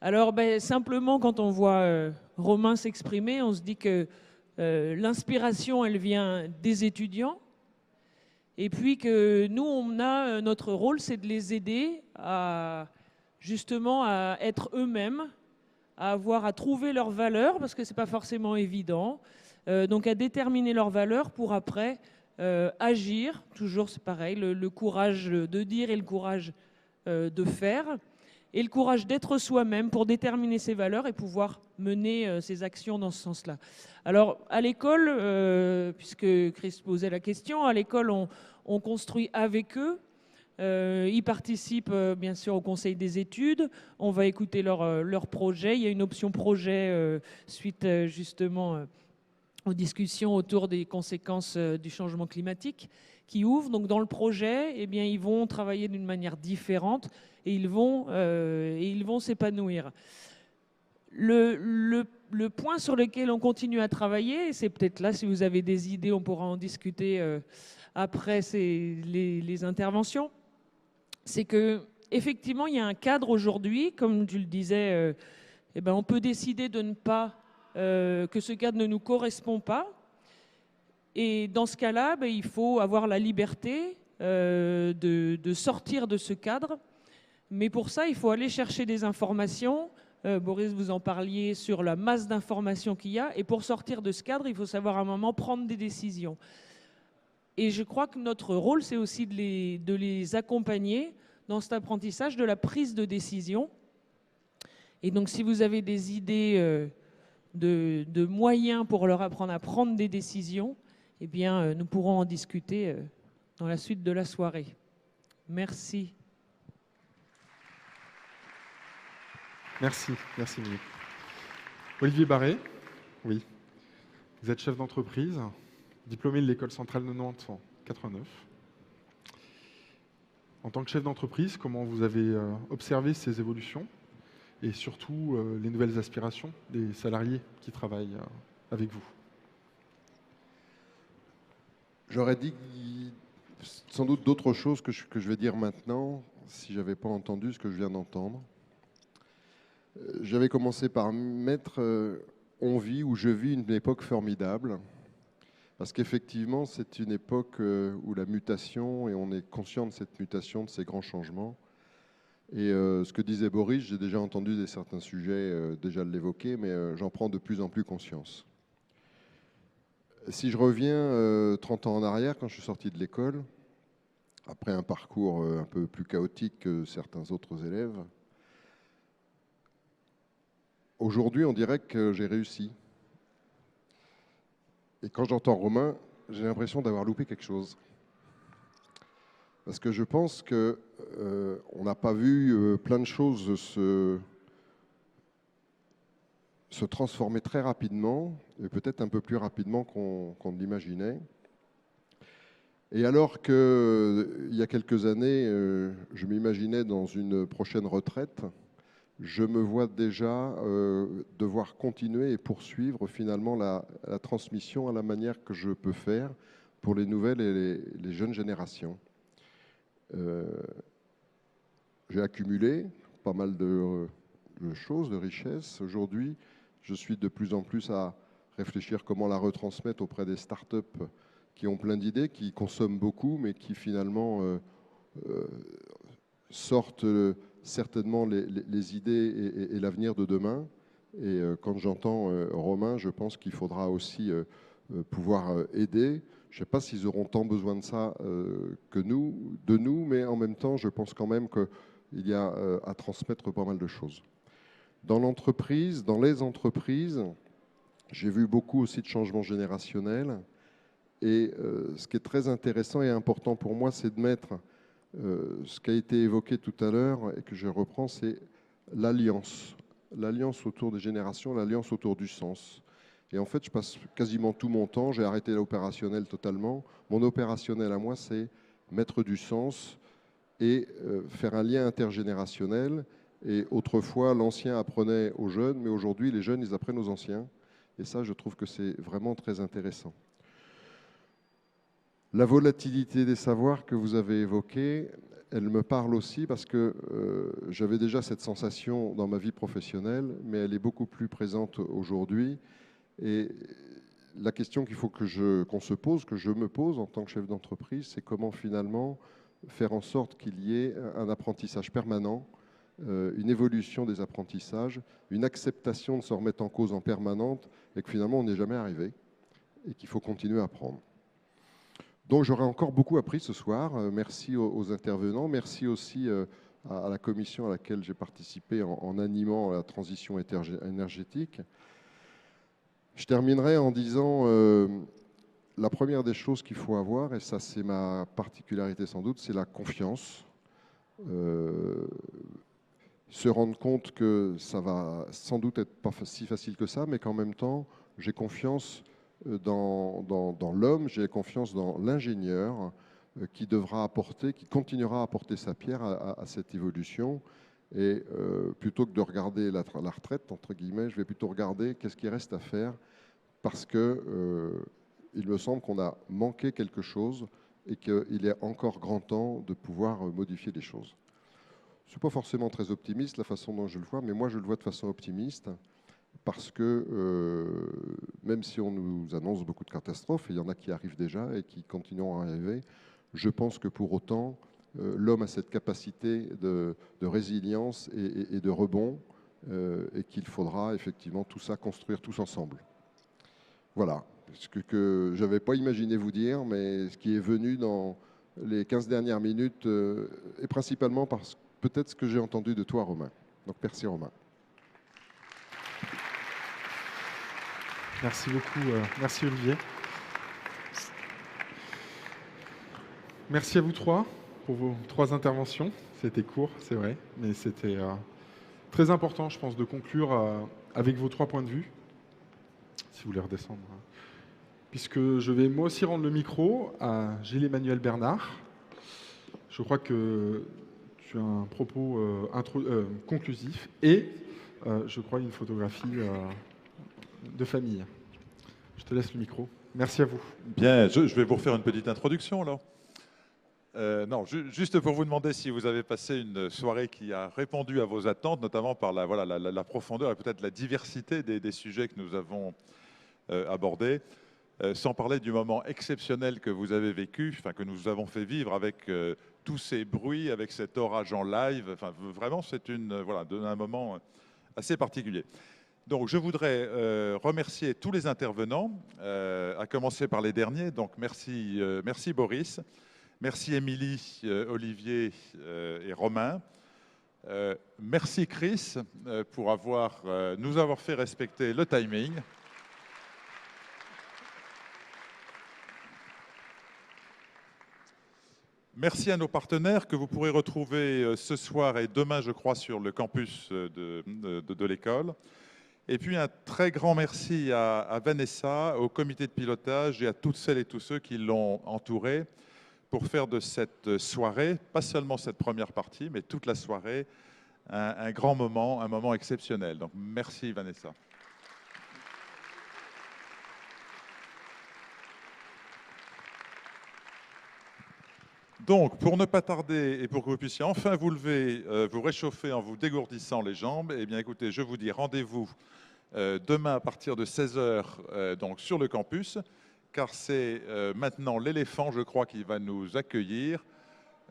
Speaker 13: Alors, simplement, quand on voit Romain s'exprimer, on se dit que l'inspiration, elle vient des étudiants, et puis que nous, on a notre rôle, c'est de les aider justement à être eux-mêmes, à trouver leurs valeurs, parce que ce n'est pas forcément évident, donc à déterminer leurs valeurs pour après agir, toujours c'est pareil, le courage de dire et le courage de faire, et le courage d'être soi-même pour déterminer ses valeurs et pouvoir mener ses actions dans ce sens-là. Alors à l'école, puisque Chris posait la question, à l'école on construit avec eux. Ils participent bien sûr au conseil des études, on va écouter leur projet, il y a une option projet suite justement aux discussions autour des conséquences du changement climatique qui ouvre. Donc dans le projet, eh bien, ils vont travailler d'une manière différente et ils vont s'épanouir. Le point sur lequel on continue à travailler, et c'est peut-être là, si vous avez des idées, on pourra en discuter après les interventions, c'est qu'effectivement, il y a un cadre aujourd'hui, comme tu le disais, on peut décider de ne pas, que ce cadre ne nous correspond pas. Et dans ce cas-là, il faut avoir la liberté de sortir de ce cadre. Mais pour ça, il faut aller chercher des informations. Boris, vous en parliez sur la masse d'informations qu'il y a. Et pour sortir de ce cadre, il faut savoir à un moment prendre des décisions. Et je crois que notre rôle, c'est aussi de les accompagner dans cet apprentissage de la prise de décision. Et donc, si vous avez des idées de moyens pour leur apprendre à prendre des décisions, eh bien, nous pourrons en discuter dans la suite de la soirée. Merci.
Speaker 1: Merci, merci Monique. Olivier Barré, oui. Vous êtes chef d'entreprise, diplômé de l'École centrale de Nantes en 89. En tant que chef d'entreprise, comment vous avez observé ces évolutions et surtout les nouvelles aspirations des salariés qui travaillent avec vous?
Speaker 14: J'aurais dit sans doute d'autres choses que je vais dire maintenant, si je n'avais pas entendu ce que je viens d'entendre. J'avais commencé par mettre je vis une époque formidable, parce qu'effectivement, c'est une époque où la mutation, et on est conscient de cette mutation, de ces grands changements. Et ce que disait Boris, j'ai déjà entendu certains sujets déjà l'évoquer, mais j'en prends de plus en plus conscience. Si je reviens 30 ans en arrière, quand je suis sorti de l'école, après un parcours un peu plus chaotique que certains autres élèves, aujourd'hui, on dirait que j'ai réussi. Et quand j'entends Romain, j'ai l'impression d'avoir loupé quelque chose. Parce que je pense qu'on n'a pas vu plein de choses se transformer très rapidement, et peut-être un peu plus rapidement qu'on l'imaginait. Et alors qu'il y a quelques années, je m'imaginais dans une prochaine retraite, je me vois déjà devoir continuer et poursuivre finalement la transmission à la manière que je peux faire pour les nouvelles et les jeunes générations. J'ai accumulé pas mal de choses, de richesses. Aujourd'hui, je suis de plus en plus à réfléchir comment la retransmettre auprès des startups qui ont plein d'idées, qui consomment beaucoup, mais qui finalement sortent certainement les idées et l'avenir de demain. Et quand j'entends Romain, je pense qu'il faudra aussi pouvoir aider. Je ne sais pas s'ils auront tant besoin de ça de nous, mais en même temps, je pense quand même qu'il y a à transmettre pas mal de choses. Dans l'entreprise, dans les entreprises, j'ai vu beaucoup aussi de changements générationnels. Et ce qui est très intéressant et important pour moi, c'est de mettre ce qui a été évoqué tout à l'heure et que je reprends, c'est l'alliance. L'alliance autour des générations, l'alliance autour du sens. Et en fait, je passe quasiment tout mon temps, j'ai arrêté l'opérationnel totalement. Mon opérationnel à moi, c'est mettre du sens et faire un lien intergénérationnel. Et autrefois, l'ancien apprenait aux jeunes, mais aujourd'hui, les jeunes, ils apprennent aux anciens. Et ça, je trouve que c'est vraiment très intéressant. La volatilité des savoirs que vous avez évoquée, elle me parle aussi parce que j'avais déjà cette sensation dans ma vie professionnelle, mais elle est beaucoup plus présente aujourd'hui. Et la question qu'il faut qu'on se pose, que je me pose en tant que chef d'entreprise, c'est comment finalement faire en sorte qu'il y ait un apprentissage permanent, une évolution des apprentissages, une acceptation de se remettre en cause en permanente et que finalement on n'est jamais arrivé et qu'il faut continuer à apprendre. Donc j'aurais encore beaucoup appris ce soir. Merci aux intervenants. Merci aussi à la commission à laquelle j'ai participé en animant la transition énergétique. Je terminerai en disant la première des choses qu'il faut avoir, et ça c'est ma particularité sans doute, c'est la confiance. Se rendre compte que ça va sans doute être pas si facile que ça, mais qu'en même temps, j'ai confiance dans l'homme, j'ai confiance dans l'ingénieur qui devra apporter, qui continuera à apporter sa pierre à cette évolution. Et plutôt que de regarder la retraite, entre guillemets, je vais plutôt regarder qu'est-ce qui reste à faire parce que il me semble qu'on a manqué quelque chose et qu'il est encore grand temps de pouvoir modifier les choses. Je ne suis pas forcément très optimiste la façon dont je le vois, mais moi je le vois de façon optimiste parce que même si on nous annonce beaucoup de catastrophes, et il y en a qui arrivent déjà et qui continueront à arriver, je pense que pour autant, l'homme a cette capacité de résilience et de rebond et qu'il faudra effectivement tout ça construire tous ensemble. Voilà, ce que je n'avais pas imaginé vous dire, mais ce qui est venu dans les 15 dernières minutes, et principalement parce peut-être ce que j'ai entendu de toi, Romain. Donc merci, Romain.
Speaker 1: Merci beaucoup. Merci, Olivier. Merci à vous trois pour vos 3 interventions. C'était court, c'est vrai, mais c'était très important, je pense, de conclure avec vos 3 points de vue. Si vous voulez redescendre. Puisque je vais moi aussi rendre le micro à Gilles-Emmanuel Bernard. Je crois que tu as un propos conclusif et je crois une photographie de famille. Je te laisse le micro. Merci à vous.
Speaker 2: Bien, je vais vous refaire une petite introduction alors. Non, juste pour vous demander si vous avez passé une soirée qui a répondu à vos attentes, notamment par la profondeur et peut-être la diversité des sujets que nous avons abordés, sans parler du moment exceptionnel que vous avez vécu, enfin que nous avons fait vivre avec tous ces bruits, avec cet orage en live. Enfin, vraiment, c'est un moment assez particulier. Donc, je voudrais remercier tous les intervenants, à commencer par les derniers. Donc, merci Boris. Merci Émilie, Olivier et Romain. Merci Chris pour nous avoir fait respecter le timing. Merci à nos partenaires que vous pourrez retrouver ce soir et demain, je crois, sur le campus de l'école. Et puis un très grand merci à Vanessa, au comité de pilotage et à toutes celles et tous ceux qui l'ont entourée pour faire de cette soirée, pas seulement cette première partie, mais toute la soirée, un grand moment, un moment exceptionnel. Donc merci Vanessa. Donc, pour ne pas tarder et pour que vous puissiez enfin vous lever, vous réchauffer en vous dégourdissant les jambes, eh bien écoutez, je vous dis rendez-vous demain à partir de 16 h donc sur le campus, car c'est maintenant l'éléphant, je crois, qui va nous accueillir.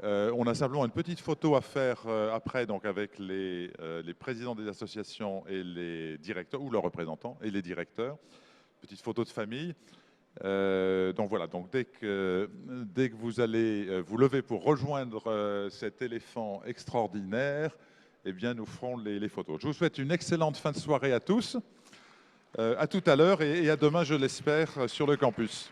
Speaker 2: On a simplement une petite photo à faire après, donc avec les présidents des associations et les directeurs, ou leurs représentants et les directeurs. Petite photo de famille. Donc voilà, donc dès que vous allez vous lever pour rejoindre cet éléphant extraordinaire, eh bien nous ferons les photos. Je vous souhaite une excellente fin de soirée à tous. À tout à l'heure et à demain, je l'espère, sur le campus.